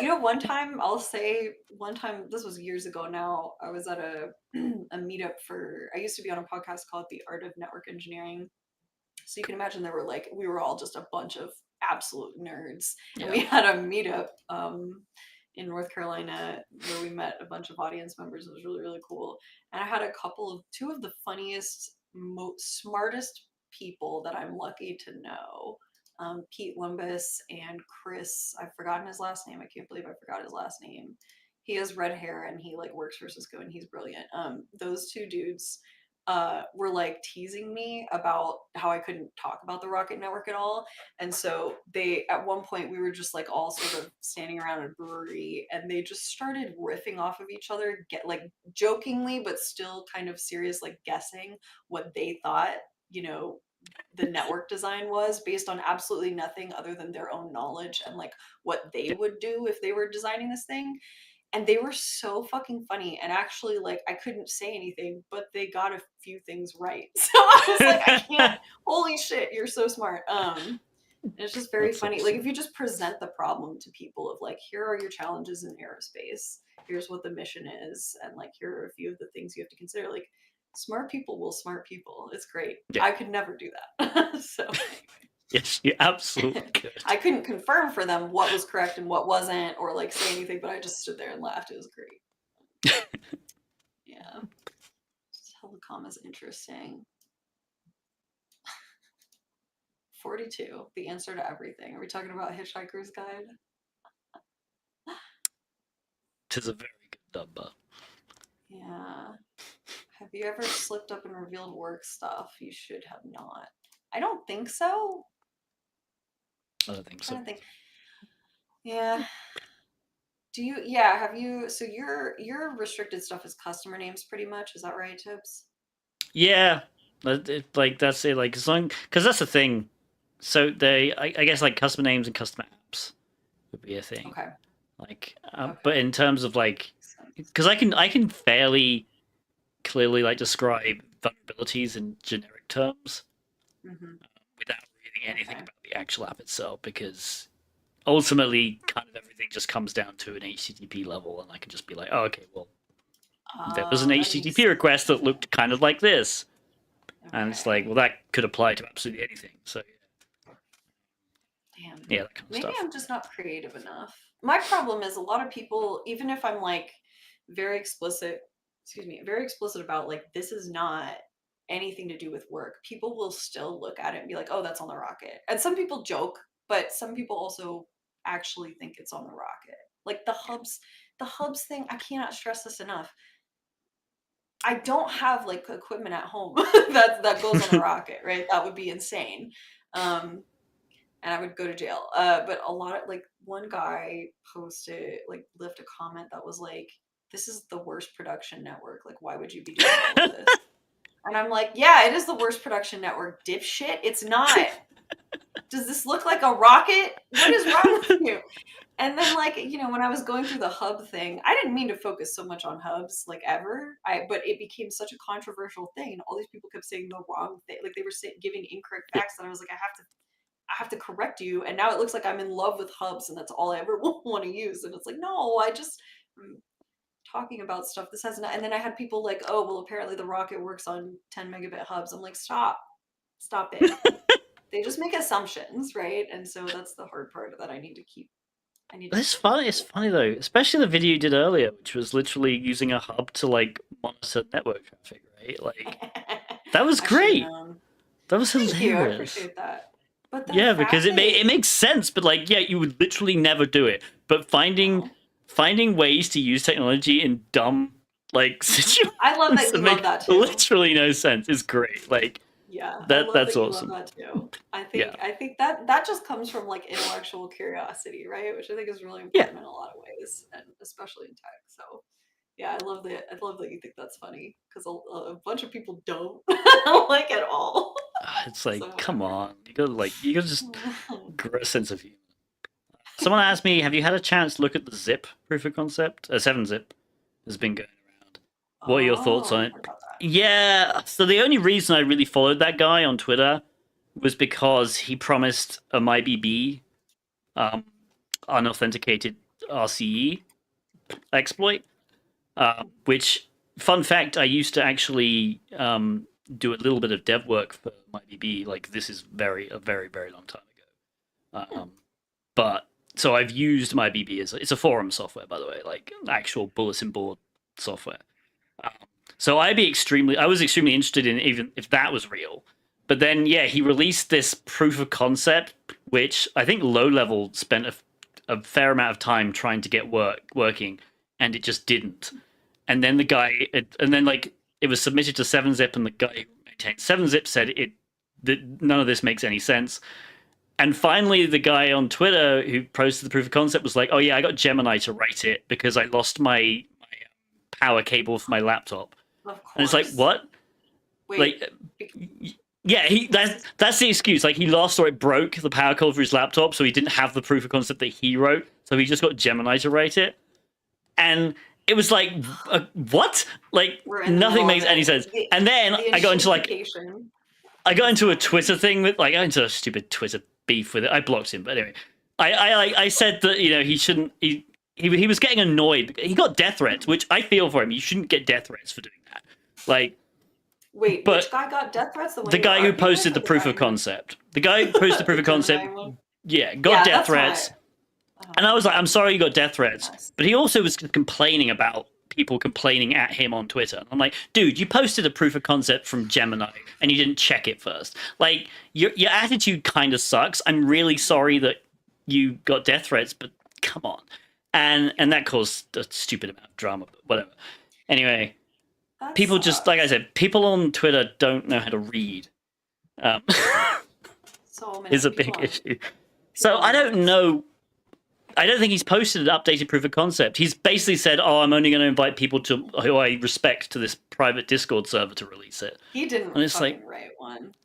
One time this was years ago now, I was at a meetup I used to be on a podcast called The Art of Network Engineering. So you can imagine we were all just a bunch of absolute nerds. Yeah. And we had a meetup in North Carolina where we met a bunch of audience members. It was really, really cool. And I had two of the funniest, smartest people that I'm lucky to know. Pete Lumbus and Chris, I've forgotten his last name. I can't believe I forgot his last name. He has red hair and he works for Cisco and he's brilliant. Those two dudes were teasing me about how I couldn't talk about the Rocket Network at all. And so at one point we were just all sort of standing around a brewery and they just started riffing off of each other, jokingly, but still kind of serious, guessing what they thought, the network design was based on absolutely nothing other than their own knowledge and what they would do if they were designing this thing. And they were so fucking funny. And actually, I couldn't say anything, but they got a few things right. So I was I can't, holy shit, you're so smart. It's just very funny. Awesome. If you just present the problem to people of here are your challenges in aerospace. Here's what the mission is. And here are a few of the things you have to consider. Smart people will smart people. It's great. Yeah. I could never do that. So anyway. Yes, you absolutely could. I couldn't confirm for them what was correct and what wasn't, or say anything, but I just stood there and laughed. It was great. Yeah. Telecom is interesting. 42, the answer to everything. Are we talking about Hitchhiker's Guide? Tis a very good number. Yeah. Have you ever slipped up and revealed work stuff? You should have not. I don't think so. I don't think so. Yeah. Do you? Yeah. Have you? So your restricted stuff is customer names, pretty much. Is that right, Tibbs? Yeah. That's it. As long because that's the thing. So I guess customer names and customer apps would be a thing. Okay. Okay. But in terms of because I can fairly clearly describe vulnerabilities in generic terms Mhm. without reading anything Okay. about the actual app itself, because ultimately kind of everything just comes down to an HTTP level, and I can just be like, oh, okay, well, there was an Oh, that makes HTTP request that sense. looked kind of like this. And it's like, Okay. well, that could apply to absolutely anything. So, Damn. yeah, that kind of Maybe stuff. I'm just not creative enough. My problem is a lot of people, even if I'm like very explicit, very explicit about like this is not anything to do with work, people will still look at it and be like, oh, that's on the rocket. And some people joke, but some people also actually think it's on the rocket. Like the hubs thing, I cannot stress this enough. I don't have like equipment at home that goes on a rocket, right? That would be insane. And I would go to jail. But a lot of like one guy posted like left a comment that was like, "This is the worst production network. Like, why would you be doing all of this?" And I'm like, "Yeah, it is the worst production network, dipshit. It's not. Does this look like a rocket? What is wrong with you?" And then like, when I was going through the hub thing, I didn't mean to focus so much on hubs like ever. But it became such a controversial thing, and all these people kept saying the wrong thing. Like they were giving incorrect Yeah. facts, and I was like, I have to correct you. And now it looks like I'm in love with hubs and that's all I ever want to use. And it's like, no, I'm talking about stuff. This has not. And then I had people like, oh, well, apparently the rocket works on 10 megabit hubs. I'm like, stop it. They just make assumptions, right? And so that's the hard part that I need to keep. It's funny. It's funny though, especially the video you did earlier, which was literally using a hub to like monitor network traffic, right? Like that was I should have great. known. That was Thank you. I hilarious. appreciate that. But the Yeah, because fact it makes sense, but like, yeah, you would literally never do it. But finding ways to use technology in dumb like situations I love that you love make that too. literally no sense is great. Like, yeah, I love that's that you awesome. love that too. I Yeah. think that just comes from like intellectual curiosity, right? Which I think is really Yeah. important in a lot of ways, and especially in tech. So yeah, I love that you think that's funny because a bunch of people don't like at all. It's like, So come whatever. on, you gotta just grow a sense of humor. Someone asked me, have you had a chance to look at the zip proof of concept? 7-zip has been going around. What are your thoughts on Oh, it? heard about that. Yeah, so the only reason I really followed that guy on Twitter was because he promised a MyBB unauthenticated RCE exploit, which, fun fact, I used to actually do a little bit of dev work for MyBB. Like, this is a very, very long time ago. But so I've used MyBB as it's a forum software, by the way, like actual bulletin board software. So I was extremely interested in even if that was real. But then, yeah, he released this proof of concept, which I think low level spent a fair amount of time trying to get working, and it just didn't. And then like it was submitted to 7-zip, and the guy who maintained 7-zip said that none of this makes any sense. And finally, the guy on Twitter who posted the proof of concept was like, "Oh yeah, I got Gemini to write it because I lost my power cable for my laptop." Of course. And it's like, what? Wait. Like, yeah, that's the excuse. Like, he lost or it broke the power cable for his laptop, so he didn't have the proof of concept that he wrote, so he just got Gemini to write it. And it was like, what? Like, nothing makes any sense. And then I got into a Twitter thing with, like, I got into a stupid Twitter beef with it. I blocked him, but anyway, I said that he shouldn't. He was getting annoyed. He got death threats, which I feel for him. You shouldn't get death threats for doing that. Like, wait, but which guy got death threats? The guy who posted the proof of concept. The guy who posted the proof of concept. Yeah, got death threats. And I was like, I'm sorry you got death threats. Nice. But he also was complaining about people complaining at him on Twitter. And I'm like, dude, you posted a proof of concept from Gemini and you didn't check it first. Like, your attitude kind of sucks. I'm really sorry that you got death threats, but come on. And that caused a stupid amount of drama, but whatever. Anyway, people just, like I said, people on Twitter don't know how to read. Is a big issue. So I don't know. I don't think he's posted an updated proof of concept. He's basically said, "Oh, I'm only going to invite people who I respect to this private Discord server to release it." He didn't and it's like, write one.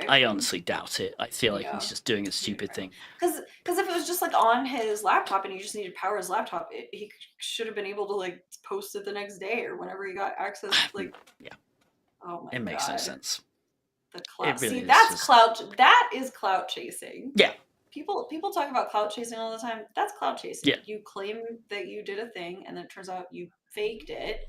I honestly doubt it. I feel like he's just doing a stupid thing. Because if it was just like on his laptop and he just needed to power his laptop, he should have been able to like post it the next day or whenever he got access. Like, yeah. Oh my It makes no God. sense. The clout. really See, is that's just- clout. That is clout chasing. Yeah. People talk about clout chasing all the time. That's clout chasing. Yeah. You claim that you did a thing, and then it turns out you faked it.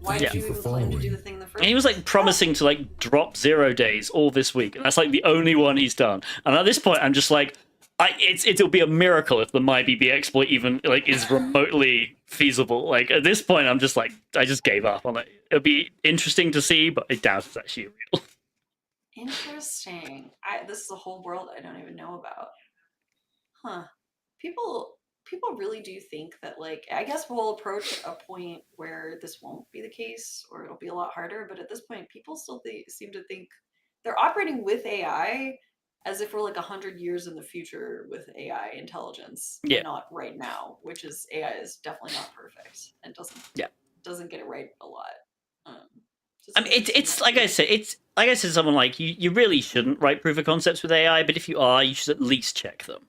Why Thank did you you for even claim to do following. the thing in the first? And he was like promising to like drop 0 days all this week, and that's like the only one he's done. And at this point, I'm just like, it'll be a miracle if the MyBB exploit even like is remotely feasible. Like at this point, I'm just like, I just gave up on it. It'll be interesting to see, but I doubt it's actually real. Interesting. This is a whole world I don't even know about. Huh. People really do think that, like, I guess we'll approach a point where this won't be the case, or it'll be a lot harder, but at this point people still seem to think they're operating with AI as if we're like 100 years in the future with AI intelligence. Yeah. And not right now, which is AI is definitely not perfect and doesn't get it right a lot. I mean, it's like I said, to someone like you really shouldn't write proof of concepts with AI, but if you are, you should at least check them.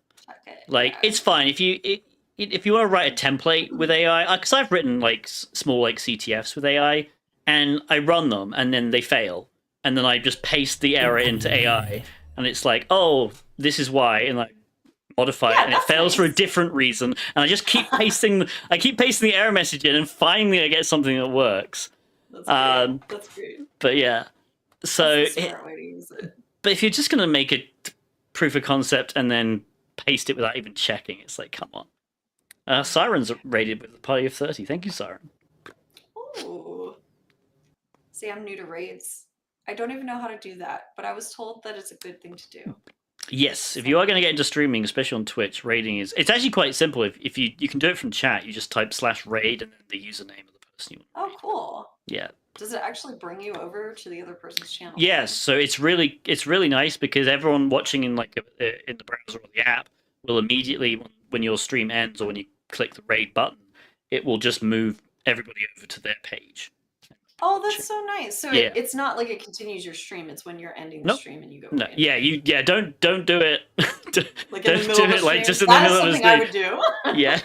Like, yeah. it's fine if you want to write a template with AI, because I've written like small like CTFs with AI, and I run them, and then they fail, and then I just paste the error into AI, and it's like, oh, this is why, and like modify it, and it fails for a different reason, and I just keep pasting. I keep pasting the error message in, and finally I get something that works. That's great. But yeah, so That's the smart way to use it. But if you're just gonna make a proof of concept and then paste it without even checking, it's like, come on. Siren's rated with a party of 30. Thank you, Siren. Ooh. See, I'm new to raids. I don't even know how to do that, but I was told that it's a good thing to do. Yes, if you are going to get into streaming, especially on Twitch, raiding it's actually quite simple. If you can do it from chat, you just type /raid and then the username of the person you want. Oh, cool. Yeah. Does it actually bring you over to the other person's channel? Yes, so it's really nice because everyone watching in like in the browser or the app will immediately, when your stream ends or when you click the raid button, it will just move everybody over to their page. Oh, that's so nice. So Yeah. it's not like it continues your stream. It's when you're ending the stream and you go. No, yeah, don't do it. Like don't in the middle do of it like just in that the middle of the is something I would do. Yeah.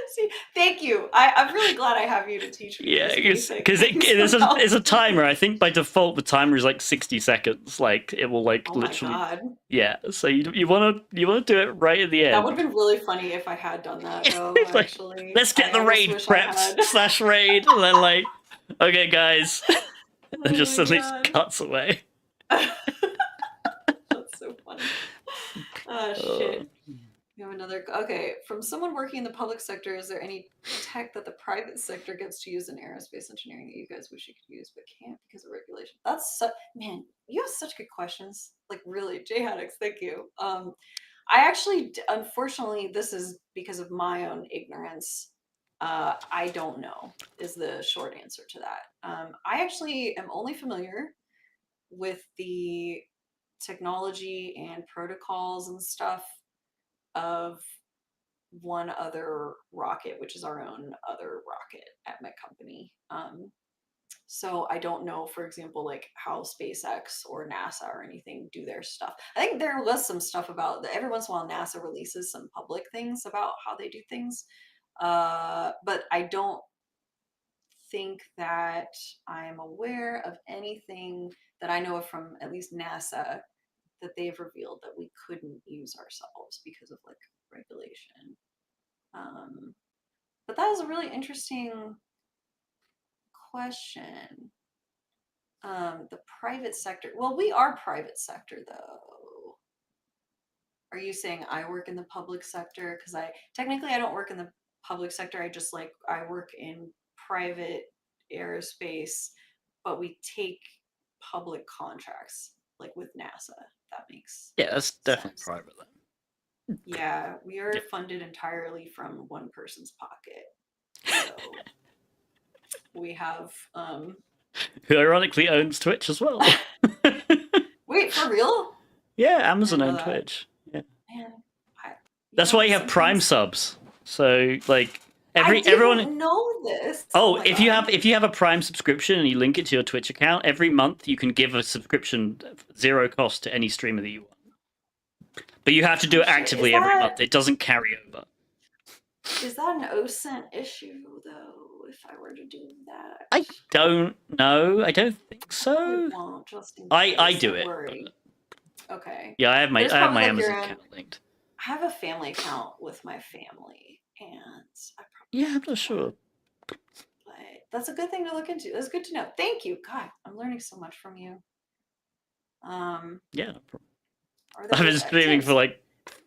See, thank you. I'm really glad I have you to teach me. Yeah, because there's a timer. I think by default the timer is like 60 seconds. Like it will like literally. My God. Yeah, so you want to do it right at the end. That would have been really funny if I had done that. Though, like, actually, let's get the raid prepped /raid, and then like, okay, guys, and just suddenly cuts away. That's so funny. Oh shit. We have another. Okay, from someone working in the public sector, is there any tech that the private sector gets to use in aerospace engineering that you guys wish you could use but can't because of regulation? That's man, you have such good questions. Like really, Jay Haddix, thank you. I actually, unfortunately, this is because of my own ignorance. I don't know is the short answer to that. I actually am only familiar with the technology and protocols and stuff of one other rocket, which is our own other rocket at my company. So I don't know, for example, like how SpaceX or NASA or anything do their stuff. I think there was some stuff about every once in a while NASA releases some public things about how they do things. But I don't think that I'm aware of anything that I know of from at least NASA that they've revealed that we couldn't use ourselves because of like regulation. But that is a really interesting question. The private sector. Well, we are private sector though. Are you saying I work in the public sector? Because I don't work in the public sector. I work in private aerospace, but we take public contracts like with NASA. That makes that's definitely sense. private then. Yeah, we are funded entirely from one person's pocket. So we have who ironically owns Twitch as well. Wait, for real? Yeah, Amazon owns Twitch. Yeah. Man, that's why you have Prime subs. So like I everyone didn't know this. Oh, if you have a Prime subscription and you link it to your Twitch account, every month you can give a subscription 0 cost to any streamer that you want. But you have to do it actively every month. It doesn't carry over. Is that an OSINT issue though? If I were to do that, I don't know. I don't think probably so. won't. Just in I case. do Don't it. worry. Okay. Yeah, I have But it's I have probably my like your Amazon own. account linked. I have a family account with my family, and I probably Yeah, I'm should do not sure. that. But that's a good thing to look into. That's good to know. Thank you. God, I'm learning so much from you. Yeah, no problem. Are I've there been streaming tips? for like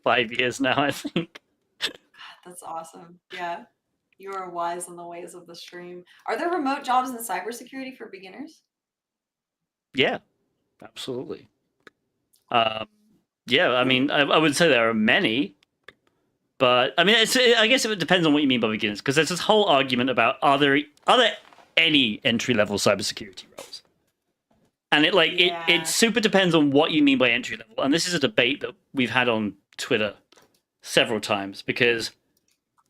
5 years now, I think. God, that's awesome. Yeah. You are wise in the ways of the stream. Are there remote jobs in cybersecurity for beginners? Yeah, absolutely. Yeah, I mean, I would say there are many, but I mean, I guess it depends on what you mean by beginners, because there's this whole argument about are there any entry level cybersecurity roles, and it Yeah. super depends on what you mean by entry level, and this is a debate that we've had on Twitter several times because,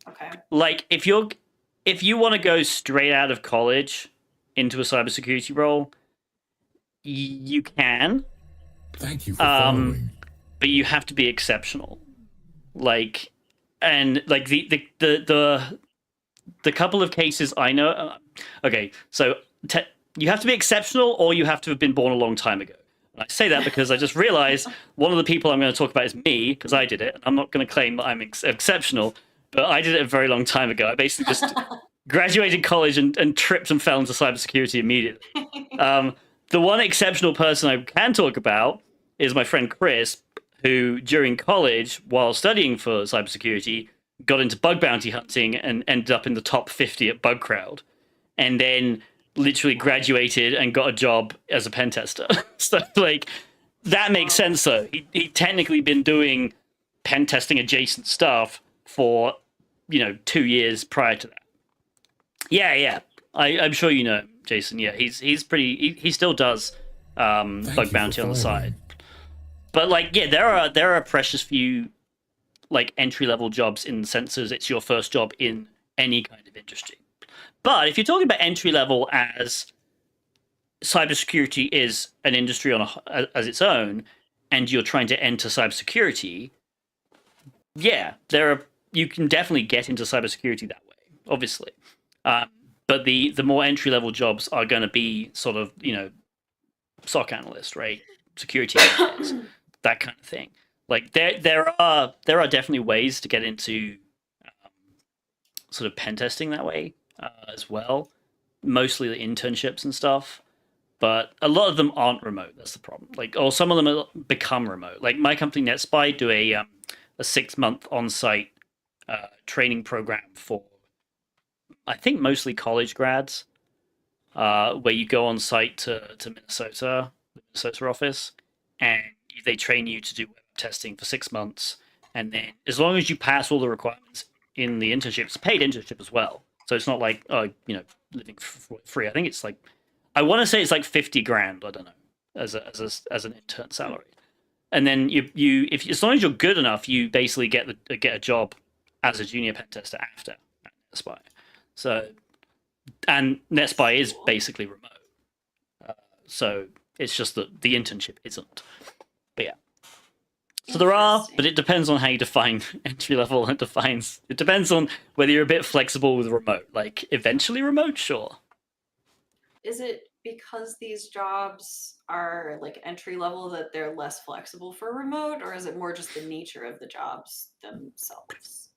Okay. like, if you want to go straight out of college into a cybersecurity role, you can, Thank you for following. but you have to be exceptional. Like, and like the couple of cases I know. Okay, so you have to be exceptional, or you have to have been born a long time ago. And I say that because I just realized one of the people I'm going to talk about is me, because I did it. And I'm not going to claim that I'm exceptional, but I did it a very long time ago. I basically just graduated college and tripped and fell into cybersecurity immediately. The one exceptional person I can talk about is my friend Chris, who during college, while studying for cybersecurity, got into bug bounty hunting and ended up in the top 50 at Bugcrowd, and then literally graduated and got a job as a pen tester. So, like, that makes sense, though. He'd technically been doing pen testing adjacent stuff for, 2 years prior to that. Yeah. I'm sure you know him, Jason. Yeah, he's pretty. He still does bug bounty on the side. But like, yeah, there are a precious few like entry level jobs in the sense as it's your first job in any kind of industry. But if you're talking about entry level as cybersecurity is an industry as its own, and you're trying to enter cybersecurity, yeah, you can definitely get into cybersecurity that way, obviously. But the more entry level jobs are going to be sort of SOC analyst, right? Security engineers, that kind of thing. Like there are definitely ways to get into sort of pen testing that way as well. Mostly the internships and stuff, but a lot of them aren't remote. That's the problem. Like, or some of them become remote. Like my company NetSpy do a 6-month on-site training program for, I think, mostly college grads, where you go on site to Minnesota office, and they train you to do web testing for 6 months, and then as long as you pass all the requirements in the internship, it's a paid internship as well. So it's not like living for free. I think it's like, I want to say it's like 50 grand. I don't know, as an intern salary. And then if as long as you're good enough, you basically get a job as a junior pen tester after NetSpy. So, and NetSpy is basically remote. So it's just that the internship isn't. But yeah. So there are, but it depends on how you define entry level. It depends on whether you're a bit flexible with remote. Like eventually remote, sure. Is it because these jobs are like entry level that they're less flexible for remote, or is it more just the nature of the jobs themselves?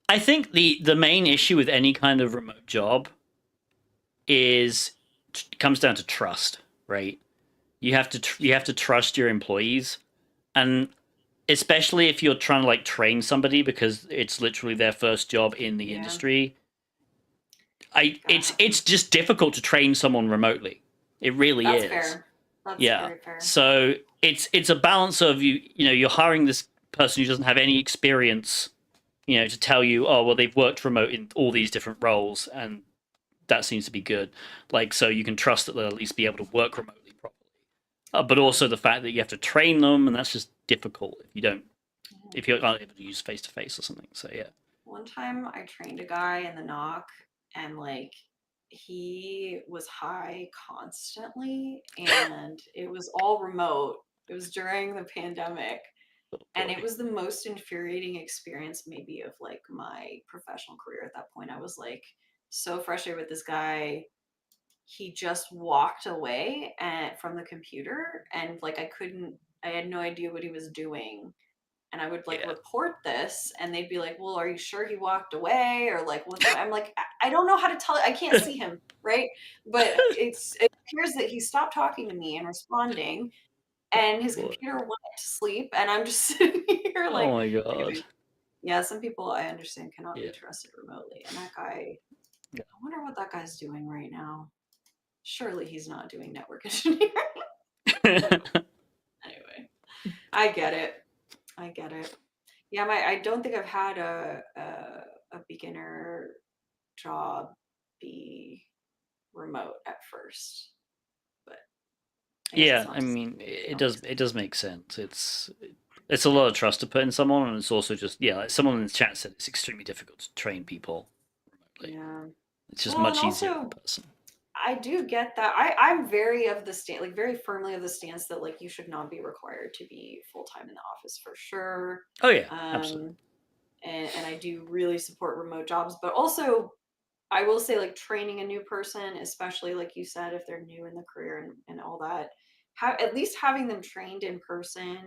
I think the main issue with any kind of remote job comes down to trust, right? You have to trust your employees, and especially if you're trying to like train somebody because it's literally their first job in the industry. It's just difficult to train someone remotely. It really is. Fair. That's very fair. So it's a balance of you're hiring this person who doesn't have any experience, to tell you, oh well, they've worked remote in all these different roles, and that seems to be good. Like, so you can trust that they'll at least be able to work remotely properly. But also the fact that you have to train them, and that's just difficult if you're not able to use face to face or something. So yeah. One time I trained a guy in the knock, and like he was high constantly, and it was all remote. It was during the pandemic, And it was the most infuriating experience maybe of like my professional career at that point. I was like so frustrated with this guy. He just walked away from the computer, and like I had no idea what he was doing. And I would like report this, and they'd be like, well, are you sure he walked away? Or like, what's I'm like, I don't know how to tell it. I can't see him, right? But it appears that he stopped talking to me and responding, and his computer went to sleep, and I'm just sitting here like, oh my god. Anyway, yeah, some people I understand cannot be trusted remotely. And that guy, I wonder what that guy's doing right now. Surely he's not doing network engineering. Anyway, I get it. Yeah, I don't think I've had a beginner job be remote at first, but I mean, it does make sense. It's a lot of trust to put in someone, and it's also just like someone in the chat said, it's extremely difficult to train people remotely. Yeah, it's just much easier in person. I do get that. I'm very of the stance, like very firmly of the stance that like you should not be required to be full time in the office for sure. Oh yeah, absolutely. And I do really support remote jobs, but also I will say like training a new person, especially like you said, if they're new in the career and all that, at least having them trained in person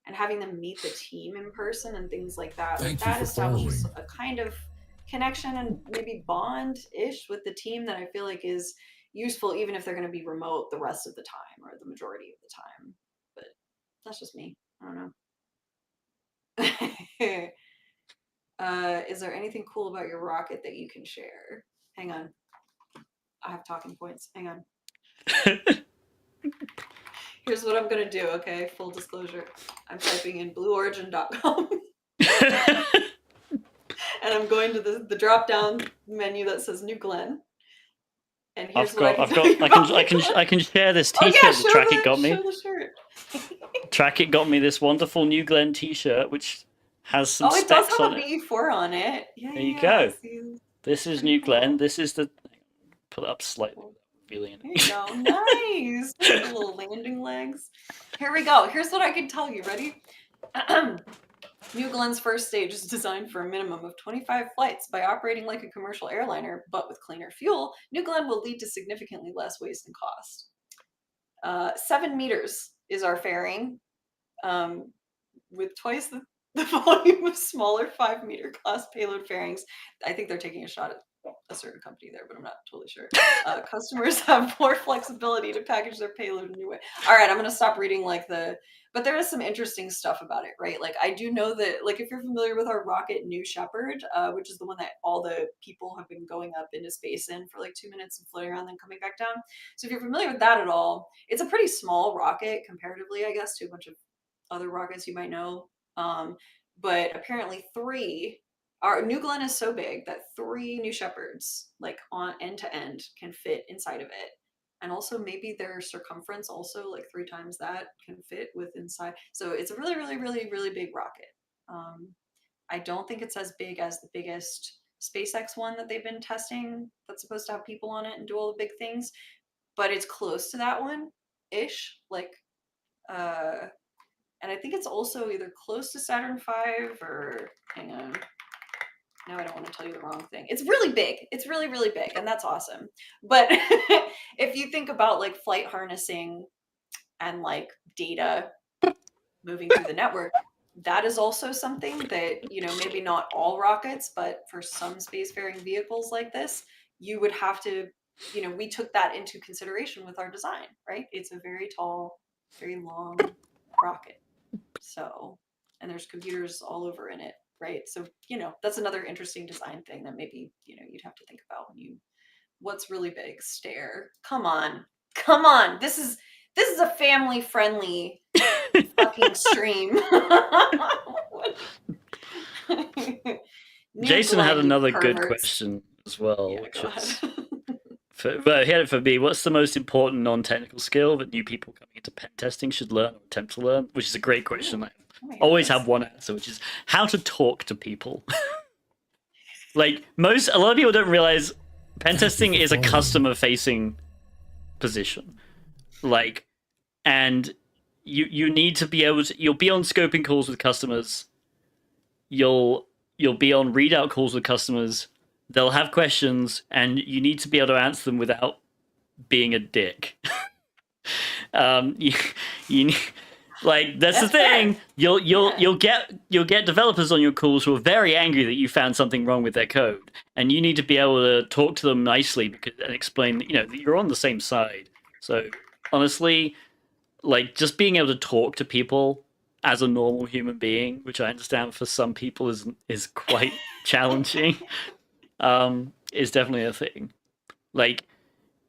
and having them meet the team in person and things like that. Thank like that establishes following. a kind of connection and maybe bond-ish with the team that I feel like is useful even if they're going to be remote the rest of the time or the majority of the time. But that's just me. I don't know. Is there anything cool about your rocket that you can share? Hang on. I have talking points. Hang on. Here's what I'm going to do, okay? Full disclosure. I'm typing in blueorigin.com. And I'm going to the drop-down menu that says New Glenn. And here's I can share this T-shirt that Trackit got me. Show the shirt. Trackit got me this wonderful New Glenn T-shirt, which has some it does specs have on a B4 on it. Yeah, there you go. See, this is New Glenn. This is the. Put it up slightly. There you go. Nice. The little landing legs. Here we go. Here's what I can tell you. Ready? New Glenn's first stage is designed for a minimum of 25 flights. By operating like a commercial airliner, but with cleaner fuel, New Glenn will lead to significantly less waste and cost. 7 meters is our fairing, with twice the volume of smaller 5-meter class payload fairings. I think they're taking a shot at a certain company there, but I'm not totally sure. Customers have more flexibility to package their payload in a new way. All right, I'm going to stop reading but there is some interesting stuff about it, right? Like I do know that, like if you're familiar with our rocket New Shepard, which is the one that all the people have been going up into space in for like 2 minutes and floating around, then coming back down. So if you're familiar with that at all, it's a pretty small rocket comparatively, I guess, to a bunch of other rockets you might know. But apparently our New Glenn is so big that 3 New Shepards, like on end to end, can fit inside of it. And also maybe their circumference also like 3 times that can fit with inside. So it's a really, really, really, really big rocket. I don't think it's as big as the biggest SpaceX one that they've been testing that's supposed to have people on it and do all the big things, but it's close to that one-ish. And I think it's also either close to Saturn V or, hang on. Now I don't want to tell you the wrong thing. It's really big. It's really, really big, and that's awesome. But if you think about like flight harnessing and like data moving through the network, that is also something that, maybe not all rockets, but for some spacefaring vehicles like this, you would have to, we took that into consideration with our design, right? It's a very tall, very long rocket. So, and there's computers all over in it. Right. So, that's another interesting design thing that maybe, you'd have to think about what's really big? Stare. Come on. This is a family friendly fucking stream. Jason had another good question as well, which is, he had it for me. What's the most important non-technical skill that new people coming into pen testing should learn or attempt to learn? Which is a great question. Always have one answer, which is how to talk to people. Like a lot of people don't realize pen testing is a customer facing position. And you need to be able to. You'll be on scoping calls with customers. You'll be on readout calls with customers. They'll have questions, and you need to be able to answer them without being a dick. You, you like that's the That's fair. thing. You'll get developers on your calls who are very angry that you found something wrong with their code, and you need to be able to talk to them nicely and explain that you're on the same side. So honestly, like just being able to talk to people as a normal human being, which I understand for some people is quite challenging, is definitely a thing. Like,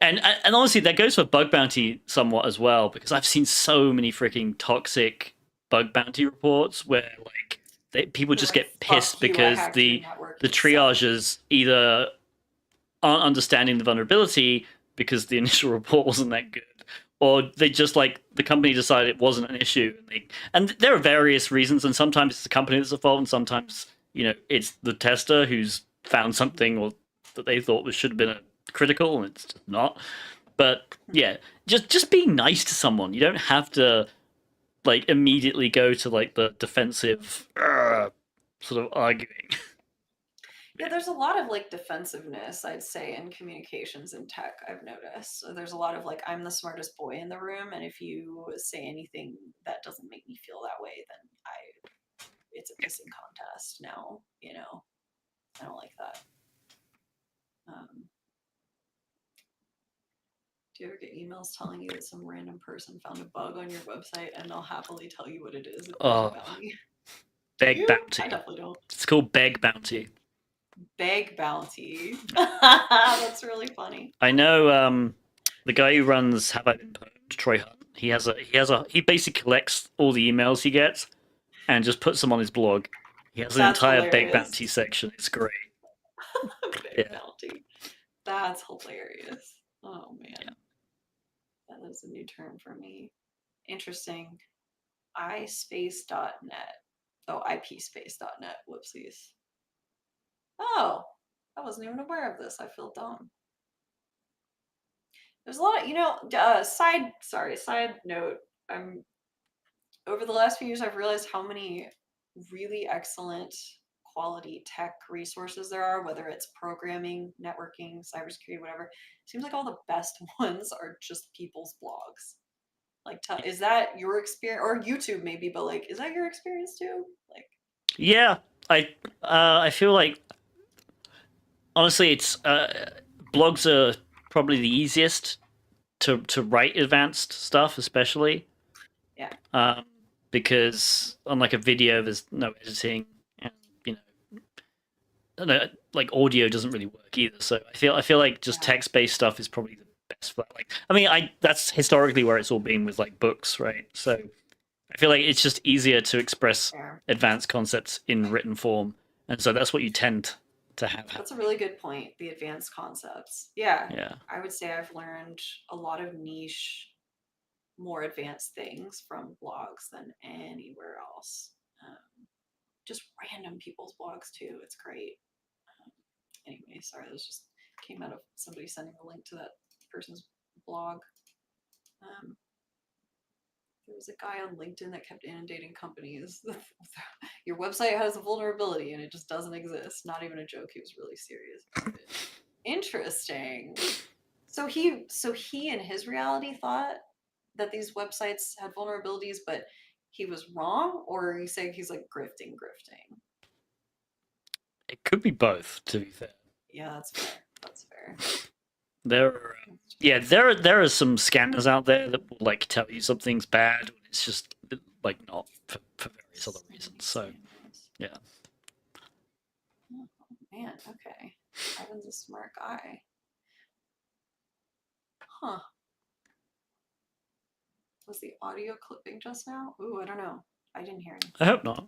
and honestly, that goes for bug bounty somewhat as well, because I've seen so many freaking toxic bug bounty reports where people just Like, get pissed fuck you, I because hacked your the network, the it sucks. triagers either aren't understanding the vulnerability because the initial report wasn't that good, or they just the company decided it wasn't an issue, and there are various reasons, and sometimes it's the company that's at fault, and sometimes it's the tester who's found something or that they thought should have been a critical and it's just not. But yeah, just being nice to someone. You don't have to immediately go to the defensive sort of arguing. Yeah, there's a lot of defensiveness, I'd say, in communications in tech, I've noticed. So there's a lot of I'm the smartest boy in the room, and if you say anything that doesn't make me feel that way, then it's a pissing contest now, I don't like that. Do you ever get emails telling you that some random person found a bug on your website and they'll happily tell you what it is if there's a bounty? Beg bounty. I definitely don't. It's called beg bounty. Beg bounty. That's really funny. I know the guy who runs Have I Been Pwned, Troy Hunt. He basically collects all the emails he gets and just puts them on his blog. He has an entire beg bounty section. It's great. Beg bounty. That's hilarious. Oh man. Yeah. That is a new term for me. Interesting. ispace.net. Oh, ipspace.net. Whoopsies. Oh, I wasn't even aware of this. I feel dumb. There's a lot of, side note. Over the last few years, I've realized how many really excellent quality tech resources there are, whether it's programming, networking, cybersecurity, whatever. It seems like all the best ones are just people's blogs. Is that your experience, or YouTube maybe? But is that your experience too? Yeah, I feel like honestly, it's blogs are probably the easiest to write advanced stuff, especially. Yeah. Because unlike a video, there's no editing, and audio doesn't really work either. So I feel like just text-based stuff is probably the best for that. I mean, that's historically where it's all been with books, right? So I feel like it's just easier to express advanced concepts in written form, and so that's what you tend to have. That's a really good point. The advanced concepts. Yeah. Yeah. I would say I've learned a lot of niche, more advanced things from blogs than anywhere else. Just random people's blogs too. It's great. Anyway, sorry, this just came out of somebody sending a link to that person's blog. There was a guy on LinkedIn that kept inundating companies. Your website has a vulnerability and it just doesn't exist. Not even a joke. He was really serious about it. Interesting. So he in his reality thought that these websites had vulnerabilities, but he was wrong, or are you saying he's grifting? It could be both, to be fair. Yeah, that's fair. That's fair. There are some scanners out there that will tell you something's bad when it's just not for various other reasons. So yeah. Oh man, okay. Ivan's a smart guy. Huh. Was the audio clipping just now? Ooh, I don't know. I didn't hear anything. I hope not.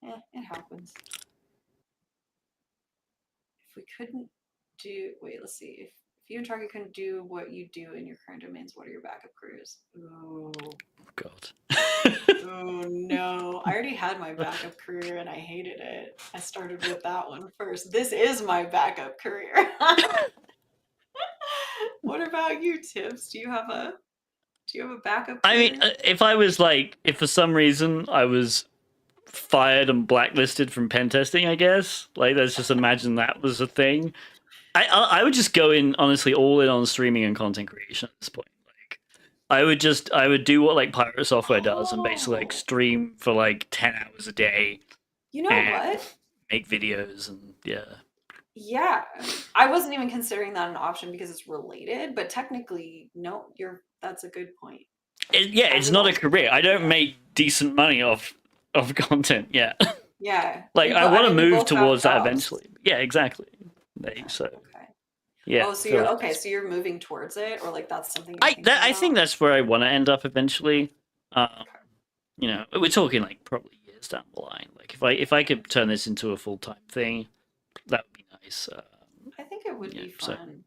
Yeah, it happens. If we couldn't do, let's see. If you and Target couldn't do what you do in your current domains, what are your backup careers? Ooh. God. Oh no. I already had my backup career and I hated it. I started with that one first. This is my backup career. What about you, Tibbs? Do Do you have a backup I mean, career? if for some reason I was fired and blacklisted from pen testing, I guess, like, let's just imagine that was a thing. I would just go in, honestly, all in on streaming and content creation at this point. Like, I would do what like Pirate Software does and basically like Oh, stream for like 10 hours a day you know and what? make videos and yeah. Yeah, I wasn't even considering that an option because it's related, but technically, no, that's a good point. Yeah, I it's would not a also career. I do don't that. make decent money off content yet. Yeah, Like, I I want to mean, we move both have towards that jobs. eventually. Yeah, exactly. Yeah, So okay. yeah, Oh, I so feel you're like okay. that's. So you're moving towards it, or like that's something you're thinking I think about? that's where I want to end up eventually. Um, Okay. we're talking like probably years down the line. Like, if I could turn this into a full-time thing, that would be nice. I think it would Yeah. be So fun,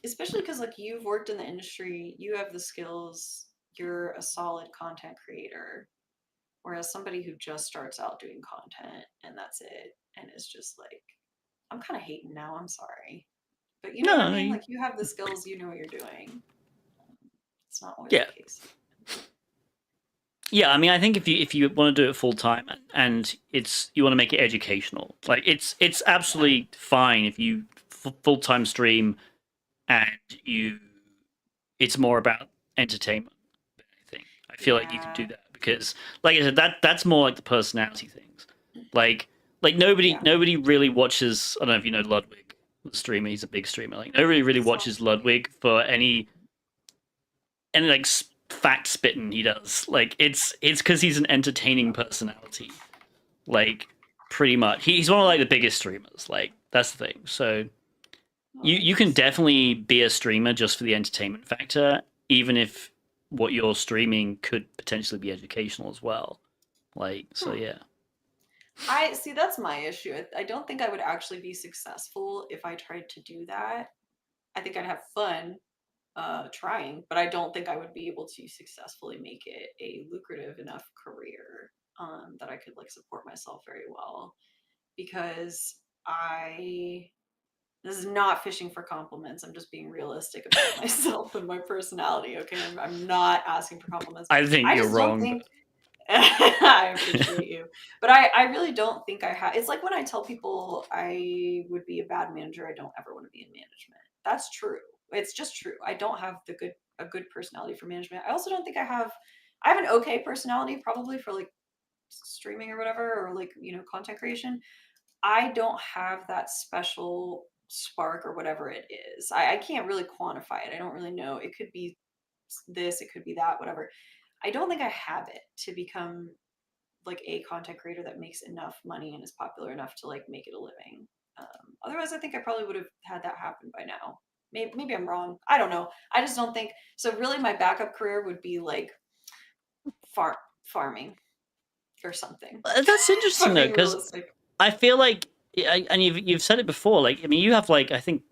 especially because like you've worked in the industry, you have the skills, you're a solid content creator, whereas somebody who just starts out doing content and that's it, and is just like, I'm kind of hating now. I'm sorry, but you know what I no, mean. Like you have the skills, you know what you're doing. It's not always yeah, the case. yeah. I mean, I think if you want to do it full time and you want to make it educational, like it's Yeah. absolutely fine if you full time stream and you it's more about entertainment than anything. I feel like you can do Yeah. that because, like I said, that's more like the personality things. Like Yeah. nobody really watches. I don't know if you know Ludwig, the streamer. He's a big streamer. Like nobody really Sounds watches familiar. Ludwig for any like fact spitting he does. Like it's because he's an entertaining personality. Like pretty much, he's one of like the biggest streamers. Like that's the thing. So Oh, you can interesting. definitely be a streamer just for the entertainment factor, even if what you're streaming could potentially be educational as well. Like so, Hmm. yeah. I see that's my issue. I don't think I would actually be successful if I tried to do that. I think I'd have fun trying, but I don't think I would be able to successfully make it a lucrative enough career that I could like support myself very well because I this is not fishing for compliments. I'm just being realistic about myself and my personality. Okay, I'm not asking for compliments. I think I you're just don't wrong, but think I appreciate you. But I really don't think I have. It's like when I tell people I would be a bad manager, I don't ever want to be in management. That's true. It's just true. I don't have a good personality for management. I also don't think I have an okay personality probably for like streaming or whatever or like, content creation. I don't have that special spark or whatever it is. I can't really quantify it. I don't really know. It could be this, it could be that, whatever. I don't think I have it to become like a content creator that makes enough money and is popular enough to like make it a living. Otherwise, I think I probably would have had that happen by now. Maybe I'm wrong. I don't know. I just don't think so. Really, my backup career would be like farming or something. that's If interesting I'm though, being because realistic. I feel like, and you've said it before. Like, I mean, you have like I think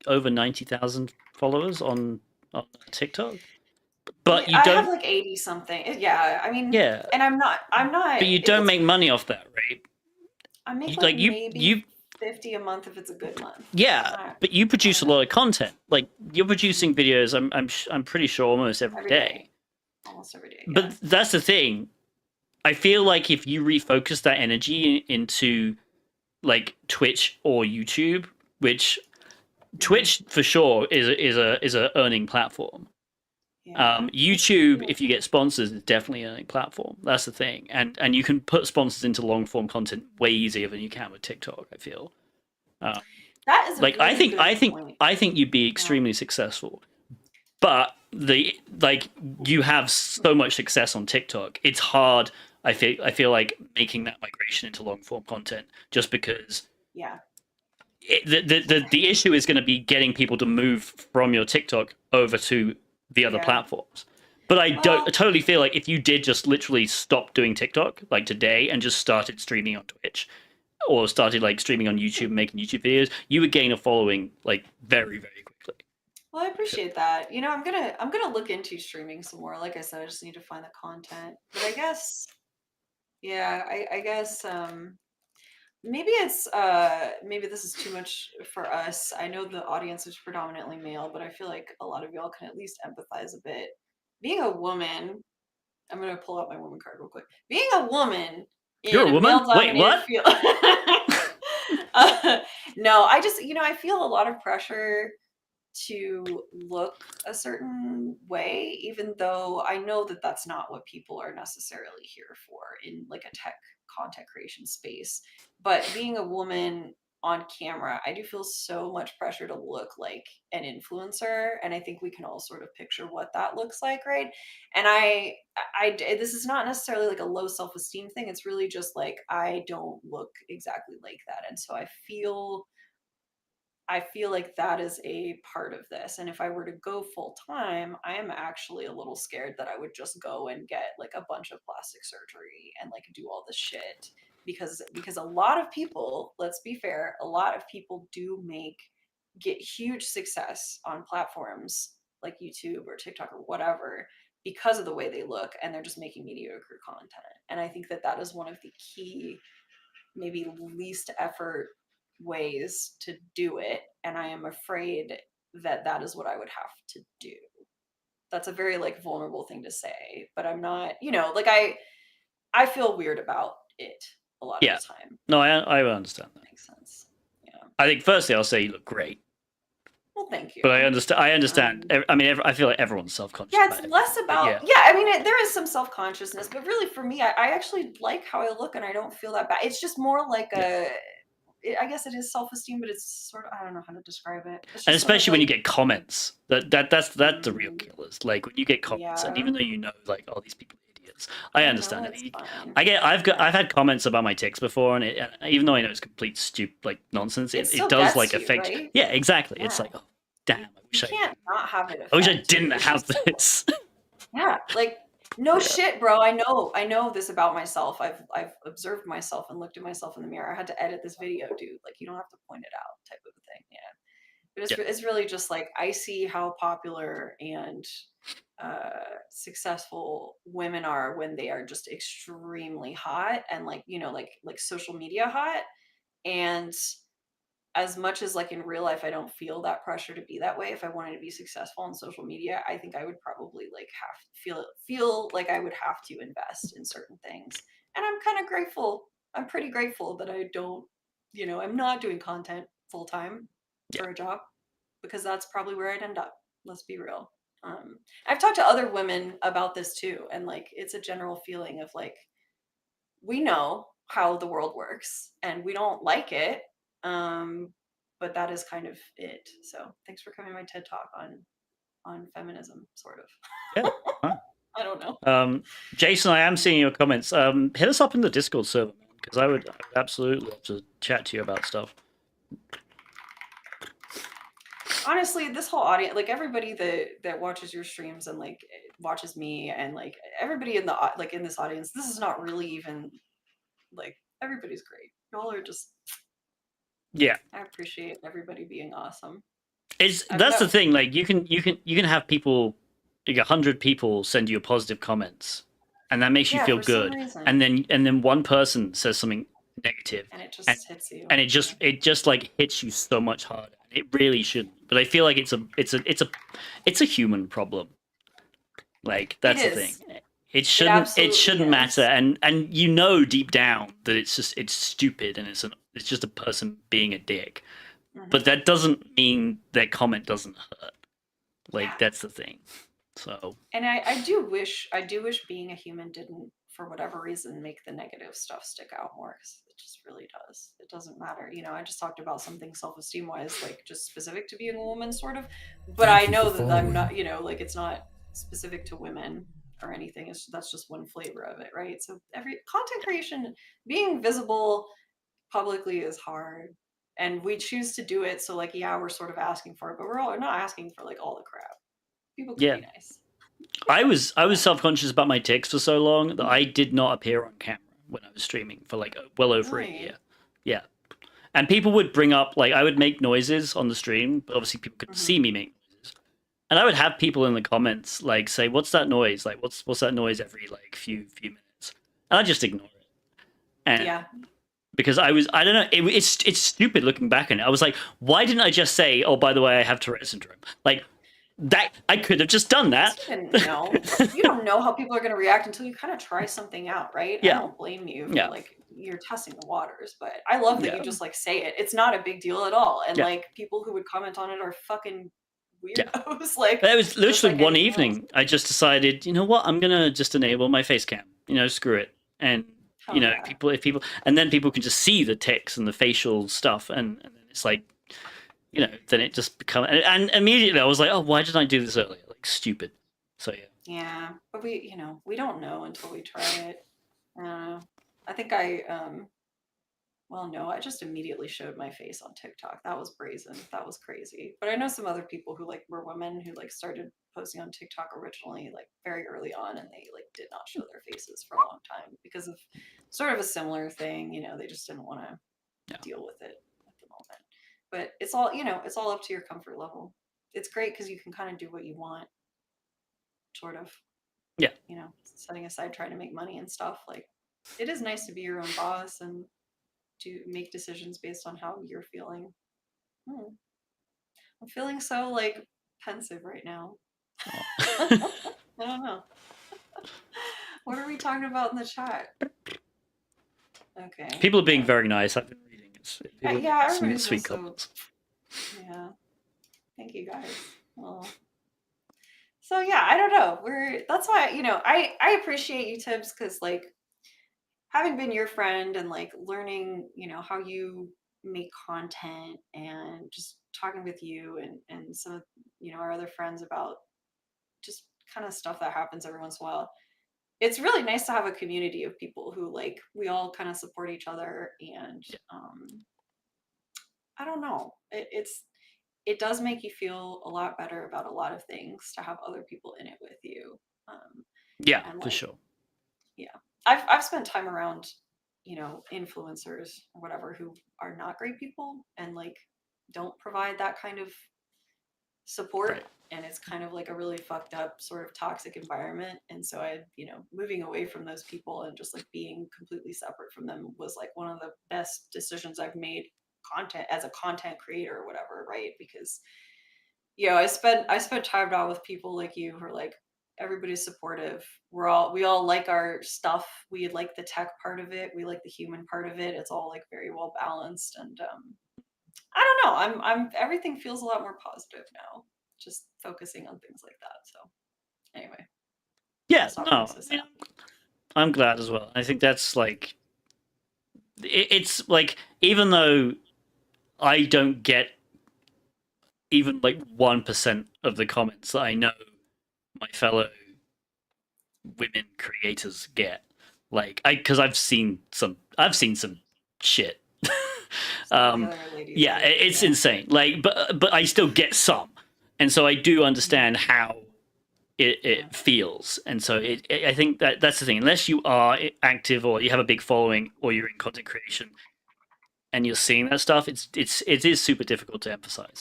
over 90,000 followers on TikTok, but Yeah, you I have don't. like 80 something. Yeah, I mean, Yeah, and I'm not. but you It, don't it's make money off that, right? I make You, like like maybe 50 a month if it's a good month. yeah, I, but you I produce don't a know. lot of content. Like you're Mhm. producing videos. I'm pretty sure almost every Every day, day. almost every day. Yeah. But that's the thing. I feel like if you refocus that energy into like Twitch or YouTube, which Hmm. Twitch for sure is a earning platform. Yeah. YouTube, Yeah. if you get sponsors, is definitely an earning platform. That's the thing, and you can put sponsors into long form content way easier than you can with TikTok. I feel. Um, That is a like really good point. I think you'd be Yeah. extremely successful, but you have so much success on TikTok. It's hard. I feel like making that migration into long form content just because Yeah. the issue is going to be getting people to move from your TikTok over to the other Yeah. platforms. But I Well, totally feel like if you did just literally stop doing TikTok like today and just started streaming on Twitch or started like streaming on YouTube and making YouTube videos, you would gain a following like very very quickly. I appreciate that. I'm gonna look into streaming some more. Like I said, I just need to find the content. But I guess, yeah, I guess maybe this is too much for us. I know the audience is predominantly male, but I feel like a lot of y'all can at least empathize a bit being a woman, I'm gonna pull out my woman card real quick. Being a woman You're in a a woman? Wait, male-dominated what? field. No, I just, I feel a lot of pressure to look a certain way, even though I know that that's not what people are necessarily here for in like a tech content creation space. But being a woman on camera, I do feel so much pressure to look like an influencer, and I think we can all sort of picture what that looks like, right? And this is not necessarily like a low self-esteem thing. It's really just like I don't look exactly like that, and so I feel like that is a part of this. And if I were to go full time, I am actually a little scared that I would just go and get like a bunch of plastic surgery and like do all this shit because a lot of people, let's be fair, a lot of people do get huge success on platforms like YouTube or TikTok or whatever because of the way they look, and they're just making mediocre content. And I think that that is one of the key, maybe least effort ways to do it, and I am afraid that that is what I would have to do. That's a very like vulnerable thing to say, but I'm not, like I feel weird about it a lot of Yeah. the time. No, I understand that. Makes sense. Yeah. I think firstly I'll say you look great. Well, thank you. But I understand. I mean, I feel like everyone's self-conscious. Yeah, it's less about. yeah. I mean, there is some self-consciousness, but really for me, I actually like how I look, and I don't feel that bad. It's just more like I guess it is self-esteem, but it's sort of, I don't know how to describe it. And especially when you get comments, that's the real killers. Like when you get comments, and even though like, oh, these people are idiots, I understand it. I've had comments about my ticks before, and even though I know it's complete stupid, like nonsense, it does like affect. Right? Yeah, exactly. Yeah. It's like, oh, damn, I wish you can't not have it. I wish I didn't have this. Yeah, like. No shit, bro. I know this about myself. I've observed myself and looked at myself in the mirror. I had to edit this video, dude. Like, you don't have to point it out, type of a thing. Yeah, but it's really just like I see how popular and successful women are when they are just extremely hot and like like social media hot. And as much as like in real life I don't feel that pressure to be that way, if I wanted to be successful on social media, I think I would probably like feel like I would have to invest in certain things. And I'm kind of grateful. I'm pretty grateful that I don't, I'm not doing content full time for a job, because that's probably where I'd end up. Let's be real. I've talked to other women about this too, and like it's a general feeling of like we know how the world works and we don't like it, but that is kind of it. So thanks for coming to my TED talk on feminism, sort of. Yeah. Huh. I don't know. Jason, I am seeing your comments. Hit us up in the Discord server, because I would absolutely love to chat to you about stuff. Honestly, this whole audience, like everybody that watches your streams and like watches me, and like everybody in this audience, this is not really even like, everybody's great. Y'all are just, yeah. I appreciate everybody being awesome. That's the thing. Like you can have people, like 100 people send you positive comments, and that makes you feel good. And then one person says something negative, and it just hits you. And it just like hits you so much harder. It really shouldn't. But I feel like it's a human problem. Like that's the thing. It shouldn't matter. And deep down that it's stupid and it's just a person being a dick. Mm-hmm. But that doesn't mean their comment doesn't hurt. Like that's the thing. So. And I do wish being a human didn't, for whatever reason, make the negative stuff stick out more, because it just really does. It doesn't matter. I just talked about something self-esteem wise, like just specific to being a woman, sort of. But I know that I'm not, like it's not specific to women or anything. That's just one flavor of it, right? So every content creation, being visible publicly is hard, and we choose to do it. So like, yeah, we're sort of asking for it, but we're not asking for like all the crap. People can be nice. I was self-conscious about my ticks for so long that I did not appear on camera when I was streaming for like well over a year. Yeah. And people would bring up, like, I would make noises on the stream, but obviously people couldn't see me make noises. And I would have people in the comments like say, "What's that noise? Like, what's that noise every like few minutes?" And I just ignore it. And because I don't know, it's stupid looking back on it. I was like, why didn't I just say, "Oh, by the way, I have Tourette syndrome"? Like, that I could have just done that. You didn't know. You don't know how people are going to react until you kind of try something out, right? I Yeah. don't blame you for Yeah. like you're testing the waters, but I love that Yeah. you just like say it. It's not a big deal at all, and Yeah. like people who would comment on it are fucking Yeah. weirdos. Like It was literally like one anything evening. else. I just decided, you know what? I'm gonna just enable my face cam. You know, screw it. And Hell you know, yeah. if people, and then people can just see the text and the facial stuff, and then it's like, you know, then it just becomes. And immediately I was like, oh, why didn't I do this earlier? Like stupid. So yeah. Yeah, but we don't know until we try it. I don't know. I think well, no, I just immediately showed my face on TikTok. That was brazen. That was crazy. But I know some other people who like were women who like started posting on TikTok originally like very early on, and they like did not show their faces for a long time because of sort of a similar thing. You know, they just didn't want to deal with it at the moment. But it's all, it's all up to your comfort level. It's great because you can kind of do what you want, sort of. Yeah. You know, setting aside trying to make money and stuff. Like, it is nice to be your own boss and to make decisions based on how you're feeling. I'm feeling so like pensive right now. I don't know. What are we talking about in the chat? Okay. People are being very nice. I've been reading it. Yeah, some everybody's sweet also, comments. yeah. Thank you guys. Well, so yeah, I don't know. That's why, I appreciate you, Tibbs, because like having been your friend and like learning, how you make content and just talking with you and some of, our other friends about just kind of stuff that happens every once in a while. It's really nice to have a community of people who like we all kind of support each other, and I don't know. It does make you feel a lot better about a lot of things to have other people in it with you. Yeah, and for like, sure. yeah, I've spent time around, influencers or whatever who are not great people and like don't provide that kind of support. Right. And it's kind of like a really fucked up sort of toxic environment. And so moving away from those people and just like being completely separate from them was like one of the best decisions I've made content as a content creator or whatever, right? Because I spent time now with people like you who are like, everybody's supportive. We all like our stuff. We like the tech part of it. We like the human part of it. It's all like very well balanced. And I don't know. I'm everything feels a lot more positive now. Just focusing on things like that. So anyway. Yeah, stop no, being so sad. I'm glad as well. I think that's like, it's like, even though I don't get even like 1% of the comments that I know my fellow women creators get, like, because I've seen some shit. Some of the other ladies Yeah, do, it's yeah. insane. Like, but I still get some, and so I do understand how it feels. And so I think that's the thing. Unless you are active or you have a big following or you're in content creation and you're seeing that stuff, it is super difficult to emphasize.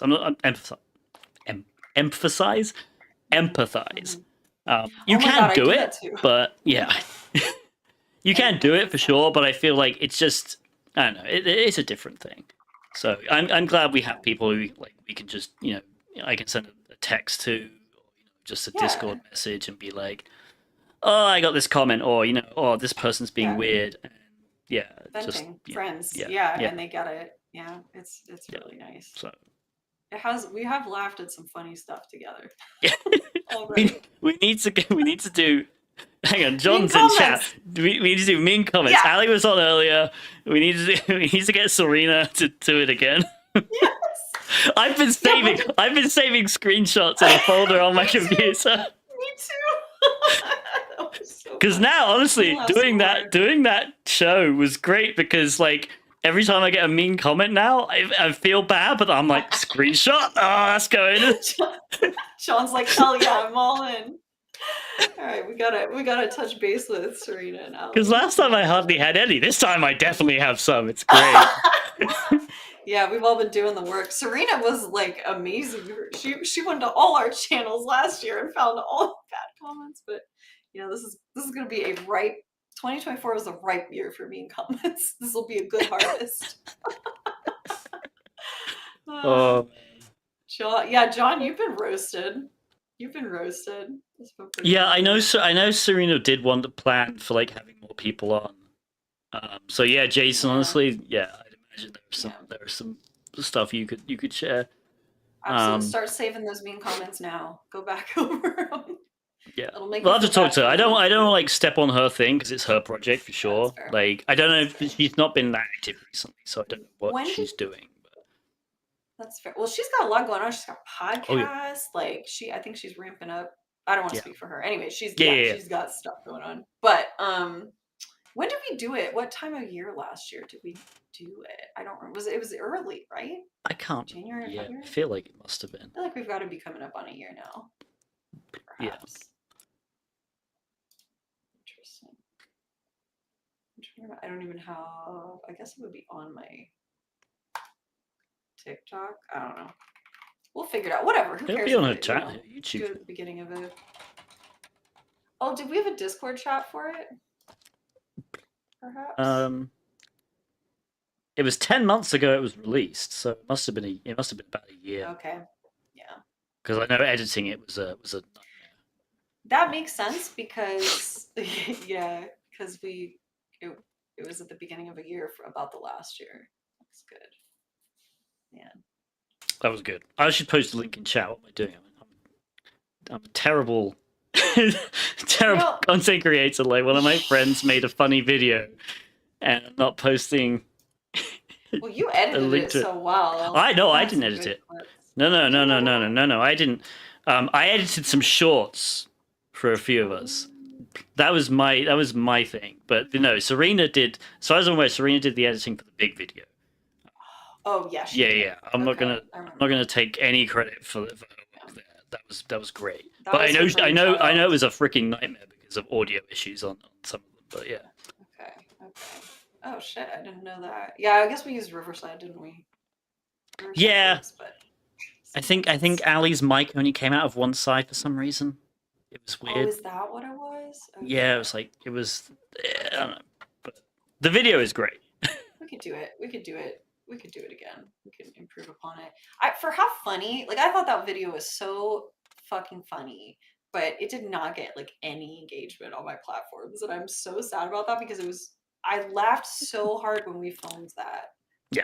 Empathize. You Oh my can God, I do do it, that too. but yeah, you can do it for sure. But I feel like it's just, I don't know. It's a different thing. So I'm glad we have people who like we can just, I can send a text to, just a Discord message and be like, oh, I got this comment, or oh, this person's being weird. And yeah, venting, just friends, yeah, and they get it. Yeah, it's really nice. So we have laughed at some funny stuff together. yeah, Already. we need to do. Hang on, John's mean in chat. comments. We need to do mean comments. Yeah. Ali was on earlier. We need to get Serena to do it again. Yes. I've been saving screenshots in a folder on my computer. Me too. Because now, honestly, doing that show was great, because like every time I get a mean comment now, I feel bad, but I'm like, screenshot. Oh, that's going in. Sean's like, hell yeah, I'm all in. All right, we gotta touch base with Serena and Ali. Because last time I hardly had any. This time I definitely have some. It's great. Yeah, we've all been doing the work. Serena was like amazing. She went to all our channels last year and found all the bad comments. But this is gonna be a ripe. 2024 was a ripe year for mean comments. This will be a good harvest. Oh. John, you've been roasted. You've been roasted. It's been pretty Yeah, I know. funny. So I know Serena did want to plan for like having more people on. So yeah, Jason. Yeah. Honestly, yeah, I'd imagine Yeah. there was some stuff you could share. Absolutely. Start saving those mean comments now. Go back over them. Yeah, It'll make we'll you have to feel talk bad to her. for I them don't. I don't afterwards. like step on her thing because it's her project for Yeah, that's sure. fair. Like I don't know That's if fair. she's not been that active recently, so I don't know what When she's did doing. But... That's fair. Well, she's got a lot going on. She's got Oh yeah, podcasts. Like I think she's ramping up. I don't want to yeah, speak for her. Anyway, yeah. she's got stuff going on. But when did we do it? What time of year last year did we do it? I don't remember. It was early, right? I can't. January or Yeah, February? I feel like it must have been. I feel like we've got to be coming up on a year now. Yeah. Perhaps. Interesting. I don't even have. I guess it would be on my TikTok. I don't know. We'll figure it out. Whatever. Who It'll cares? be on if her it, chat, do YouTube. it at the beginning of it. Oh, did we have a Discord chat for it? Perhaps. It was 10 months ago. It was released, so it must have been about a year. Okay. Yeah. Because I know editing it was a nightmare. That makes sense because yeah, because it was at the beginning of a year for about the last year. That's good. Yeah. That was good. I should post a link in chat. What am I doing? I'm a terrible, terrible content creator. Like one of my friends made a funny video, and I'm not posting. Well, you edited it so well. I know I didn't edit it. No. I didn't. I edited some shorts for a few of us. That was my thing. But no, Serena did. So as I'm aware, Serena did the editing for the big video. Oh yeah. Yeah. I'm not gonna take any credit for her work there. That was great. But I know it was a freaking nightmare because of audio issues on some of them. But yeah. Okay. Oh shit! I didn't know that. Yeah, I guess we used Riverside, didn't we? Riverside yeah. works, but I think Ali's mic only came out of one side for some reason. It was weird. Oh, is that what it was? Okay. Yeah, it was I don't know. But the video is great. We could do it. We could do it again. We could improve upon it. For how funny, like I thought that video was so fucking funny, but it did not get like any engagement on my platforms, and I'm so sad about that because I laughed so hard when we filmed that. Yeah.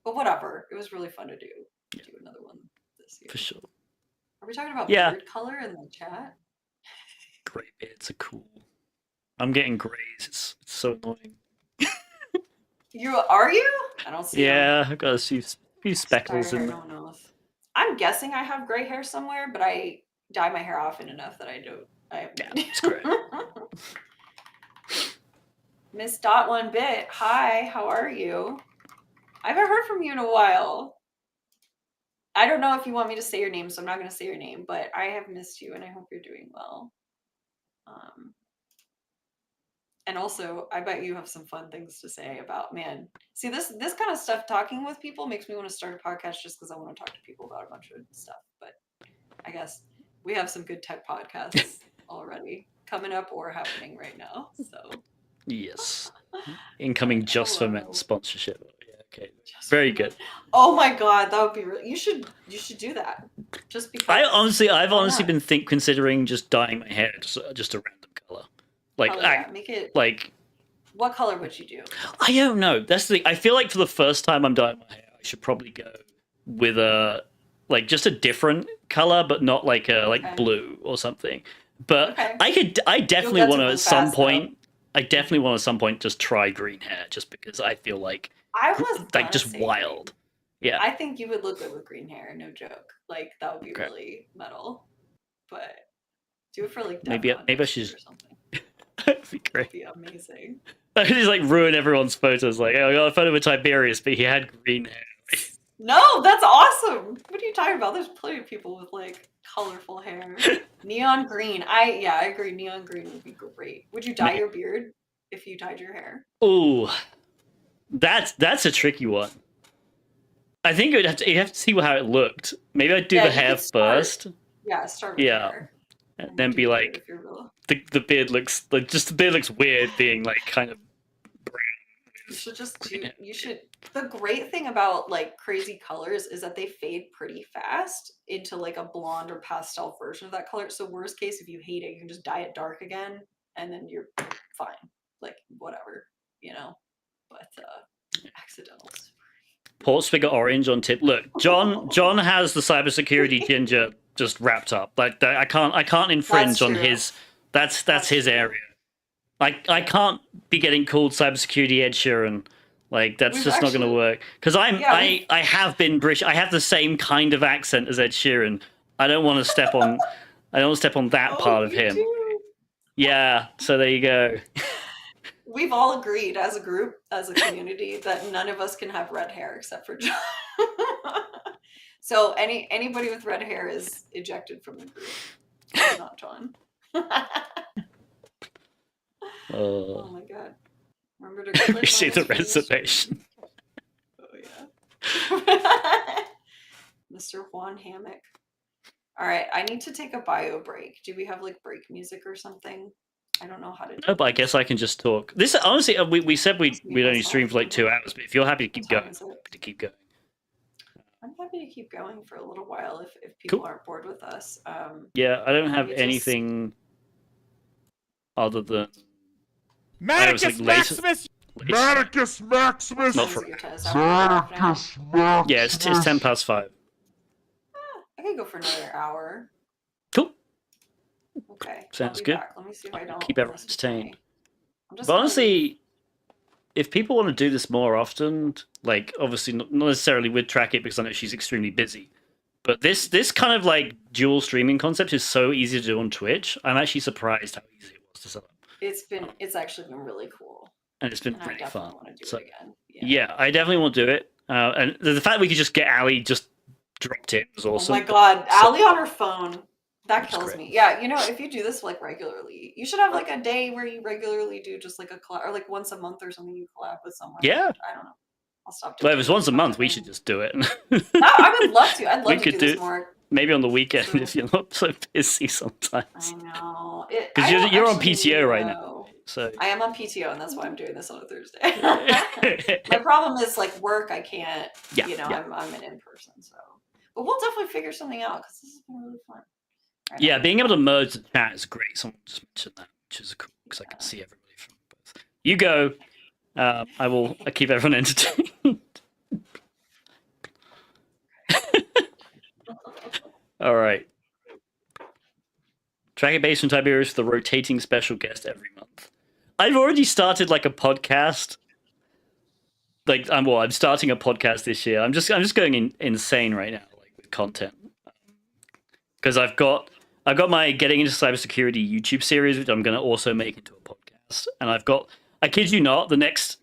But whatever. It was really fun to do. Yeah. Do another one this year. For sure. Are we talking about beard color in the chat? Gray beards are cool. I'm getting grays. It's so annoying. Are you? I don't see. Yeah, I've got a few speckles in there. No one knows. I'm guessing I have gray hair somewhere, but I dye my hair often enough that I don't. Yeah, it's great. Miss Dot One Bit, hi, how are you? I haven't heard from you in a while. I don't know if you want me to say your name, so I'm not going to say your name, but I have missed you, and I hope you're doing well. And also, I bet you have some fun things to say about, man. See, this kind of stuff, talking with people makes me want to start a podcast just because I want to talk to people about a bunch of stuff. But I guess we have some good tech podcasts already coming up or happening right now. So yes, incoming Just for Men sponsorship. Yeah, okay, very good. Oh my god, that would be really. You should do that. Just because. I've honestly been considering just dyeing my hair just a random color. Like make it like. What color would you do? I don't know. That's the thing. I feel like for the first time I'm dyeing my hair, I should probably go with just a different color, but not like blue or something. But I definitely want to at some point. I definitely want to at some point just try green hair, just because I feel like just wild. Yeah. I think you would look good with green hair. No joke. Like that would be really metal. But do it for like maybe I should. Or something. That'd be great. That'd be amazing. I could just ruin everyone's photos. Like, oh, I got a photo with Tiberius, but he had green hair. No, that's awesome. What are you talking about? There's plenty of people with colorful hair. Neon green. I agree. Neon green would be great. Would you dye your beard if you dyed your hair? Ooh, that's a tricky one. I think you'd have to see how it looked. Maybe I'd do the hair first. Yeah, start with hair. And then be like, the beard looks weird being kind of brown You should just do. You should. The great thing about like crazy colors is that they fade pretty fast into like a blonde or pastel version of that color. So worst case, if you hate it, you can just dye it dark again, and then you're fine. Like whatever, you know. But accidentals. Port Spigot Orange on tip. Look, John has the cybersecurity ginger just wrapped up. Like I can't infringe That's on true. his. That's his true. area. Like I can't be getting called cybersecurity Ed Sheeran. Like that's We've just not going to actually- work. Because Yeah, we- I have been British. I have the same kind of accent as Ed Sheeran. I don't want to step on. I don't want to step on that part of you him. do. Yeah. So there you go. We've all agreed as a group, as a community, that none of us can have red hair except for John. So anybody with red hair is ejected from the group. It's not John. Oh my god. Remember to click You see on the his reservation. Oh yeah. Mr. Juan Hammock. All right, I need to take a bio break. Do we have like break music or something? I don't know how to do No, but I guess I can just talk. This honestly, we said we'd only stream for like 2 hours, but if you're happy to keep going, to keep going. I'm happy to keep going for a little while if people Cool. aren't bored with us. Yeah, I don't have me just- anything other than Maticus like, Maximus! Maticus Maximus! Not sounds for- like your test. After Maticus Maximus! yeah, it's 5:10. I could go for another hour. Cool. Okay. Sounds I'll be good. back. Let me see if I don't Keep everyone miss anything. entertained. I'm just But gonna honestly, if people want to do this more often, like obviously not necessarily with Track It because I know she's extremely busy, but this kind of like dual streaming concept is so easy to do on Twitch. I'm actually surprised how easy it was to set up, it's actually been really cool. and it's been And I really definitely fun. want to do So it again. yeah, I definitely want to do it. And the fact we could just get Ali just dropped in was awesome. Oh my god, So- Ali on her phone. That That's kills great. me. Yeah, you know, if you do this like regularly, you should have like a day where you regularly do just like a collab, or like once a month or something you collab with someone. Yeah. I don't know. I'll stop doing Well, if it's once a month, we content should thing. just do it. I would love to. I'd We love to could do this do- more. Maybe on the weekend So- if you're not so busy sometimes. I know. Because I don't you're on actually PTO right now. know. So I am on PTO, and that's why I'm doing this on a Thursday. My problem is like work. I can't. Yeah, You know, yeah. I'm an in person, so. But we'll definitely figure something out because this has been really fun. All right, yeah, I'm being able to gonna- merge the chat is great. Someone just mentioned that, which is cool because I can see everybody from both. You go. I keep everyone entertained. All right. TracketPacer and Tib3rius for the rotating special guest every month. I've already started like a podcast. Like I'm starting a podcast this year. I'm just going insane right now, like with content, because I've got my getting into cybersecurity YouTube series, which I'm going to also make into a podcast, and I kid you not, the next,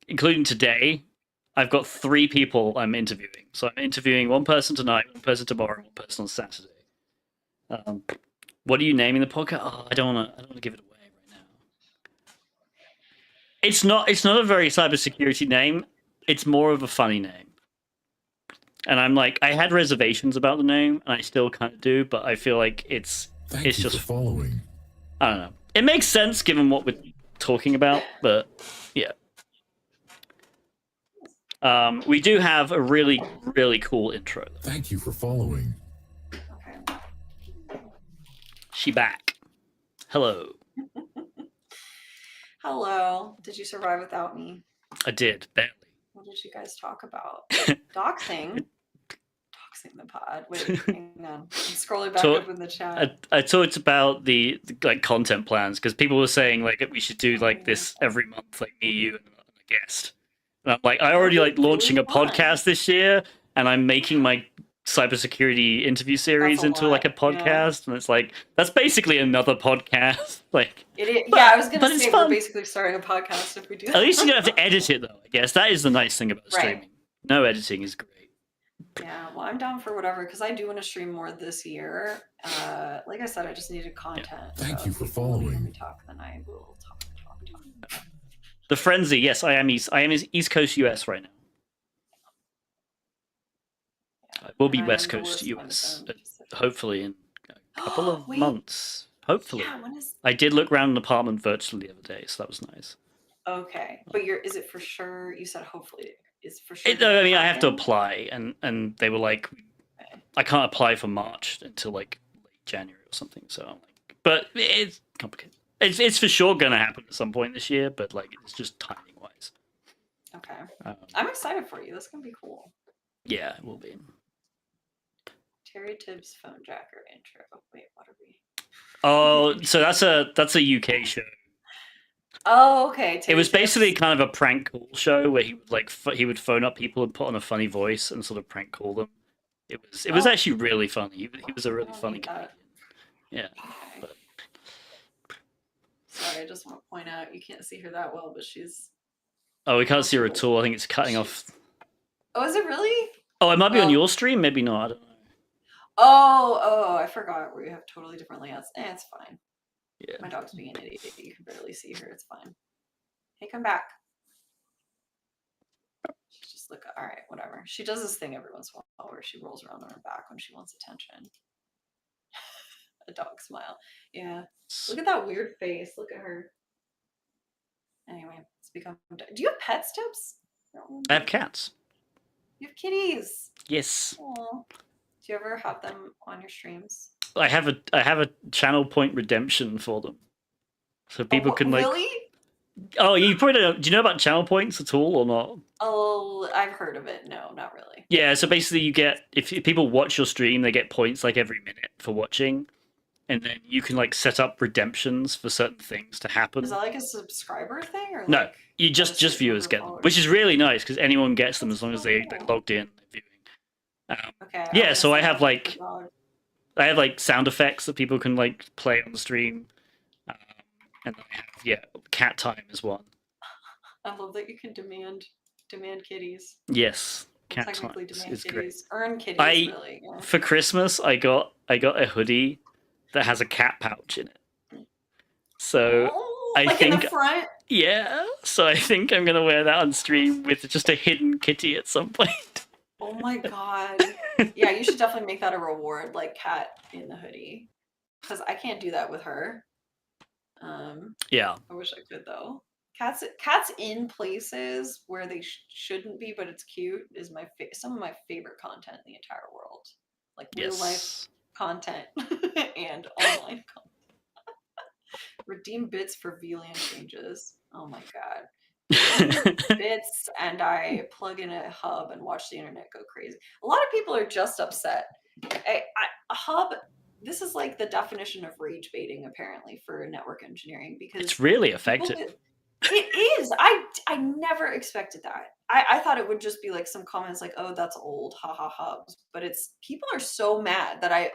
including today, I've got 3 people I'm interviewing. So I'm interviewing one person tonight, one person tomorrow, one person on Saturday. What are you naming the podcast? Oh, I don't want to give it away right now. It's not a very cybersecurity name. It's more of a funny name. And I'm like, I had reservations about the name, and I still kind of do, but I feel like it's Thank you just for following. I don't know. It makes sense given what we're talking about, but yeah. We do have a really, really cool intro. Thank you for following. Okay. She back. Hello. Hello. Did you survive without me? I did, barely. What did you guys talk about? Doxing. Doxing the pod. Wait, hang on. I'm scrolling back up in the chat. I talked about the like content plans because people were saying like we should do like this every month, like me, you, and a guest. And I'm like, I already like launching a Really fun. podcast this year, and I'm making my cybersecurity interview series That's a into like a lot, yeah. podcast, and it's like that's basically another podcast. Like, It is, but- yeah, I was but gonna it's say fun. we're basically starting a podcast if we do that. at least you don't have to edit it though. I guess that is the nice thing about Right. streaming. No editing is great. Yeah, well, I'm down for whatever because I do want to stream more this year. Like I said, I just needed content. Thank so you for if people want to hear following. me talk, then I will talk. The frenzy, yes, I am East Coast US right now. I will be And I West am the Coast worst one US, of them. hopefully in a couple of Wait. months. Hopefully. Yeah, when is? I did look around an apartment virtually the other day, so that was nice. Okay, but is it for sure? You said hopefully. Is for sure? I mean, I have to happen? apply, and they were like, Okay. I can't apply for March until like late January or something. So, like, but it's complicated. It's for sure gonna happen at some point this year, but like it's just timing wise. Okay. I'm excited for you. That's gonna be cool. Yeah, it will be. Terry Tibbs phone jacker intro. Wait, what are we? Oh, so that's a UK show. Oh, okay. It Terry was basically Tibbs. kind of a prank call show where he would like he would phone up people and put on a funny voice and sort of prank call them. It was actually really funny. He was a really funny comedian. Yeah. Okay. But... Sorry, I just want to point out you can't see her that well, but she's. Oh, we can't see her at all. I think it's cutting off. Oh, is it really? Oh, it might be on your stream. Maybe not. I don't know. Oh, I forgot. We have totally different layouts. It's fine. Yeah. My dog's being an idiot. You can barely see her. It's fine. Hey, come back. She's just look. All right, whatever. She does this thing every once in a while where she rolls around on her back when she wants attention. A dog smile. Yeah. Look at that weird face. Look at her. Anyway, it's become. Do you have pets, Tibbs? I have cats. You have kitties. Yes. Aww. Do you ever have them on your streams? I have a channel point redemption for them, so people can like. Really? Oh, you probably don't. Do you know about channel points at all or not? Oh, I've heard of it. No, not really. Yeah, so basically you get if people watch your stream, they get points like every minute for watching, and then you can like set up redemptions for certain things to happen. Is that like a subscriber thing or no? Like you just viewers get them, which is really nice because anyone gets them as long as they logged in viewing. Okay. Yeah, so I have like sound effects that people can like play on the stream, and then I have cat time is one. I love that you can demand kitties. Yes, cat time Technically demand is kitties. great. Earn kitties. Really. Yeah. For Christmas, I got a hoodie that has a cat pouch in it. So I like think in the front. Yeah, so I think I'm gonna wear that on stream with just a hidden kitty at some point. Oh my god. Yeah, you should definitely make that a reward, like cat in the hoodie. Because I can't do that with her. Yeah. I wish I could though. Cats in places where they shouldn't be, but it's cute is some of my favorite content in the entire world. Like real life content and online content. Redeem bits for VLAN changes. Oh my god. Bits and I plug in a hub and watch the internet go crazy. A lot of people are just upset. A hub, this is like the definition of rage baiting apparently for network engineering because it's really effective. It is. I never expected that. I thought it would just be like some comments like, oh, that's old, haha hubs. But it's people are so mad that I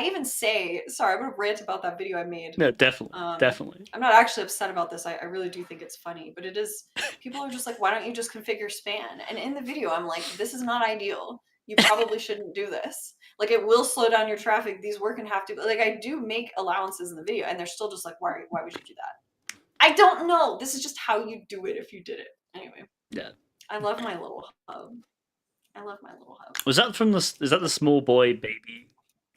even say, sorry, I'm gonna rant about that video I made. No, definitely. Definitely. I'm not actually upset about this. I really do think it's funny, but it is people are just like, why don't you just configure span? And in the video, I'm like, this is not ideal. You probably shouldn't do this. Like it will slow down your traffic. These work and have to like I do make allowances in the video, and they're still just like, why would you do that? I don't know. This is just how you do it if you did it. Anyway. Yeah. I love my little hub. Was that is that the small boy baby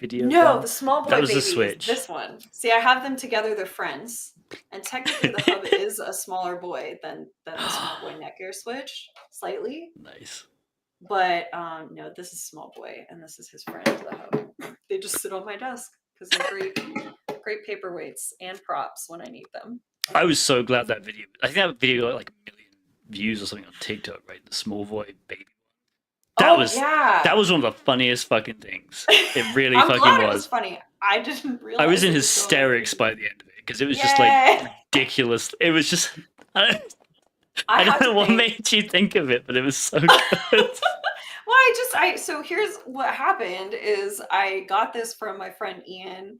video? No, the small boy that was baby the Switch. Is this one. See, I have them together, they're friends. And technically the hub is a smaller boy than the small boy Netgear Switch. Slightly. Nice. But no, this is small boy and this is his friend, the hub. They just sit on my desk because they're great paperweights and props when I need them. I was so glad that video. I think that video got like 1 million views or something on TikTok, right? The small boy baby. That was one of the funniest fucking things. It really fucking glad was. It was funny. I didn't realize. I was in hysterics by the end of it because it was just like ridiculous. It was just. I don't know what made you think of it, but it was so good. Well, so here's what happened is I got this from my friend Ian.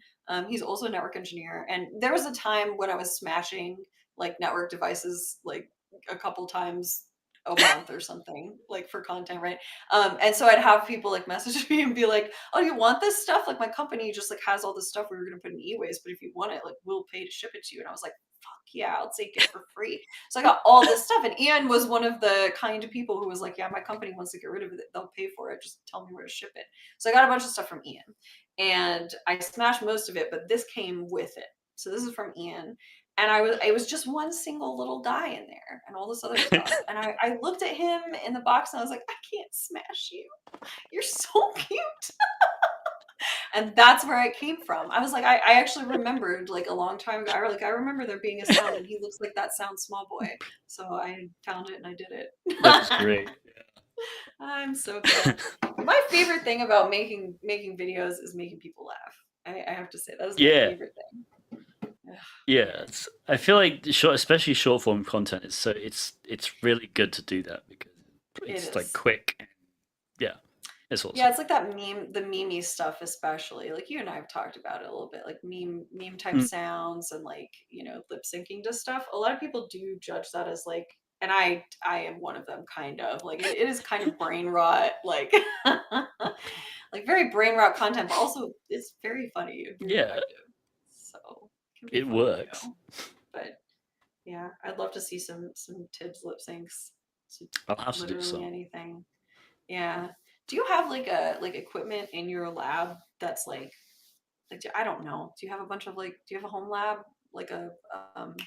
He's also a network engineer. And there was a time when I was smashing like network devices like a couple times a month or something like for content, right? And so I'd have people like message me and be like, oh, you want this stuff? Like my company just like has all this stuff we were going to put in e-waste, but if you want it, like we'll pay to ship it to you. And I was like, fuck yeah, I'll take it for free. So I got all this stuff. And Ian was one of the kind of people who was like, yeah, my company wants to get rid of it. They'll pay for it. Just tell me where to ship it. So I got a bunch of stuff from Ian and I smashed most of it, but this came with it. So this is from Ian. and it was just one single little guy in there and all this other stuff. And I looked at him in the box and I was like, I can't smash you. You're so cute. And that's where it came from. I was like, I actually remembered like a long time ago. I remember there being a sound and he looks like that sound small boy. So I found it and I did it. That's great. I'm so good. My favorite thing about making videos is making people laugh. I have to say that is my favorite thing. Yeah, I feel like especially short form content is it's really good to do that because it's like quick. Yeah, it's awesome. Yeah, it's like that the meme stuff, especially. Like you and I have talked about it a little bit, like meme type sounds and like lip syncing to stuff. A lot of people do judge that as like, and I am one of them, kind of like it is kind of brain rot, like like very brain rot content, but also it's very funny and very effective. So it works. But yeah, I'd love to see some Tibs lip syncs. I'll have to do some. Anything. Yeah. Do you have like equipment in your lab that's like I don't know. Do you have a bunch of do you have a home lab like a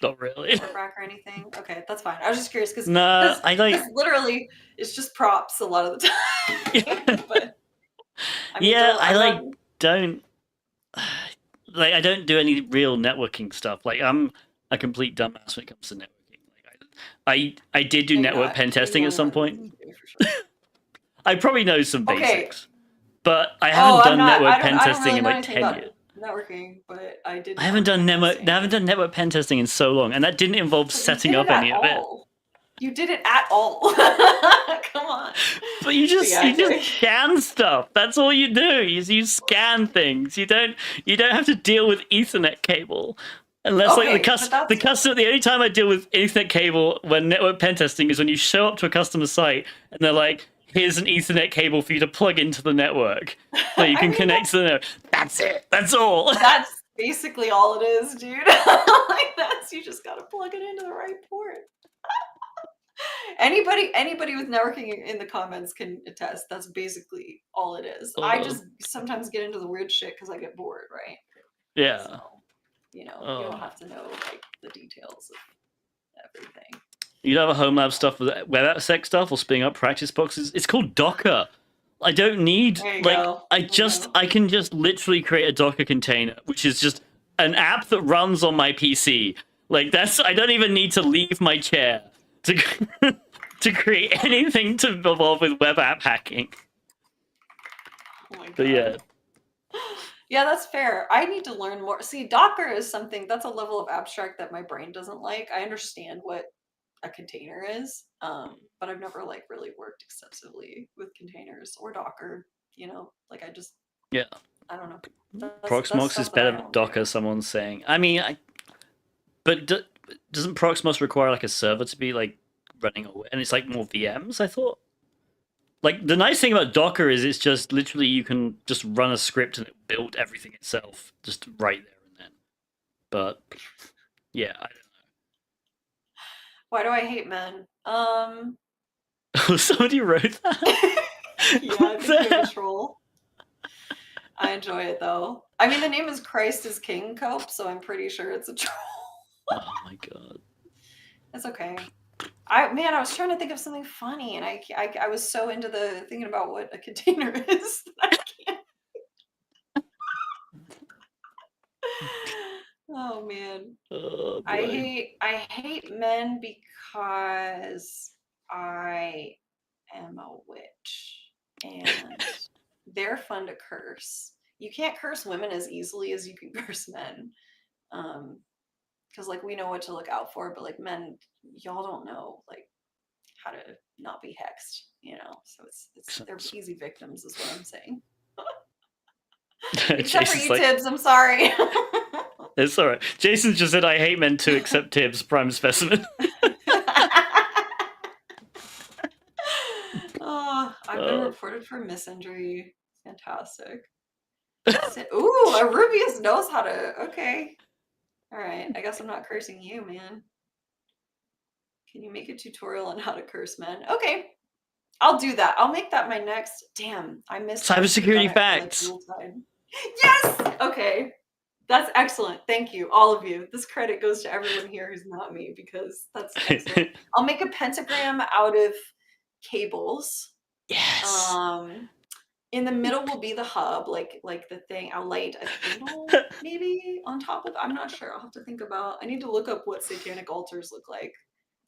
not really rack or anything? Okay, that's fine. I was just curious because literally it's just props a lot of the time. But I don't do any real networking stuff. Like I'm a complete dumbass when it comes to networking. Like I did do network pen testing at some point. I probably know some basics, but I haven't done network pen testing in like 10 years. Networking, but I did. I haven't done network pen testing in so long, and that didn't involve setting up any of it. You did it at all. Come on. But you just scan stuff. That's all you do. You scan things. You don't have to deal with Ethernet cable. Unless like the customer, the only time I deal with Ethernet cable when network pen testing is when you show up to a customer site and they're like, here's an Ethernet cable for you to plug into the network so you can connect to the network. That's it. That's all. That's basically all it is, dude. Like you just gotta plug it into the right port. Anybody with networking in the comments can attest. That's basically all it is. I just sometimes get into the weird shit because I get bored, right? Yeah. So, you don't have to know like the details of everything. You don't have a home lab stuff with WebAppSec stuff or spinning up practice boxes. It's called Docker. I don't need I can just literally create a Docker container, which is just an app that runs on my PC. Like I don't even need to leave my chair to create anything to involve with web app hacking. Oh my God. But yeah. Yeah, that's fair. I need to learn more. See, Docker is something that's a level of abstract that my brain doesn't like. I understand what a container is, but I've never really worked extensively with containers or Docker. I just I don't know. Proxmox is better than Docker. Someone's saying. I mean, but doesn't Proxmox require like a server to be like running away? And it's like more VMs, I thought. Like the nice thing about Docker is it's just literally you can just run a script and it build everything itself just right there and then. But yeah, I don't know. Why do I hate men? Somebody wrote that. Yeah, I think you're a troll. I enjoy it though. I mean, the name is Christ is King Cope, so I'm pretty sure it's a troll. Oh my God. It's okay. I was trying to think of something funny, and I was so into thinking about what a container is that I can't. Oh man. Oh, I hate men because I am a witch and they're fun to curse. You can't curse women as easily as you can curse men. Because we know what to look out for, but men, y'all don't know how to not be hexed, so it's they're easy victims is what I'm saying. Except for you, Tibs, I'm sorry. It's all right. Jason just said, I hate men too, except Tibs, prime specimen. Oh, I've been reported for misinjury. Fantastic. Ooh, a Rubius knows how to. Okay. All right. I guess I'm not cursing you, man. Can you make a tutorial on how to curse men? Okay. I'll do that. I'll make that my next. Damn, I missed cybersecurity facts. Yes. Okay. That's excellent. Thank you, all of you. This credit goes to everyone here who's not me because that's excellent. I'll make a pentagram out of cables. Yes. In the middle will be the hub, like the thing. I'll light a candle maybe on top of. I'm not sure. I'll have to think about. I need to look up what satanic altars look like.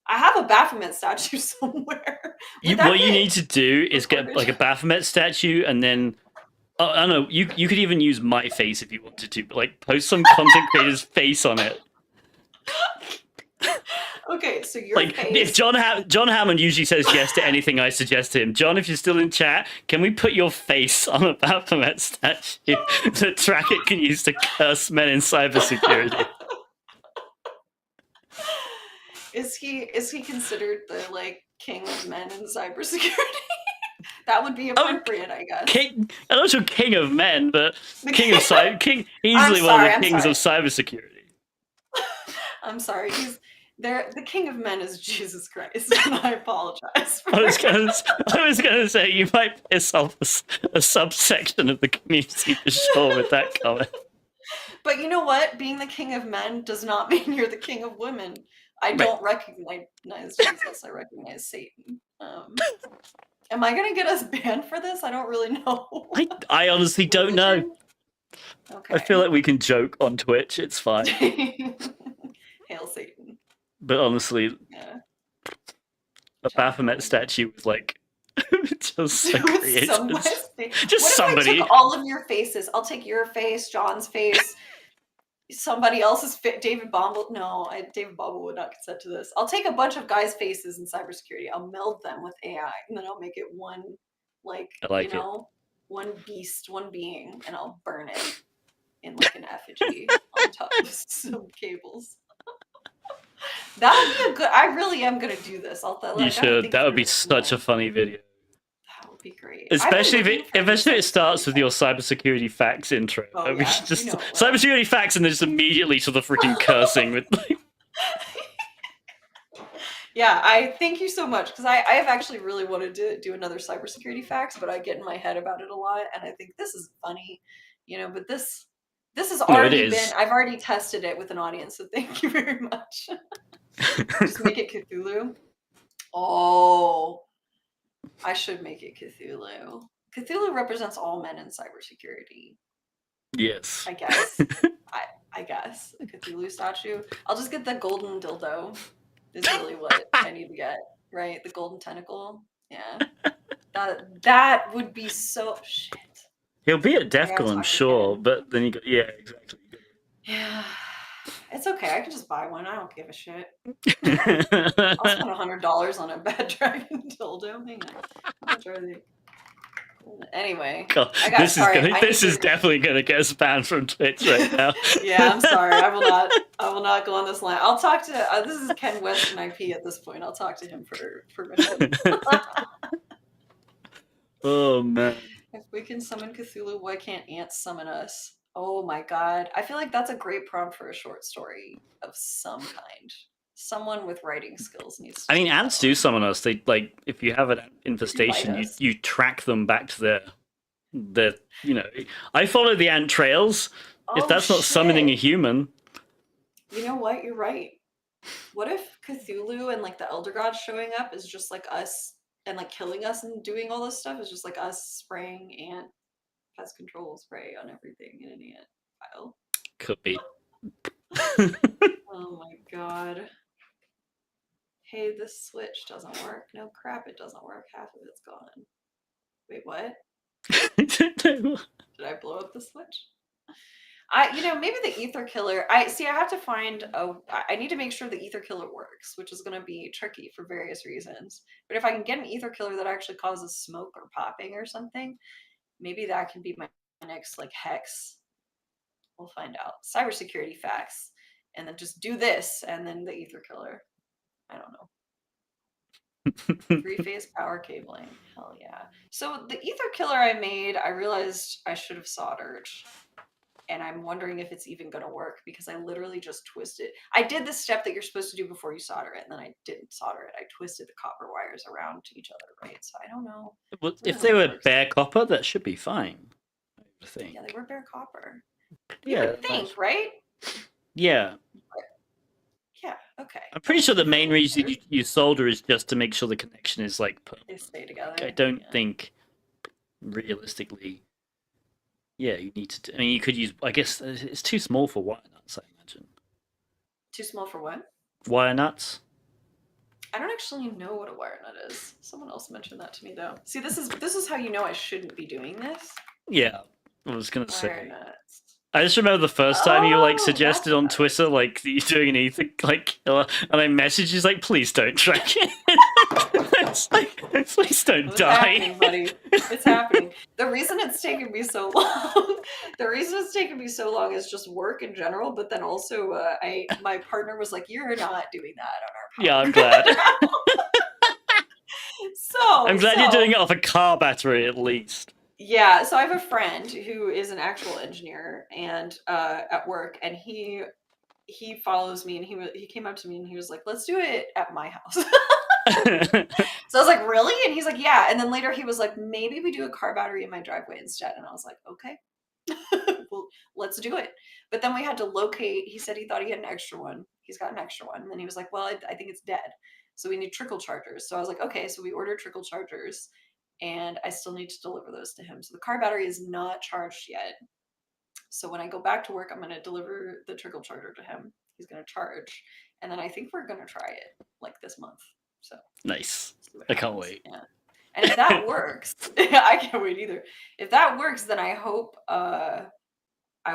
I have a Baphomet statue somewhere. What you need to do is get like a Baphomet statue, and then I don't know. You could even use my face if you wanted to, but like post some content creator's face on it. Okay, so your like face. if John Hammond usually says yes to anything I suggest to him. John, if you're still in chat, can we put your face on a Baphomet statue that Trackett can use to curse men in cybersecurity? Is he considered the like king of men in cybersecurity? That would be appropriate, I guess. I'm not sure king of men, but king of king. Easily one of the kings of cybersecurity. I'm sorry. The king of men is Jesus Christ, and I apologize. I was gonna say you might piss off a subsection of the community for sure with that comment. But you know what? Being the king of men does not mean you're the king of women. I don't recognize Jesus. I recognize Satan. Am I gonna get us banned for this? I don't really know. I honestly don't know. Okay. I feel like we can joke on Twitch. It's fine. Hail Satan. But honestly, a Baphomet statue was like just so creative. Just somebody. I took all of your faces. I'll take your face, John's face, somebody else's face. David Bombal. No, David Bombal would not consent to this. I'll take a bunch of guys' faces in cybersecurity. I'll meld them with AI, and then I'll make it one, one beast, one being, and I'll burn it in like an effigy on top of some cables. That would be a good. I really am gonna do this. You should. That would be such a funny video. That would be great. Especially if it starts with your cybersecurity facts intro. Oh, yeah, just cybersecurity facts, and then just immediately to the freaking cursing with. Yeah, I thank you so much because I have actually really wanted to do another cybersecurity facts, but I get in my head about it a lot, and I think this is funny, but this has already been. I've already tested it with an audience, so thank you very much. Just make it Cthulhu. Oh, I should make it Cthulhu. Cthulhu represents all men in cybersecurity. Yes. I guess. I guess a Cthulhu statue. I'll just get the golden dildo. Is really what I need to get, right? The golden tentacle. Yeah. That would be so shit. He'll be at DEFCON, I'm sure, but then exactly. Yeah. It's okay. I can just buy one. I don't give a shit. I'll spend $100 on a bad dragon dildo. Hang on. How much are they? Anyway, God, this is definitely gonna get us banned from Twitch right now. Yeah, I'm sorry. I will not go on this line. I'll talk to. This is Ken Weston IP at this point. I'll talk to him for permission. Oh man. If we can summon Cthulhu, why can't ants summon us? Oh my god. I feel like that's a great prompt for a short story of some kind. Someone with writing skills needs to. I mean, ants do summon us. They if you have an infestation, you track them back to their I follow the ant trails. If that's not summoning a human. You know what? You're right. What if Cthulhu and like the Elder Gods showing up is just like us and like killing us and doing all this stuff is just like us spraying ant pest control spray on everything in an ant pile? Could be. Oh my god. Hey, this switch doesn't work. No crap, it doesn't work. Half of it's gone. Wait, what? Did I blow up the switch? Maybe the ether killer. I have to find I need to make sure the ether killer works, which is going to be tricky for various reasons. But if I can get an ether killer that actually causes smoke or popping or something, maybe that can be my next like hex. We'll find out. Cybersecurity facts, and then just do this, and then the ether killer. I don't know. 3-phase power cabling. Hell yeah. So the ether killer I made, I realized I should have soldered. And I'm wondering if it's even going to work because I literally just twisted. I did the step that you're supposed to do before you solder it, and then I didn't solder it. I twisted the copper wires around to each other, right? So I don't know. Well, if they were bare copper, that should be fine. I think. Yeah, they were bare copper. You Yeah, would think, right? yeah. Yeah. Okay. I'm pretty sure the Even main reason better. you solder is just to make sure the connection is like They permanent. stay together. I don't Yeah. think realistically. Yeah, you need to. I mean, you could use. I guess it's too small for wire nuts. I imagine Too small for what? wire nuts. I don't actually know what a wire nut is. Someone else mentioned that to me though. See, this is how you know I shouldn't be doing this. Yeah, I was gonna Wire say. nuts. I just remember the first time you like Oh, that's suggested what on that Twitter is. like that you're doing an ether like killer, and I messaged you like, please don't track it. It's like, please don't It's die. happening, buddy. It's happening. The reason it's taken me so long, is just work in general. But then also, my partner was like, "You're not doing that on our Yeah, power I'm glad. I'm glad you're doing it off a car battery at least. Yeah, so I have a friend who is an actual engineer and at work, and he follows me, and he came up to me and he was like, "Let's do it at my house." So I was like, "Really?" And he's like, "Yeah." And then later he was like, "Maybe we do a car battery in my driveway instead." And I was like, "Okay, well, let's do it." But then we had to locate. He said he thought he had an extra one. He's got an extra one, and then he was like, "Well, I think it's dead, so we need trickle chargers." So I was like, "Okay." So we ordered trickle chargers, and I still need to deliver those to him. So the car battery is not charged yet. So when I go back to work, I'm going to deliver the trickle charger to him. He's going to charge, and then I think we're going to try it like this month. So nice. see what I can't happens. wait. Yeah. And if that works, I can't wait either. If that works, then I hope I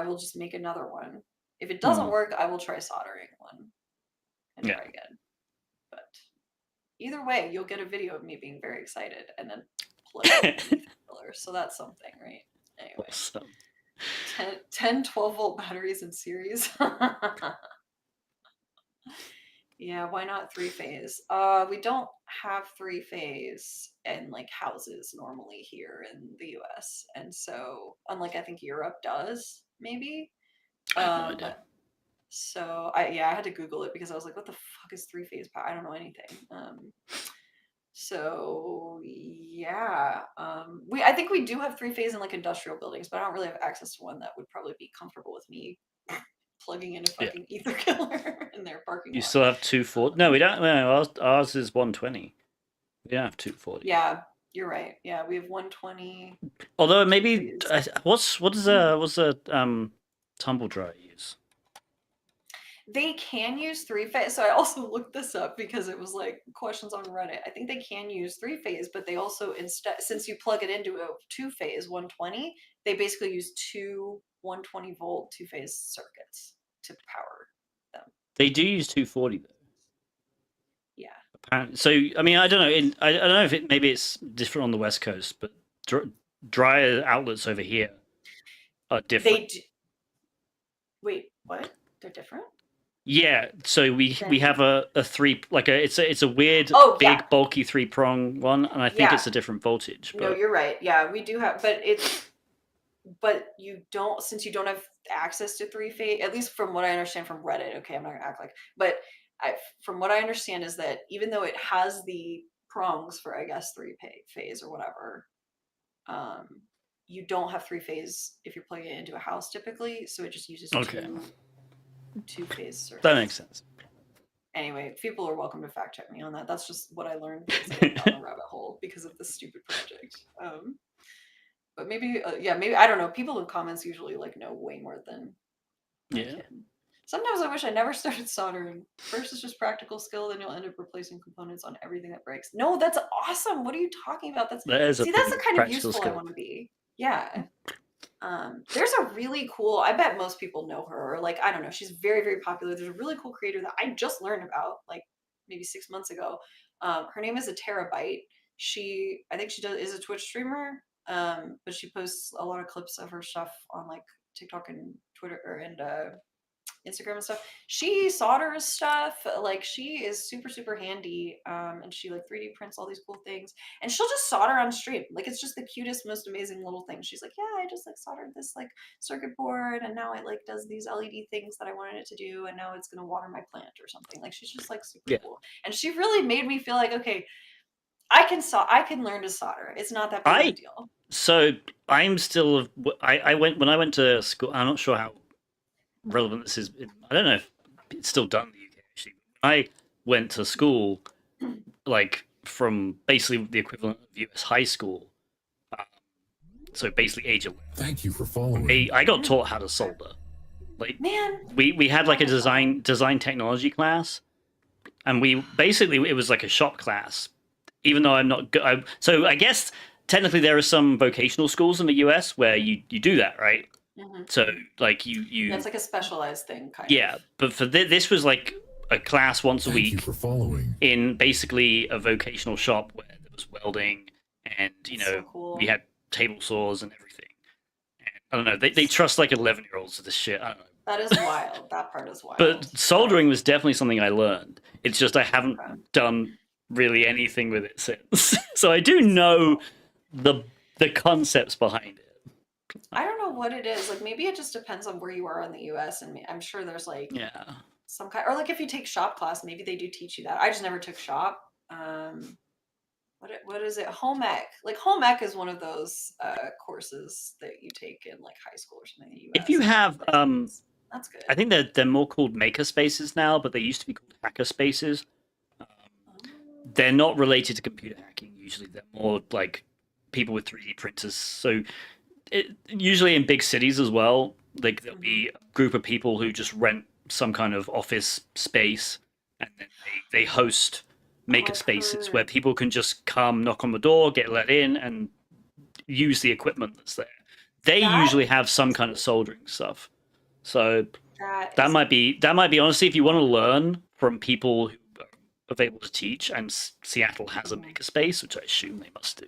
will just make another one. If it doesn't work, I will try soldering one and try again. But either way, you'll get a video of me being very excited and then plugging in the filler. So that's something, right? Anyway. Awesome. 10 12-volt batteries in series. Yeah, why not three-phase? We don't have three-phase in like houses normally here in the US. And so unlike I think Europe does, maybe. I have no idea. So I had to Google it because I was like, what the fuck is three-phase power? I don't know anything. So yeah, I think we do have three-phase in like industrial buildings, but I don't really have access to one that would probably be comfortable with me plugging in a fucking ether killer in their parking lot. You still have 240? No, we don't. No, ours is 120. We don't have 240. Yeah, you're right. Yeah, we have 120. Although maybe what does a tumble dryer use? They can use three-phase. So I also looked this up because it was like questions on Reddit. I think they can use three-phase, but they also instead, since you plug it into a two-phase 120, they basically use two 120-volt two-phase circuits to power them. They do use 240 though. Yeah. Apparently. So I mean, I don't know. I don't know if maybe it's different on the West Coast, but dryer outlets over here are different. Wait, what? They're different? Yeah, so we have a three, like it's a weird big bulky 3-prong one, and I think it's a different voltage. No, you're right. Yeah, we do have, but you don't, since you don't have access to three-phase, at least from what I understand from Reddit. Okay, I'm not gonna act like, but from what I understand is that even though it has the prongs for I guess three-phase or whatever, you don't have three-phase if you're plugging it into a house typically. So it just uses two-phase circuits. That makes sense. Anyway, people are welcome to fact check me on that. That's just what I learned because I went down a rabbit hole because of this stupid project. But maybe, maybe I don't know. People in comments usually like know way more than I can. Sometimes I wish I never started soldering. First, it's just practical skill, then you'll end up replacing components on everything that breaks. No, that's awesome. What are you talking about? That's that's the kind of useful skill I want to be. Yeah. There's a really cool, I bet most people know her, or like, I don't know, she's very, very popular. There's a really cool creator that I just learned about like maybe 6 months ago. Her name is a Terabyte. I think she is a Twitch streamer, but she posts a lot of clips of her stuff on like TikTok and Twitter and Instagram and stuff. She solders stuff. Like she is super, super handy. And she like 3D prints all these cool things. And she'll just solder on stream. Like it's just the cutest, most amazing little thing. She's like, yeah, I just like soldered this like circuit board and now it like does these LED things that I wanted it to do, and now it's gonna water my plant or something. Like she's just like super cool. And she really made me feel like, okay, I can learn to solder. It's not that big of a deal. So I'm still. I went when I went to school. I'm not sure how relevant this is. I don't know if it's still done in the UK. Actually, I went to school like from basically the equivalent of US high school. So basically, age 11. Thank you for following. I got taught how to solder. Like, Man, we had like a wonderful. design technology class, and we basically it was like a shop class. Even though I'm not good, so I guess technically there are some vocational schools in the US where you do that, right? Mhm. So like you Yeah, it's like a specialized thing, kind yeah, of. but for this was like a class once a Thank you week for following. in basically a vocational shop where there was welding and That's so cool. we had table saws and everything. And I don't know, they trust like 11-year-olds with this shit. I don't know. That is wild. That part is wild. But soldering was definitely something I learned. It's just I haven't Okay. done really anything with it since. So I do know the concepts behind it. I don't know what it is. Like maybe it just depends on where you are in the US, and I'm sure there's like Yeah. some kind, or like if you take shop class, maybe they do teach you that. I just never took shop. What is it? Home ec. Like home ec is one of those courses that you take in like high school or something in the US. If you have that's good. I think they're more called maker spaces now, but they used to be called hacker spaces. They're not related to computer hacking usually. They're more like people with 3D printers. So usually in big cities as well, like there'll be a group of people who just rent some kind of office space, and then they host maker spaces where people can just come, knock on the door, get let in, and use the equipment that's there. They usually have some kind of soldering stuff. So that might be honestly, if you want to learn from people who are available to teach, and Seattle has a makerspace, which I assume they must do.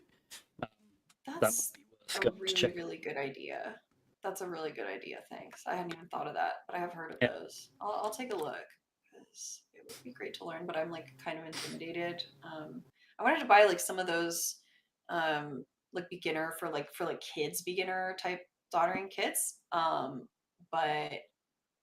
That might be worth going to check. Really good idea. That's a really good idea. Thanks. I hadn't even thought of that, but I have heard of those. I'll take a look because it would be great to learn. But I'm like kind of intimidated. I wanted to buy like some of those, like beginner for kids beginner type soldering kits. But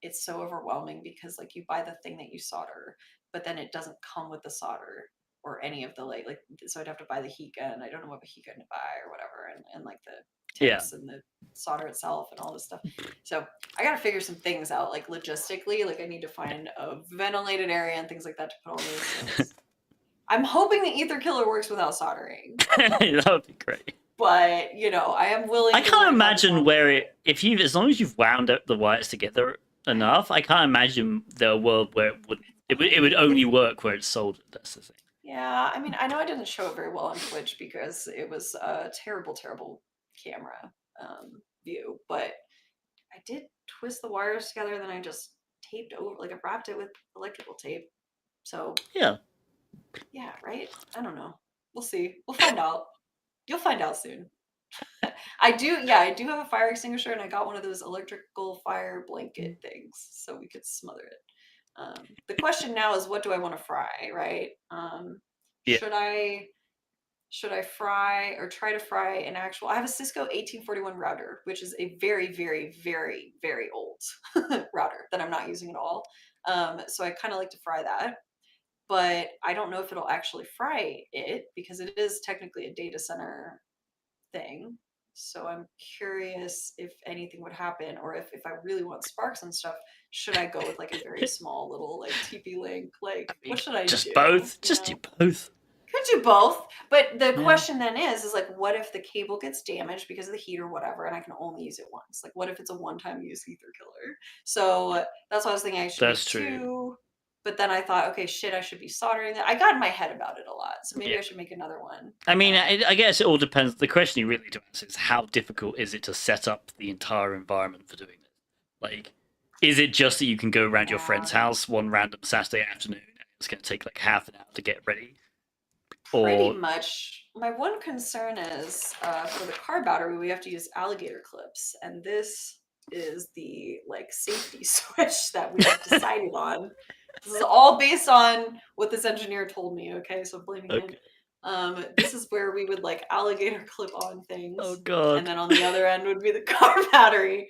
it's so overwhelming because like you buy the thing that you solder, but then it doesn't come with the solder or any of the like so I'd have to buy the heat gun. I don't know what heat gun to buy or whatever, and like the tips and the solder itself and all this stuff. So I gotta figure some things out, like logistically. Like I need to find a ventilated area and things like that to put all those things. I'm hoping the ether killer works without soldering. That would be great. But I am willing. I can't imagine where as long as you've wound up the wires together enough, I can't imagine the world where it would only work where it's soldered. That's the thing. Yeah, I mean, I know I didn't show it very well on Twitch because it was a terrible, terrible camera view, but I did twist the wires together and then I just taped over, like I wrapped it with electrical tape. So yeah, right? I don't know. We'll see. We'll find out. You'll find out soon. I do have a fire extinguisher and I got one of those electrical fire blanket things so we could smother it. The question now is, what do I want to fry, right? Should I fry or try to fry an actual, I have a Cisco 1841 router, which is a very, very, very, very old router that I'm not using at all. So I kind of like to fry that, but I don't know if it'll actually fry it because it is technically a data center thing. So I'm curious if anything would happen, or if I really want sparks and stuff, should I go with like a very small little like TP-Link? Like, what should I do? Just both. Just do both. Could do both, but the question then is like, what if the cable gets damaged because of the heat or whatever, and I can only use it once? Like, what if it's a one-time use ether killer? So that's what I was thinking. I should. That's true. But then I thought, okay, shit, I should be soldering that. I got in my head about it a lot, so maybe I should make another one. I mean, I guess it all depends. The question you really need to answer is how difficult is it to set up the entire environment for doing this? Like, is it just that you can go around your friend's house one random Saturday afternoon and it's going to take like half an hour to get ready? Pretty much. My one concern is for the car battery, we have to use alligator clips, and this is the like safety switch that we have decided on. This is all based on what this engineer told me. Okay, so blaming him. This is where we would like alligator clip on things. Oh god! And then on the other end would be the car battery.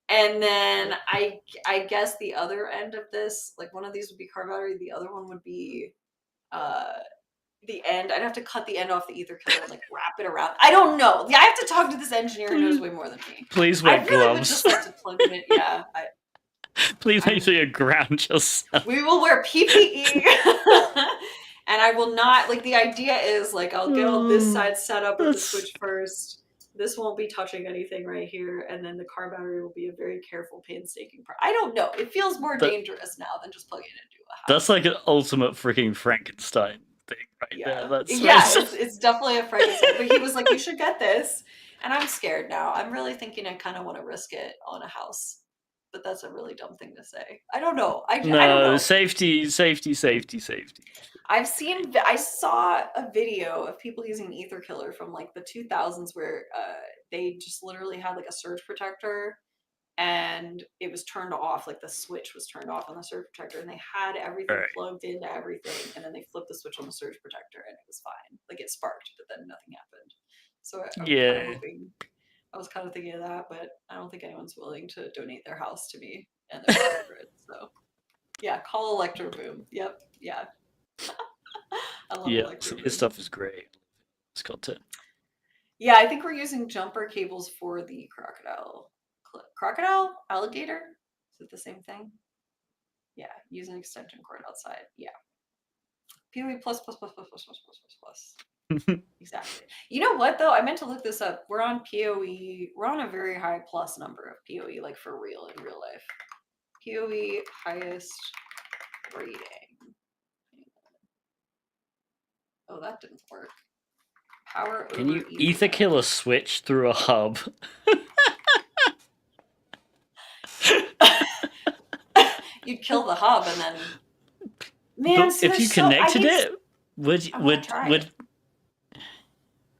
And then I guess the other end of this, like one of these would be car battery, the other one would be the end. I'd have to cut the end off the ether killer and like wrap it around. I don't know. Yeah, I have to talk to this engineer who knows way more than me. Please I wear really would gloves. just like to plug it in. Yeah, Please make sure you ground yourself. we will wear PPE. And I will not, like, the idea is, like, I'll get on this side set up with the switch first. This won't be touching anything right here. And then the car battery will be a very careful, painstaking part. I don't know. It feels more dangerous now than just plugging it into a house. That's like an ultimate freaking Frankenstein thing right there. That's it's definitely a Frankenstein. But he was like, you should get this. And I'm scared now. I'm really thinking I kind of want to risk it on a house. But that's a really dumb thing to say. I don't know. I don't know. Safety. I saw a video of people using ether killer from like the 2000s where they just literally had like a surge protector and it was turned off, like the switch was turned off on the surge protector and they had everything plugged into everything and then they flipped the switch on the surge protector and it was fine. Like it sparked, but then nothing happened. So I was kind of thinking of that, but I don't think anyone's willing to donate their house to me and their grid. So yeah, call Electro Boom. Yep. Yeah. I love Electro Boom. His stuff is great. It's content. Yeah, I think we're using jumper cables for the crocodile alligator. Is it the same thing? Yeah, use an extension cord outside. Yeah. PoE plus. Exactly. You know what though? I meant to look this up. We're on PoE. We're on a very high plus number of PoE, like for real in real life. PoE highest rating. Oh, that didn't work. Power. Can you ether kill a switch through a hub? You'd kill the hub and then. Man, if you connected it, would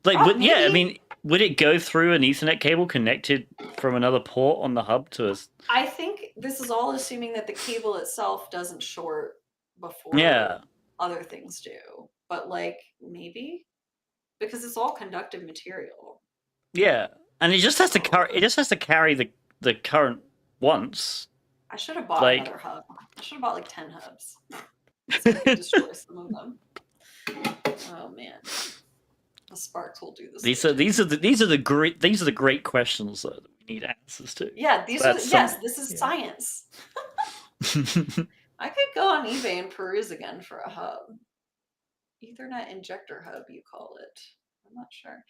I mean, would it go through an Ethernet cable connected from another port on the hub to us? I think this is all assuming that the cable itself doesn't short before other things do. But like maybe because it's all conductive material. Yeah, and it just has to carry. It just has to carry the current once. I should have bought another hub. I should have bought like 10 hubs. So I could destroy some of them. Oh man. The sparks will do this. These are the great questions that we need answers to. Yeah, this is science. I could go on eBay and peruse again for a hub. Ethernet injector hub, you call it. I'm not sure.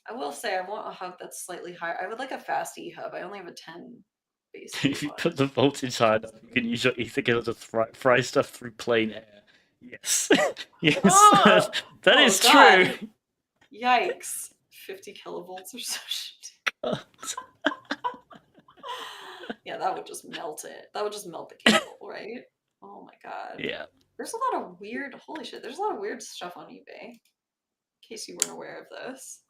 I will say I want a hub that's slightly higher. I would like a fast E hub. I only have a 10 base. If you put the voltage high enough, you can use your ethernet to fry stuff through plain air. Yes. Yes. Oh, that is true. Yikes. 50 kilovolts or so shit. Yeah, that would just melt it. That would just melt the cable, right? Oh my god. Yeah. There's a lot of weird, holy shit, there's a lot of weird stuff on eBay. In case you weren't aware of this.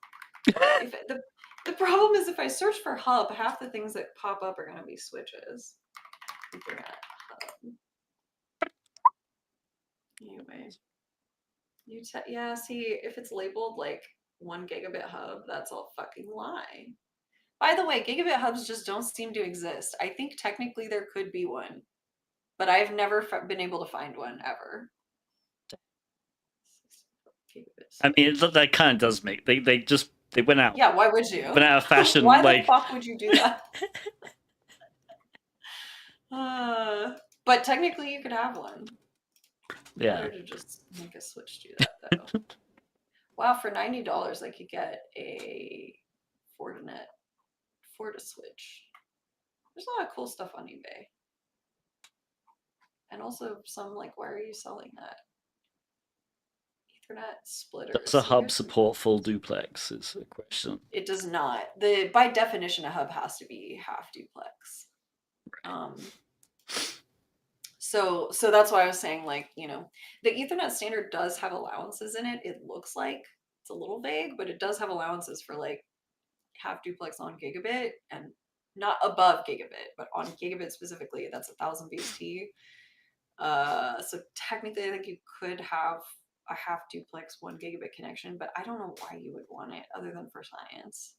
The problem is if I search for hub, half the things that pop up are going to be switches. Anyway. Yeah, see, if it's labeled like 1 gigabit hub, that's all fucking lie. By the way, gigabit hubs just don't seem to exist. I think technically there could be one, but I've never been able to find one ever. I mean, that kind of does make they went out. Yeah, why would you? Went out of fashion. Why the fuck would you do that? But technically, you could have one. Yeah. Better to just make a switch do that though. Wow, for $90, I could get a Forta switch. There's a lot of cool stuff on eBay, and also some like, why are you selling that? Ethernet splitter. Does a hub support full duplex? Is a question. It does not. By definition, a hub has to be half duplex. So that's why I was saying, like, you know, the Ethernet standard does have allowances in it. It looks like it's a little vague, but it does have allowances for like half duplex on gigabit and not above gigabit, but on gigabit specifically, that's 1000 BST. So technically, I think you could have a half duplex 1 gigabit connection, but I don't know why you would want it other than for science.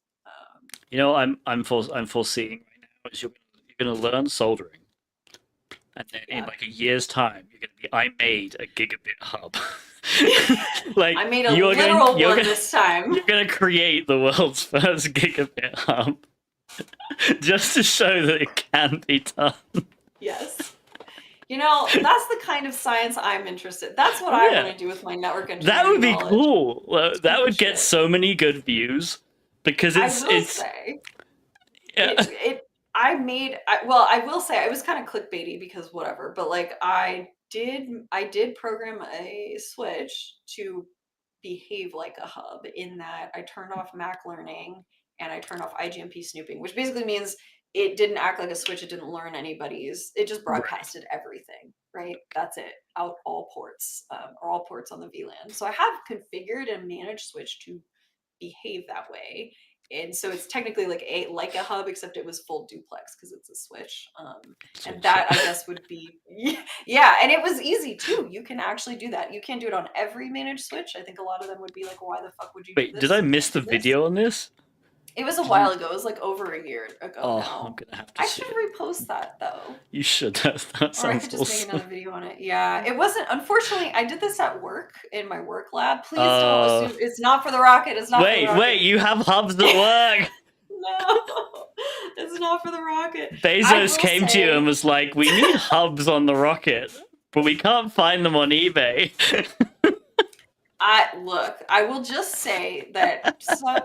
You know, I'm foreseeing right now is you're going to learn soldering. And then in like a year's time, you're going to be, I made a gigabit hub. Like, I made a literal one this time. You're gonna create the world's first gigabit hub just to show that it can be done. Yes. You know, that's the kind of science I'm interested. That's what I want to do with my network engineering. That would be knowledge. cool. That would get shit. so many good views because I will say, I will say I was kind of clickbaity because whatever, but like I did program a switch to behave like a hub in that I turned off Mac learning and I turned off IGMP snooping, which basically means it didn't act like a switch. It didn't learn anybody's. It just broadcasted everything, right? That's it, out all ports, or all ports on the VLAN. So I have configured and managed switch to behave that way. And so it's technically like a hub, except it was full duplex because it's a switch. And that I guess would be, yeah. And it was easy too. You can actually do that. You can't do it on every managed switch. I think a lot of them would be like, why the fuck would you do Wait, this? did I miss the video on this? It was a while ago. It was like over a year ago now. I'm gonna have to I should repost that though. You should. That sounds or I could just awesome. make another video on it. Yeah, it wasn't. Unfortunately, I did this at work in my work lab. Please don't assume it's not for the rocket. It's not. For the rocket. Wait! You have hubs at work. No, it's not for the rocket. Bezos came to you and was like, "We need hubs on the rocket, but we can't find them on eBay." I will just say that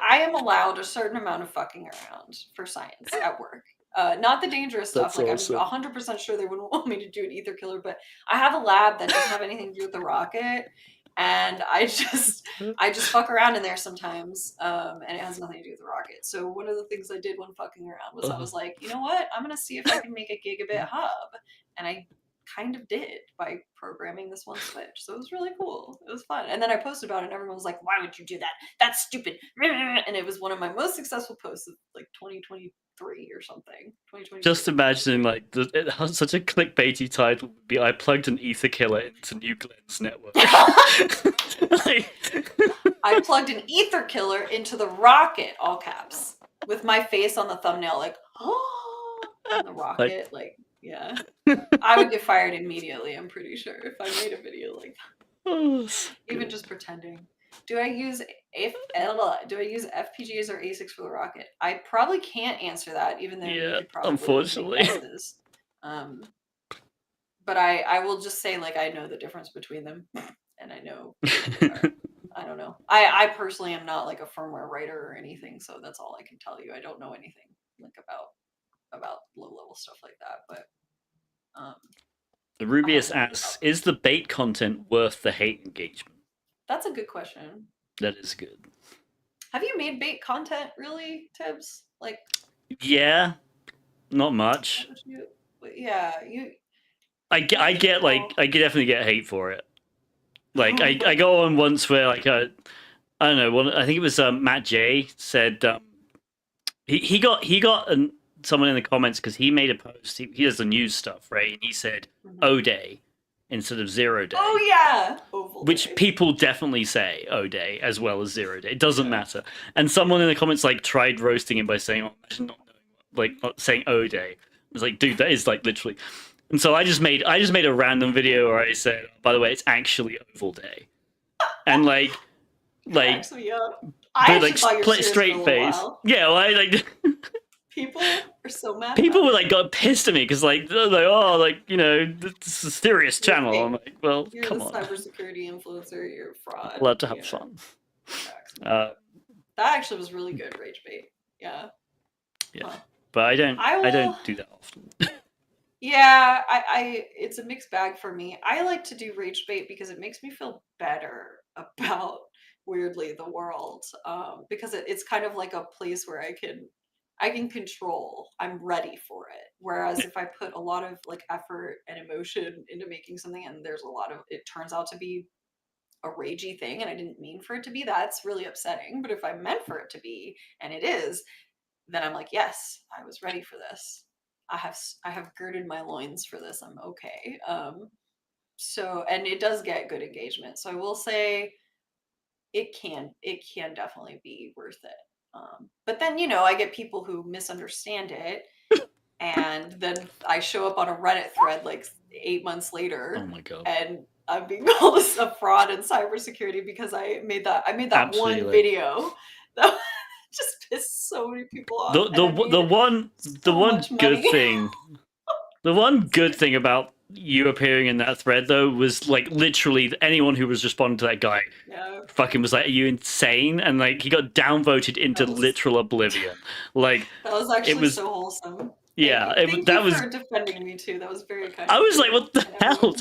I am allowed a certain amount of fucking around for science at work. Not the dangerous stuff. That's like awesome. I'm 100% sure they wouldn't want me to do an ether killer, but I have a lab that doesn't have anything to do with the rocket, and I just fuck around in there sometimes, and it has nothing to do with the rocket. So one of the things I did when fucking around was I was like, you know what? I'm gonna see if I can make a gigabit hub, and I kind of did by programming this one switch. So it was really cool. It was fun. And then I posted about it and everyone was like, why would you do that? That's stupid. And it was one of my most successful posts of like 2023 or something. 2020. Just imagining like it has such a clickbaity title would be I plugged an ether killer into New Glenn's network. I plugged an ether killer into the rocket, all caps, with my face on the thumbnail, like, oh, and the rocket, like yeah. I would get fired immediately, I'm pretty sure, if I made a video like that. Even just pretending. Do I use FPGAs or ASICs for the rocket? I probably can't answer that, even though you could probably unfortunately. guesses. But I will just say, like, I know the difference between them, and I know. I don't know. I personally am not like a firmware writer or anything, so that's all I can tell you. I don't know anything like about low level stuff like that, but the Rubius asks, is the bait content worth the hate engagement? That's a good question. That is good. Have you made bait content really, Tibbs? Like, yeah, not much. I definitely get hate for it. Like I go on once where like I don't know. I think it was Matt J said he got someone in the comments because he made a post. He does the news stuff, right? And he said O day instead of 0 day. Oh yeah, which people definitely say O day as well as 0 day. It doesn't matter. And someone in the comments like tried roasting him by saying, "Oh, imagine not knowing, not saying O day." I was like, dude, that is like literally. And so I just made a random video where I said, oh, by the way, it's actually oval day, and like actually, yeah. I like straight face. Yeah, well, I like. People are so mad. People were like got pissed at me because like they're like, oh, like you know, this is a serious channel. I'm like, well, you're come the on. Cybersecurity influencer. You're a fraud. Allowed to have fun. That actually was really good rage bait. Yeah. Yeah, but I don't do that often. Yeah, I it's a mixed bag for me. I like to do rage bait because it makes me feel better about weirdly the world. Because it's kind of like a place where I can control. I'm ready for it. Whereas if I put a lot of like effort and emotion into making something and there's a lot of it turns out to be a ragey thing and I didn't mean for it to be, that's really upsetting. But if I meant for it to be and it is, then I'm like, yes, I was ready for this. I have girded my loins for this. I'm okay. So, and it does get good engagement. So I will say it can definitely be worth it. But then, you know, I get people who misunderstand it and then I show up on a Reddit thread like 8 months later. Oh my God. And I'm being called a fraud in cybersecurity because I made that Absolutely. one video that just pissed so many people off. The one good thing. The one good thing about you appearing in that thread, though, was like literally anyone who was responding to that guy fucking was like, "Are you insane?" And like he got downvoted into literal oblivion. Like that was actually it was so wholesome. Yeah, Thank you for defending me too. That was very kind. I was like, "What the hell?"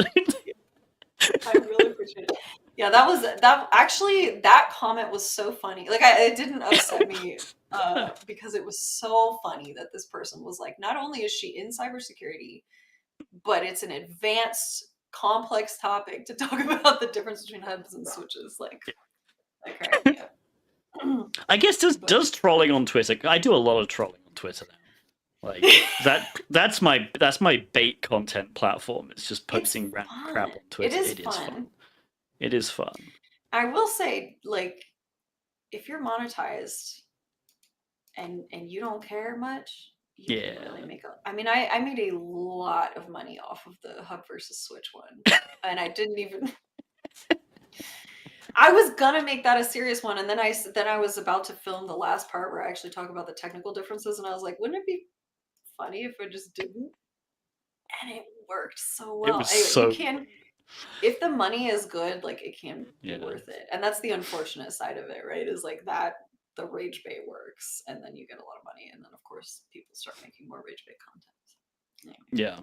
I really appreciate it. Yeah, that comment was so funny. Like it didn't upset me because it was so funny that this person was like, not only is she in cybersecurity, but it's an advanced, complex topic to talk about the difference between hubs and switches. Like okay, yeah. I guess does trolling on Twitter. I do a lot of trolling on Twitter now. Like that's my bait content platform. It's just posting random crap on Twitter. It is fun. It is fun. I will say, like, if you're monetized and you don't care much, you can really make I mean, I made a lot of money off of the hub versus switch one, and I didn't even. I was gonna make that a serious one, and then I was about to film the last part where I actually talk about the technical differences, and I was like, wouldn't it be funny if I just didn't? And it worked so well. You can, if the money is good, like it can be worth it, and that's the unfortunate side of it, right? Is like that the rage bait works, and then you get a lot of money, and then of course people start making more rage bait content. Anyway. Yeah,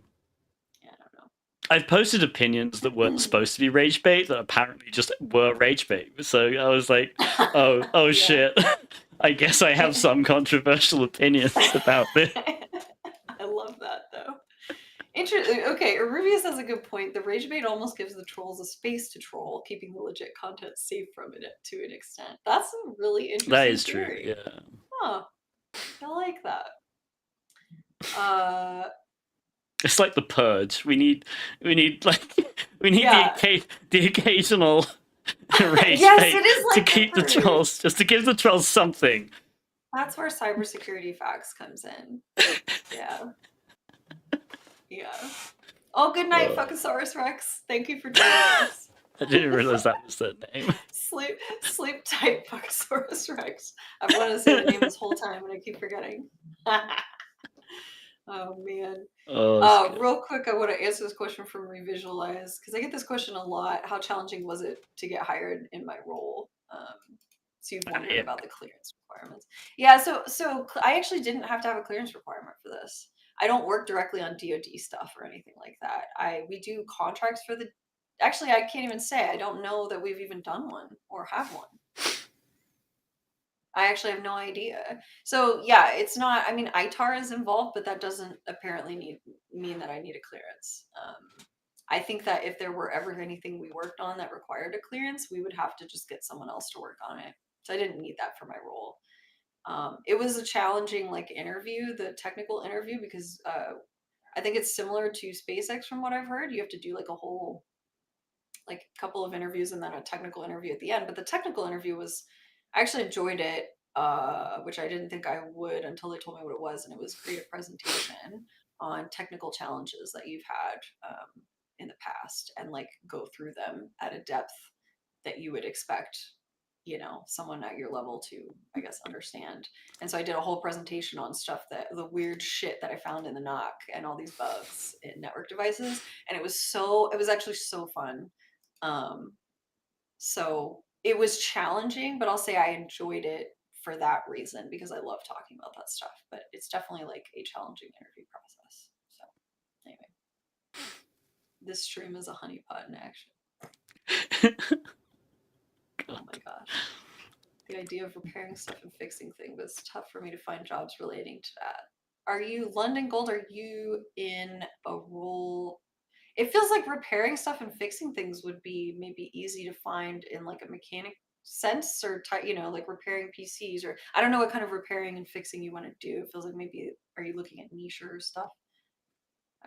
I don't know. I've posted opinions that weren't supposed to be rage bait that apparently just were rage bait. So I was like, oh shit. I guess I have some controversial opinions about this. I love that though. Interesting. Okay, Rubius has a good point. The rage bait almost gives the trolls a space to troll, keeping the legit content safe from it to an extent. That's a really interesting That is theory. true, yeah. Huh. I like that. It's like the purge. We need the occasional rage bait to keep the trolls, just to give the trolls something. That's where cybersecurity facts comes in. Yeah. Oh, good night, Fuckosaurus Rex. Thank you for joining us. I didn't realize that was the name. Sleep tight, Fuckosaurus Rex. I've wanted to say the name this whole time and I keep forgetting. Oh man. Real quick, I want to answer this question from Revisualize because I get this question a lot. How challenging was it to get hired in my role? So you've wondered about the clearance requirements. Yeah, so I actually didn't have to have a clearance requirement for this. I don't work directly on DoD stuff or anything like that. We do contracts for the. Actually, I can't even say. I don't know that we've even done one or have one. I actually have no idea. So yeah, it's not. I mean, ITAR is involved, but that doesn't apparently mean that I need a clearance. I think that if there were ever anything we worked on that required a clearance, we would have to just get someone else to work on it. So I didn't need that for my role. It was a challenging interview, the technical interview, because I think it's similar to SpaceX from what I've heard. You have to do a whole couple of interviews and then a technical interview at the end. But the technical interview I actually enjoyed it, which I didn't think I would until they told me what it was. And it was create a presentation on technical challenges that you've had in the past and go through them at a depth that you would expect someone at your level to, I guess, understand. And so I did a whole presentation on stuff the weird shit that I found in the NOC and all these bugs in network devices. And it was actually so fun. So it was challenging, but I'll say I enjoyed it for that reason because I love talking about that stuff. But it's definitely a challenging interview process. So anyway, this stream is a honeypot in action. Oh my gosh. The idea of repairing stuff and fixing things was tough for me to find jobs relating to that. Are you London Gold? Are you in a role? It feels like repairing stuff and fixing things would be maybe easy to find in a mechanic sense or repairing PCs, or I don't know what kind of repairing and fixing you want to do. It feels like maybe are you looking at niche or stuff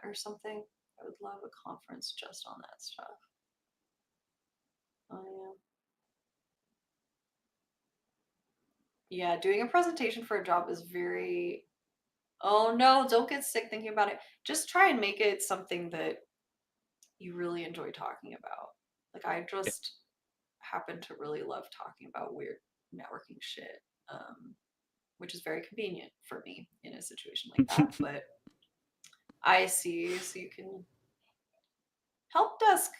or something? I would love a conference just on that stuff. Oh yeah. Yeah, doing a presentation for a job is very. Oh no, don't get sick thinking about it. Just try and make it something that you really enjoy talking about. Like I just happen to really love talking about weird networking shit, which is very convenient for me in a situation like that. But I see, so you can help desk.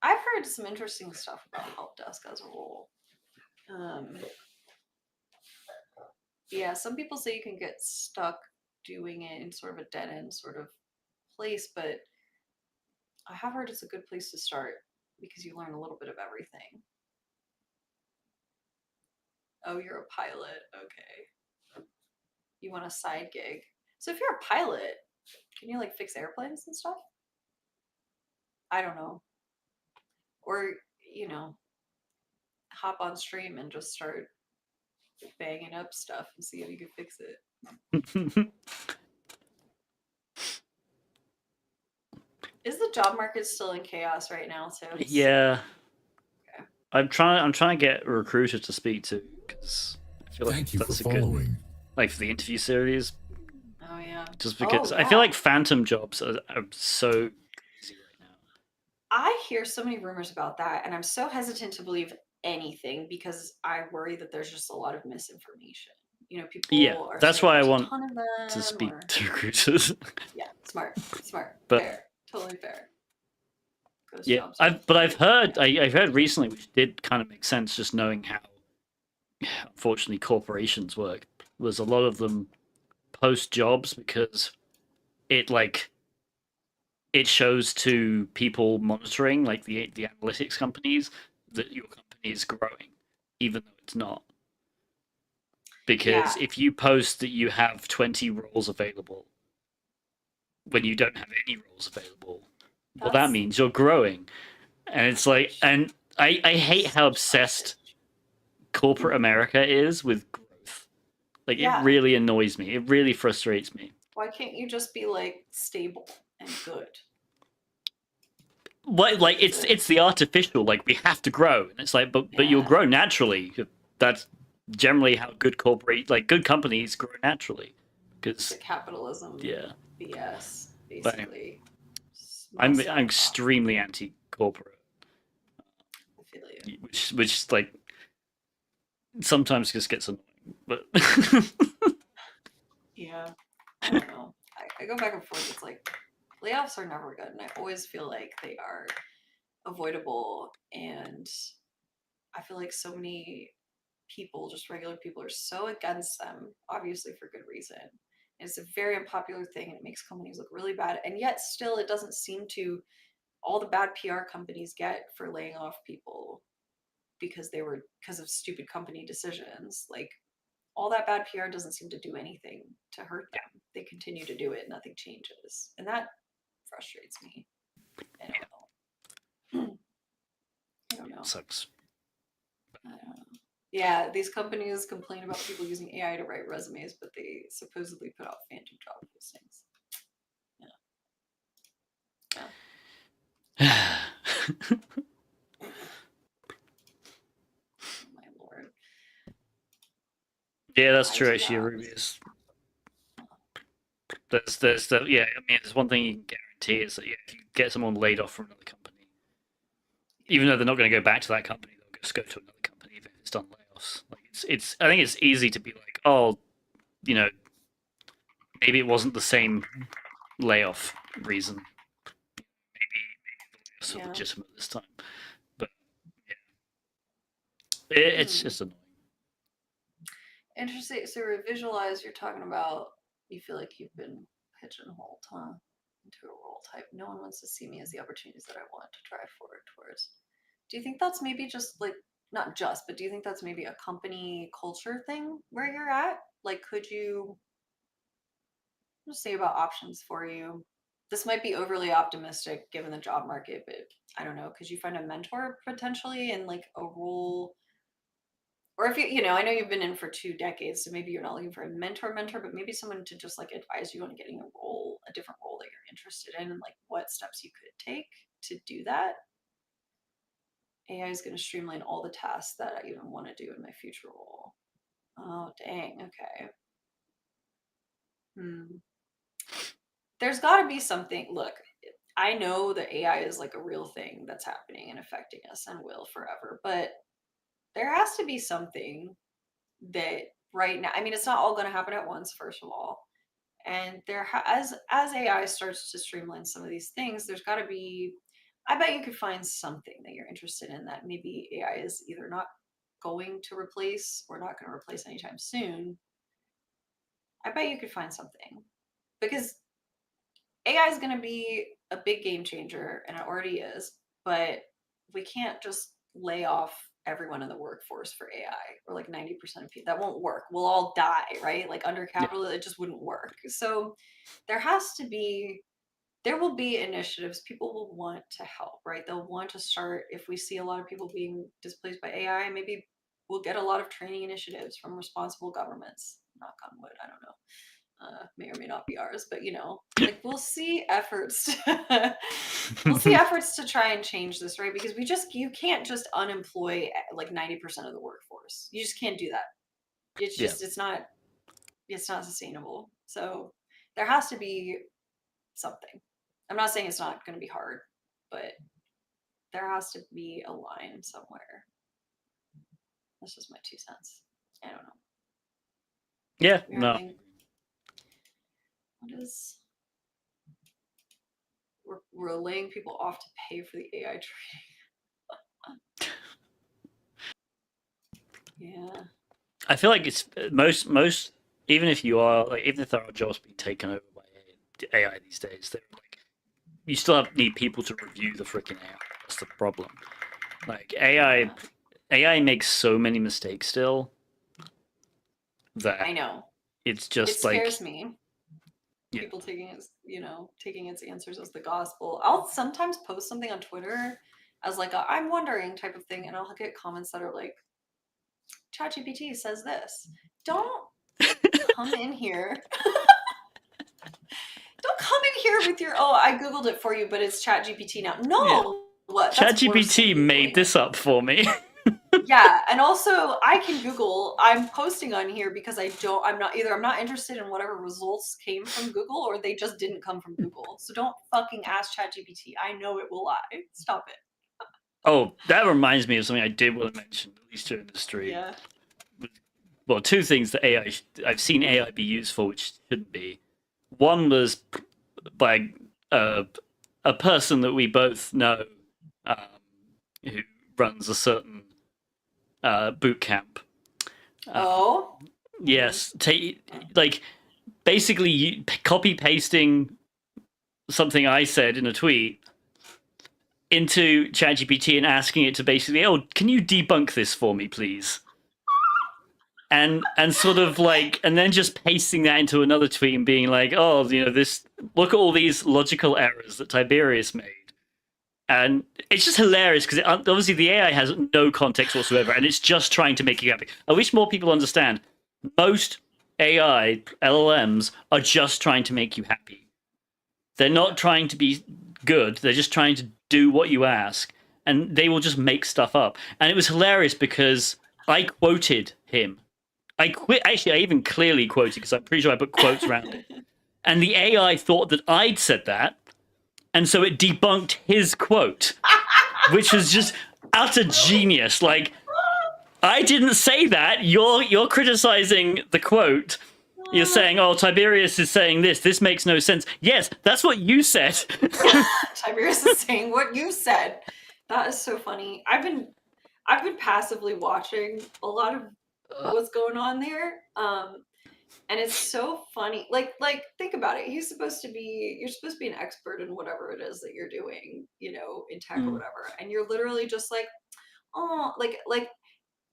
I've heard some interesting stuff about help desk as a role. Yeah, some people say you can get stuck doing it in sort of a dead end sort of place, but I have heard it's a good place to start because you learn a little bit of everything. Oh, you're a pilot. Okay. You want a side gig. So if you're a pilot, can you like fix airplanes and stuff? I don't know. Or, you know, hop on stream and just start banging up stuff and see if you can fix it. Is the job market still in chaos right now, too? Yeah. Okay. I'm trying to get a recruiter to speak to because I feel like Thank you for that's a following. good, like for the interview series. Oh yeah. Just because Oh, I feel yeah. like phantom jobs are so crazy right now. I hear so many rumors about that, and I'm so hesitant to believe anything because I worry that there's just a lot of misinformation. You know, people Yeah, are that's saying why I there's a want ton of them, to speak or to recruiters. yeah, smart, But fair, totally fair. Ghost yeah, jobs are I've heard yeah. I've heard recently, which did kind of make sense, just knowing how unfortunately corporations work. Was a lot of them post jobs because it like it shows to people monitoring, like the analytics companies, that your company is growing, even though it's not. Yeah, Because if you post that you have 20 roles available when you don't have any roles available, well, that that's means you're growing. And it's like, and I hate how obsessed corporate America is with growth. Like, it yeah. really annoys me. It really frustrates me. Why can't you just be like stable and good? What, like it's the artificial, like we have to grow, and it's like, but you'll Yeah, grow naturally. That's generally how good companies grow naturally. it's a Because capitalism yeah, BS, but anyway, basically. I'm Mostly on top. extremely anti-corporate, I feel you. which like sometimes just gets annoying. But Yeah, I don't know. I go back and forth. It's like layoffs are never good, and I always feel like they are avoidable. And I feel like so many people, just regular people, are so against them, obviously for good reason. And it's a very unpopular thing, and it makes companies look really bad. And yet, still, it doesn't seem to all the bad PR companies get for laying off people because of stupid company decisions. Like all that bad PR doesn't seem to do anything to hurt them. They continue to do it, nothing changes. And that frustrates me. I don't know. I don't know. sucks. I don't know. Yeah, these companies complain about people using AI to write resumes, but they supposedly put out phantom job postings. Yeah. Oh my lord. Yeah, that's true. IT Actually, ops. Rubius. There's the yeah. I mean, there's one thing you can guarantee is that yeah, if you get someone laid off from another company, even though they're not going to go back to that company, they'll just go to another company even if it's done layoffs. Like it's. I think it's easy to be like, oh, you know, maybe it wasn't the same layoff reason. Maybe the layoffs are legitimate this time. But yeah, it's just annoying. Interesting. So visualize, you're talking about you feel like you've been pigeonholed, huh? Into a role type. No one wants to see me as the opportunities that I want to drive forward towards. Do you think that's maybe just like not just, but do you think that's maybe a company culture thing where you're at? Like, could you just say about options for you? This might be overly optimistic given the job market, but I don't know. Could you find a mentor potentially in like a role? Or if you know, I know you've been in for 2 decades, so maybe you're not looking for a mentor, but maybe someone to just like advise you on getting a different role that you're interested in, and like what steps you could take to do that. AI is going to streamline all the tasks that I even want to do in my future role. Oh, dang. Okay. There's got to be something. Look, I know that AI is like a real thing that's happening and affecting us and will forever, but there has to be something that right now, I mean, it's not all going to happen at once, first of all. And as AI starts to streamline some of these things, there's got to be, I bet you could find something that you're interested in that maybe AI is either not going to replace or not going to replace anytime soon. I bet you could find something because AI is going to be a big game changer, and it already is, but we can't just lay off everyone in the workforce for AI, or like 90% of people. That won't work. We'll all die, right? Like under capital, it just wouldn't work. So there will be initiatives. People will want to help, right? They'll want to start. If we see a lot of people being displaced by AI, maybe we'll get a lot of training initiatives from responsible governments. Knock on wood, I don't know. May or may not be ours, but like we'll see efforts to try and change this, right? Because you can't just unemploy like 90% of the workforce. You just can't do that. It's just it's not sustainable. So there has to be something. I'm not saying it's not going to be hard, but there has to be a line somewhere. That's just my 2 cents. I don't know. Yeah, no. What is? We're laying people off to pay for the AI training. Yeah. I feel like it's most even if you are like even if there are jobs being taken over by AI these days, they're like you still need people to review the freaking AI. That's the problem. Like AI makes so many mistakes still that I know. it's just it scares me. People taking its answers as the gospel. I'll sometimes post something on Twitter as like a I'm wondering type of thing, and I'll get comments that are like, ChatGPT says this. Don't come in here. Don't come in here with your I googled it for you, but it's ChatGPT now. No, what? ChatGPT made this up for me. Yeah, and also I can Google. I'm posting on here because I'm not interested in whatever results came from Google or they just didn't come from Google. So don't fucking ask ChatGPT. I know it will lie. Stop it. Oh, that reminds me of something I did want to mention, at least during the stream. Yeah. Well, 2 things that I've seen AI be used for, which shouldn't be. One was by a person that we both know who runs a certain boot camp. Yes, like basically you copy pasting something I said in a tweet into ChatGPT and asking it to basically, can you debunk this for me, please? And sort of like, and then just pasting that into another tweet and being like, this, look at all these logical errors that Tiberius made. And it's just hilarious because obviously the AI has no context whatsoever, and it's just trying to make you happy. I wish more people understand. Most AI LLMs are just trying to make you happy. They're not trying to be good. They're just trying to do what you ask, and they will just make stuff up. And it was hilarious because I quoted him. I even clearly quoted because I'm pretty sure I put quotes around it. And the AI thought that I'd said that, and so it debunked his quote, which was just utter genius. Like, I didn't say that. You're criticizing the quote. You're saying, Tiberius is saying this. This makes no sense. Yes, that's what you said. Tiberius is saying what you said. That is so funny. I've been passively watching a lot of what's going on there. And it's so funny. Like think about it. You're supposed to be an expert in whatever it is that you're doing, in tech or whatever. And you're literally just like, like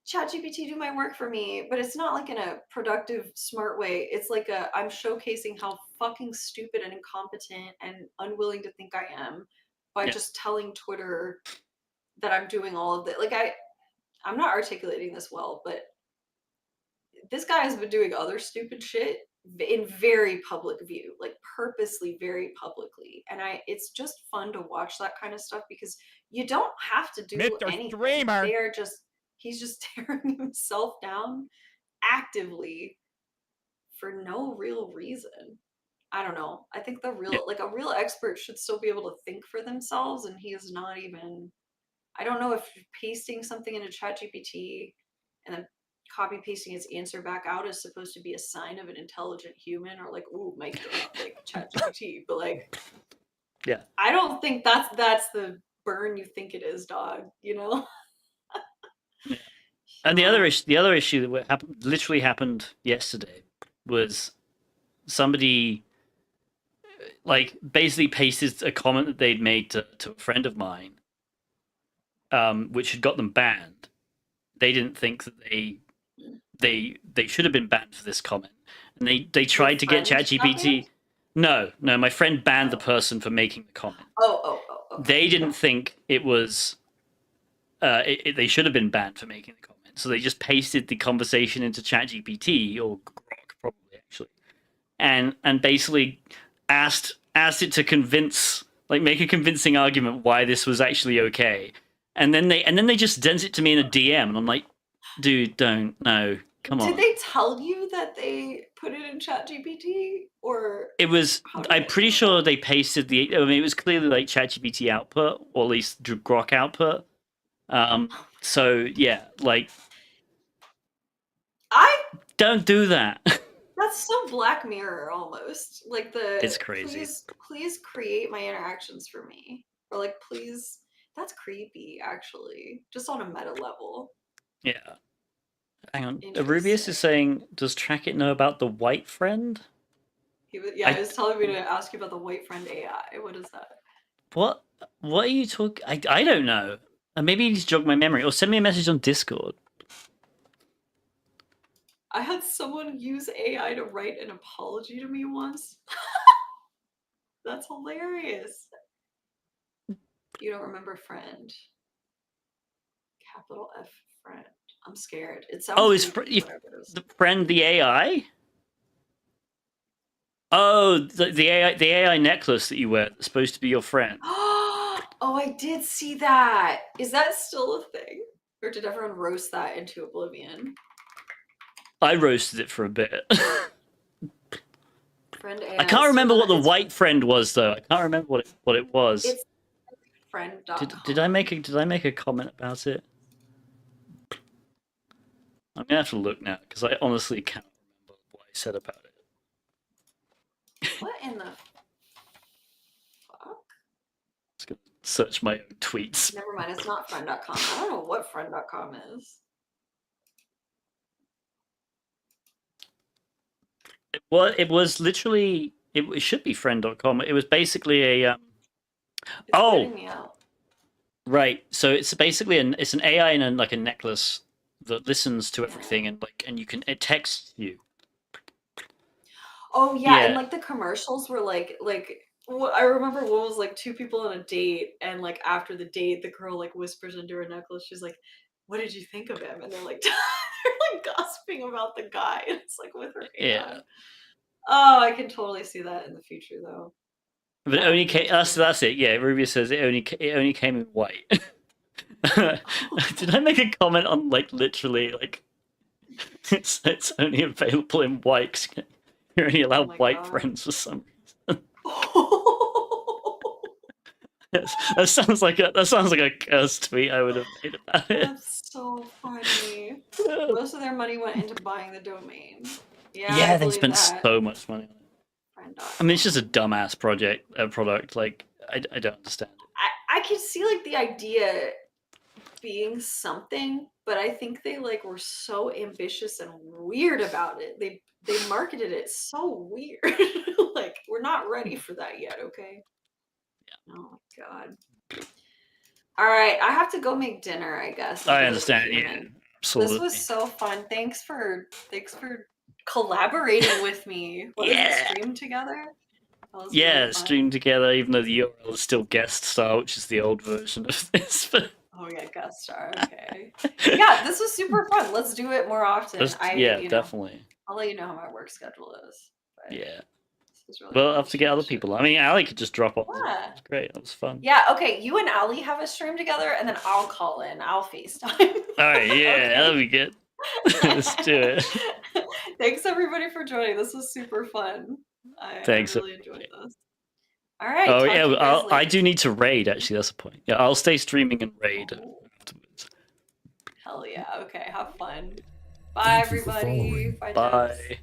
ChatGPT do my work for me, but it's not like in a productive, smart way. It's like I'm showcasing how fucking stupid and incompetent and unwilling to think I am by just telling Twitter that I'm doing all of that. Like I'm not articulating this well, but this guy has been doing other stupid shit in very public view, like purposely very publicly. And it's just fun to watch that kind of stuff because you don't have to do anything. He's just tearing himself down actively for no real reason. I don't know. I think a real expert should still be able to think for themselves, and he is not even. I don't know if pasting something into ChatGPT and then copy pasting its answer back out is supposed to be a sign of an intelligent human, or like, ooh, mic drop, like ChatGPT. But like, Yeah. I don't think that's the burn you think it is, dog. You know. Yeah. And the other issue that literally happened yesterday was somebody like basically pasted a comment that they'd made to a friend of mine, which had got them banned. They didn't think that they should have been banned for this comment, and they tried to get ChatGPT. No, my friend banned the person for making the comment. Oh. Okay. They didn't think it was. They should have been banned for making the comment, so they just pasted the conversation into ChatGPT or Grok, probably actually, and basically asked it to make a convincing argument why this was actually okay, and then they just sent it to me in a DM, and I'm like, dude, don't, no, come on. Did they tell you that they put it in ChatGPT, or it was? I'm pretty sure they pasted the. I mean, it was clearly like ChatGPT output, or at least Grok output. So yeah, like, I don't do that. That's so Black Mirror almost. Like It's crazy. Please create my interactions for me, or like please. That's creepy, actually, just on a meta level. Yeah. Hang on. Rubius is saying, does Trackit know about the white friend? He was telling me to ask you about the white friend AI. What is that? What are you talking? I don't know. Maybe you just jog my memory, or send me a message on Discord. I had someone use AI to write an apology to me once. That's hilarious. You don't remember friend? Capital F friend. I'm scared. It sounds. Oh, is the friend the AI? Oh, the AI necklace that you wear that's supposed to be your friend. Oh, I did see that. Is that still a thing? Or did everyone roast that into oblivion? I roasted it for a bit. Friend AI. I can't remember what the white friend was, though. I can't remember what it was. It's friend.com. Did I make a comment about it? I'm gonna have to look now because I honestly can't remember what I said about it. What in the fuck? Just gonna search my own tweets. Never mind, it's not friend.com. I don't know what friend.com is. It was literally. It should be friend.com. It was basically a. It's me out. Right. So it's basically it's an AI and like a necklace that listens to everything and it texts you. Oh yeah, and like the commercials were like I remember one was like two people on a date, and like after the date, the girl like whispers into her necklace, she's like, "What did you think of him?" And they're like gossiping about the guy. And it's like with her hand. Yeah. Oh, I can totally see that in the future though. But it only came. That's it. Yeah, Ruby says it only came in white. Did I make a comment on like literally like it's only available in white? 'Cause you're only allowed white friends for some reason. Yes, that sounds like a curse tweet I would have made about it. That's so funny. Most of their money went into buying the domain. Yeah, they spent so much money on it. I mean, it's just a dumbass product. Like, I don't understand it. I can see like the idea being something, but I think they like were so ambitious and weird about it. They marketed it so weird. Like, we're not ready for that yet, okay? Yeah. Oh my god. All right, I have to go make dinner, I guess. I understand. Yeah, absolutely. This was so fun. Thanks for collaborating with me. What is it, stream together? Yeah, really stream together, even though the URL is still guest star, which is the old version of this. But... Oh yeah, guest star. Okay. Yeah, this was super fun. Let's do it more often. Definitely. I'll let you know how my work schedule is. But yeah. Really I'll have to get other people. I mean, Ali could just drop off. Yeah. It's great. That was fun. Yeah, okay. You and Ali have a stream together, and then I'll call in. I'll FaceTime. All right, yeah, okay. That'll be good. Let's do it. Thanks, everybody, for joining. This was super fun. Thanks. I really enjoyed this. All right. Oh talk yeah, to you guys I later. do need to raid. Actually, that's the point. Yeah, I'll stay streaming and raid Oh, afterwards. hell yeah. Okay. Have fun. Bye, Thank you for everybody. following. Bye, Bye. Tibs.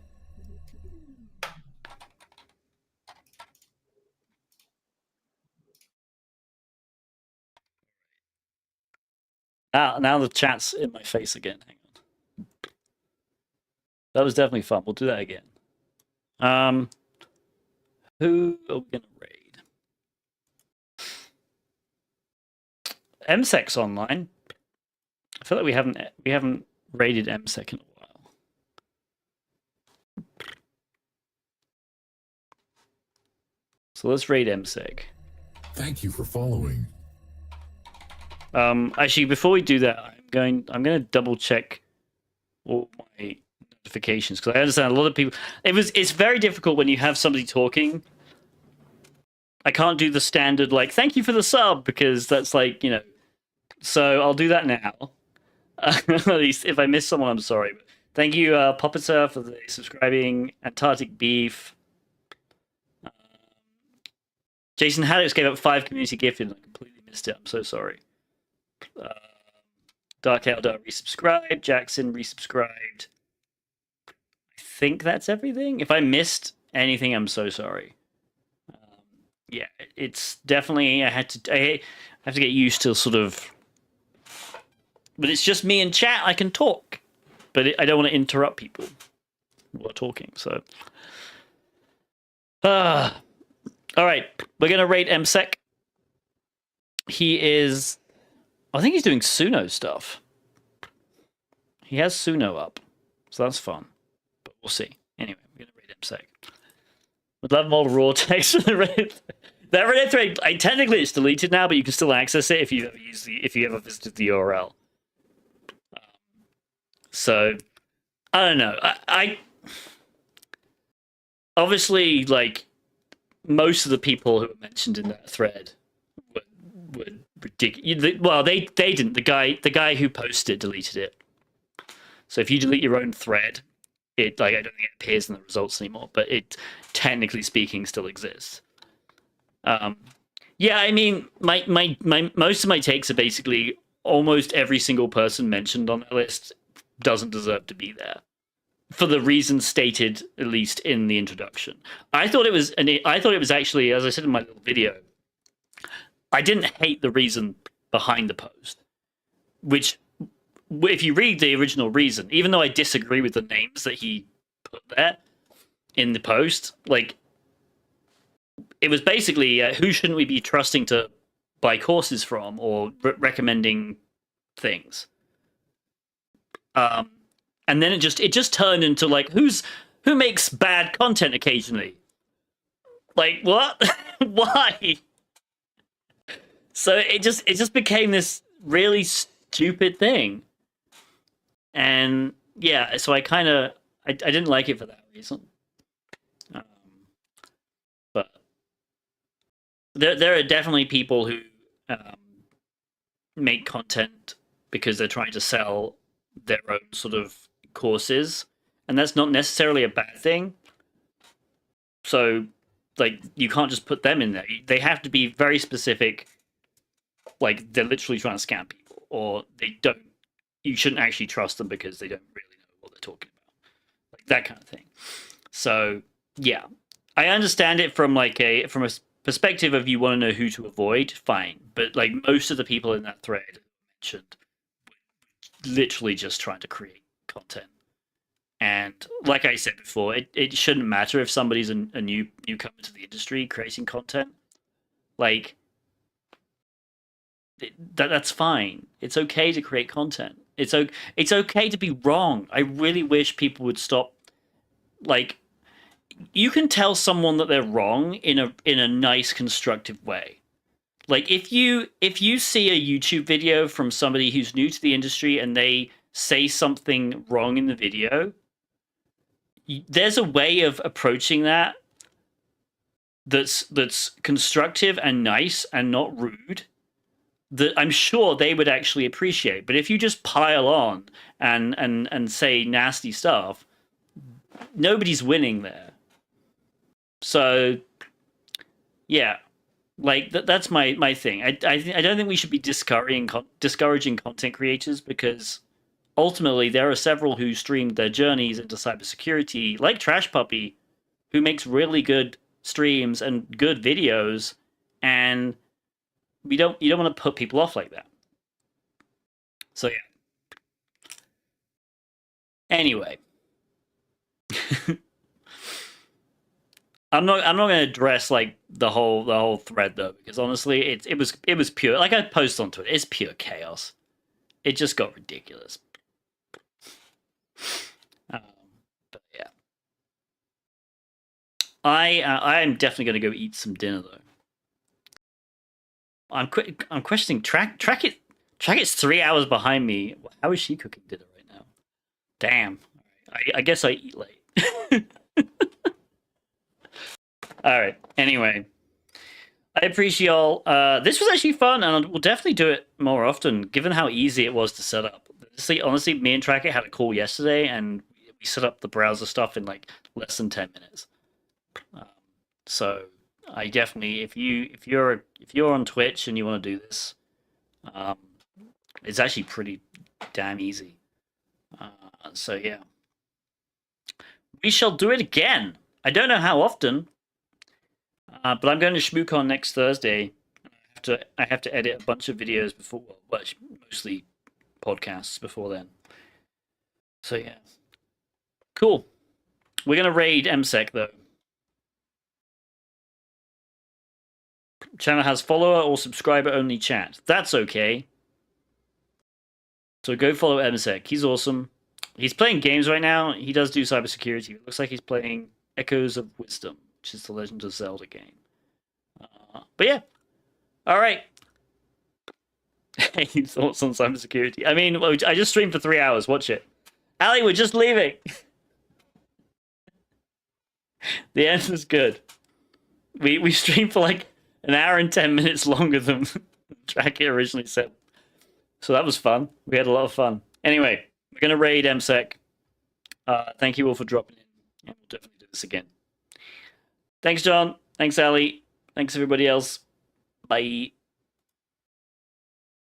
Now the chat's in my face again. Hang on. That was definitely fun. We'll do that again. Who are we gonna raid? MSec's online. I feel like we haven't raided MSec in a while. So let's raid MSec. Thank you for following. Actually, before we do that, I'm gonna double check all my notifications because I understand a lot of people. It's very difficult when you have somebody talking. I can't do the standard like "thank you for the sub" because that's like So I'll do that now. At least if I miss someone, I'm sorry. But thank you, Poppeter, for the subscribing. Antarctic Beef. Jason Haddix gave up 5 community gifted and I completely missed it. I'm so sorry. Dark Eldar resubscribed. Jackson resubscribed. I think that's everything. If I missed anything, I'm so sorry. Yeah, it's definitely I have to get used to sort of. But it's just me and chat. I can talk, but I don't want to interrupt people while talking. So, all right, we're gonna rate MSec. He is. I think he's doing Suno stuff. He has Suno up, so that's fun. But we'll see. Anyway, we're gonna rate MSec. Would love more raw text for the Reddit. That Reddit thread, technically it's deleted now, but you can still access it if you ever visited the URL. So I don't know. I obviously like most of the people who were mentioned in that thread were ridiculous. Well, they didn't. The guy who posted it deleted it. So if you delete your own thread, it I don't think it appears in the results anymore, but it technically speaking still exists. Yeah, I mean, my most of my takes are basically almost every single person mentioned on that list doesn't deserve to be there for the reasons stated, at least in the introduction. I thought it was actually, as I said in my little video, I didn't hate the reason behind the post, which if you read the original reason, even though I disagree with the names that he put there in the post, like it was basically who shouldn't we be trusting to buy courses from or recommending things. And then it just turned into like who makes bad content occasionally? Like what? Why? So it just became this really stupid thing. And yeah, so I didn't like it for that reason. But there are definitely people who make content because they're trying to sell their own sort of courses, and that's not necessarily a bad thing. So like you can't just put them in there. They have to be very specific, like they're literally trying to scam people, or you shouldn't actually trust them because they don't really know what they're talking about, like that kind of thing. So yeah, I understand it from a perspective of you want to know who to avoid, fine, but like most of the people in that thread mentioned literally just trying to create content. And like I said before, it shouldn't matter if somebody's a newcomer to the industry creating content. Like that's fine. It's okay to create content. It's okay to be wrong. I really wish people would stop. Like you can tell someone that they're wrong in a nice, constructive way. Like if you see a YouTube video from somebody who's new to the industry and they say something wrong in the video, there's a way of approaching that's constructive and nice and not rude that I'm sure they would actually appreciate. But if you just pile on and say nasty stuff, nobody's winning there. So, yeah, like that's my thing. I don't think we should be discouraging content creators, because ultimately there are several who streamed their journeys into cybersecurity, like Trash Puppy, who makes really good streams and good videos, and you don't want to put people off like that. So yeah. Anyway, I'm not going to address like the whole thread though, because honestly, it was pure. Like I posted onto it, it's pure chaos. It just got ridiculous. But yeah, I am definitely going to go eat some dinner though. I'm questioning Tracket's 3 hours behind me. How is she cooking dinner right now? Damn. I guess I eat late. All right. Anyway, I appreciate y'all. This was actually fun, and we'll definitely do it more often, given how easy it was to set up. Honestly, me and Tracket had a call yesterday, and we set up the browser stuff in like less than 10 minutes. So I definitely, if you're on Twitch and you want to do this, it's actually pretty damn easy. So yeah, we shall do it again. I don't know how often, but I'm going to ShmooCon next Thursday. I have to edit a bunch of videos before, well, mostly podcasts before then. So yeah, cool. We're gonna raid MSEC though. Channel has follower or subscriber only chat. That's okay. So go follow MSEC. He's awesome. He's playing games right now. He does do cybersecurity. It looks like he's playing Echoes of Wisdom, which is the Legend of Zelda game. But yeah. All right. Any thoughts on cybersecurity? I mean, I just streamed for 3 hours. Watch it. Ali, we're just leaving. The end was good. We streamed for like an hour and 10 minutes longer than Tracker originally said. So that was fun. We had a lot of fun. Anyway, we're going to raid MSEC. Thank you all for dropping in. And we'll definitely do this again. Thanks, John. Thanks, Ali. Thanks, everybody else. Bye.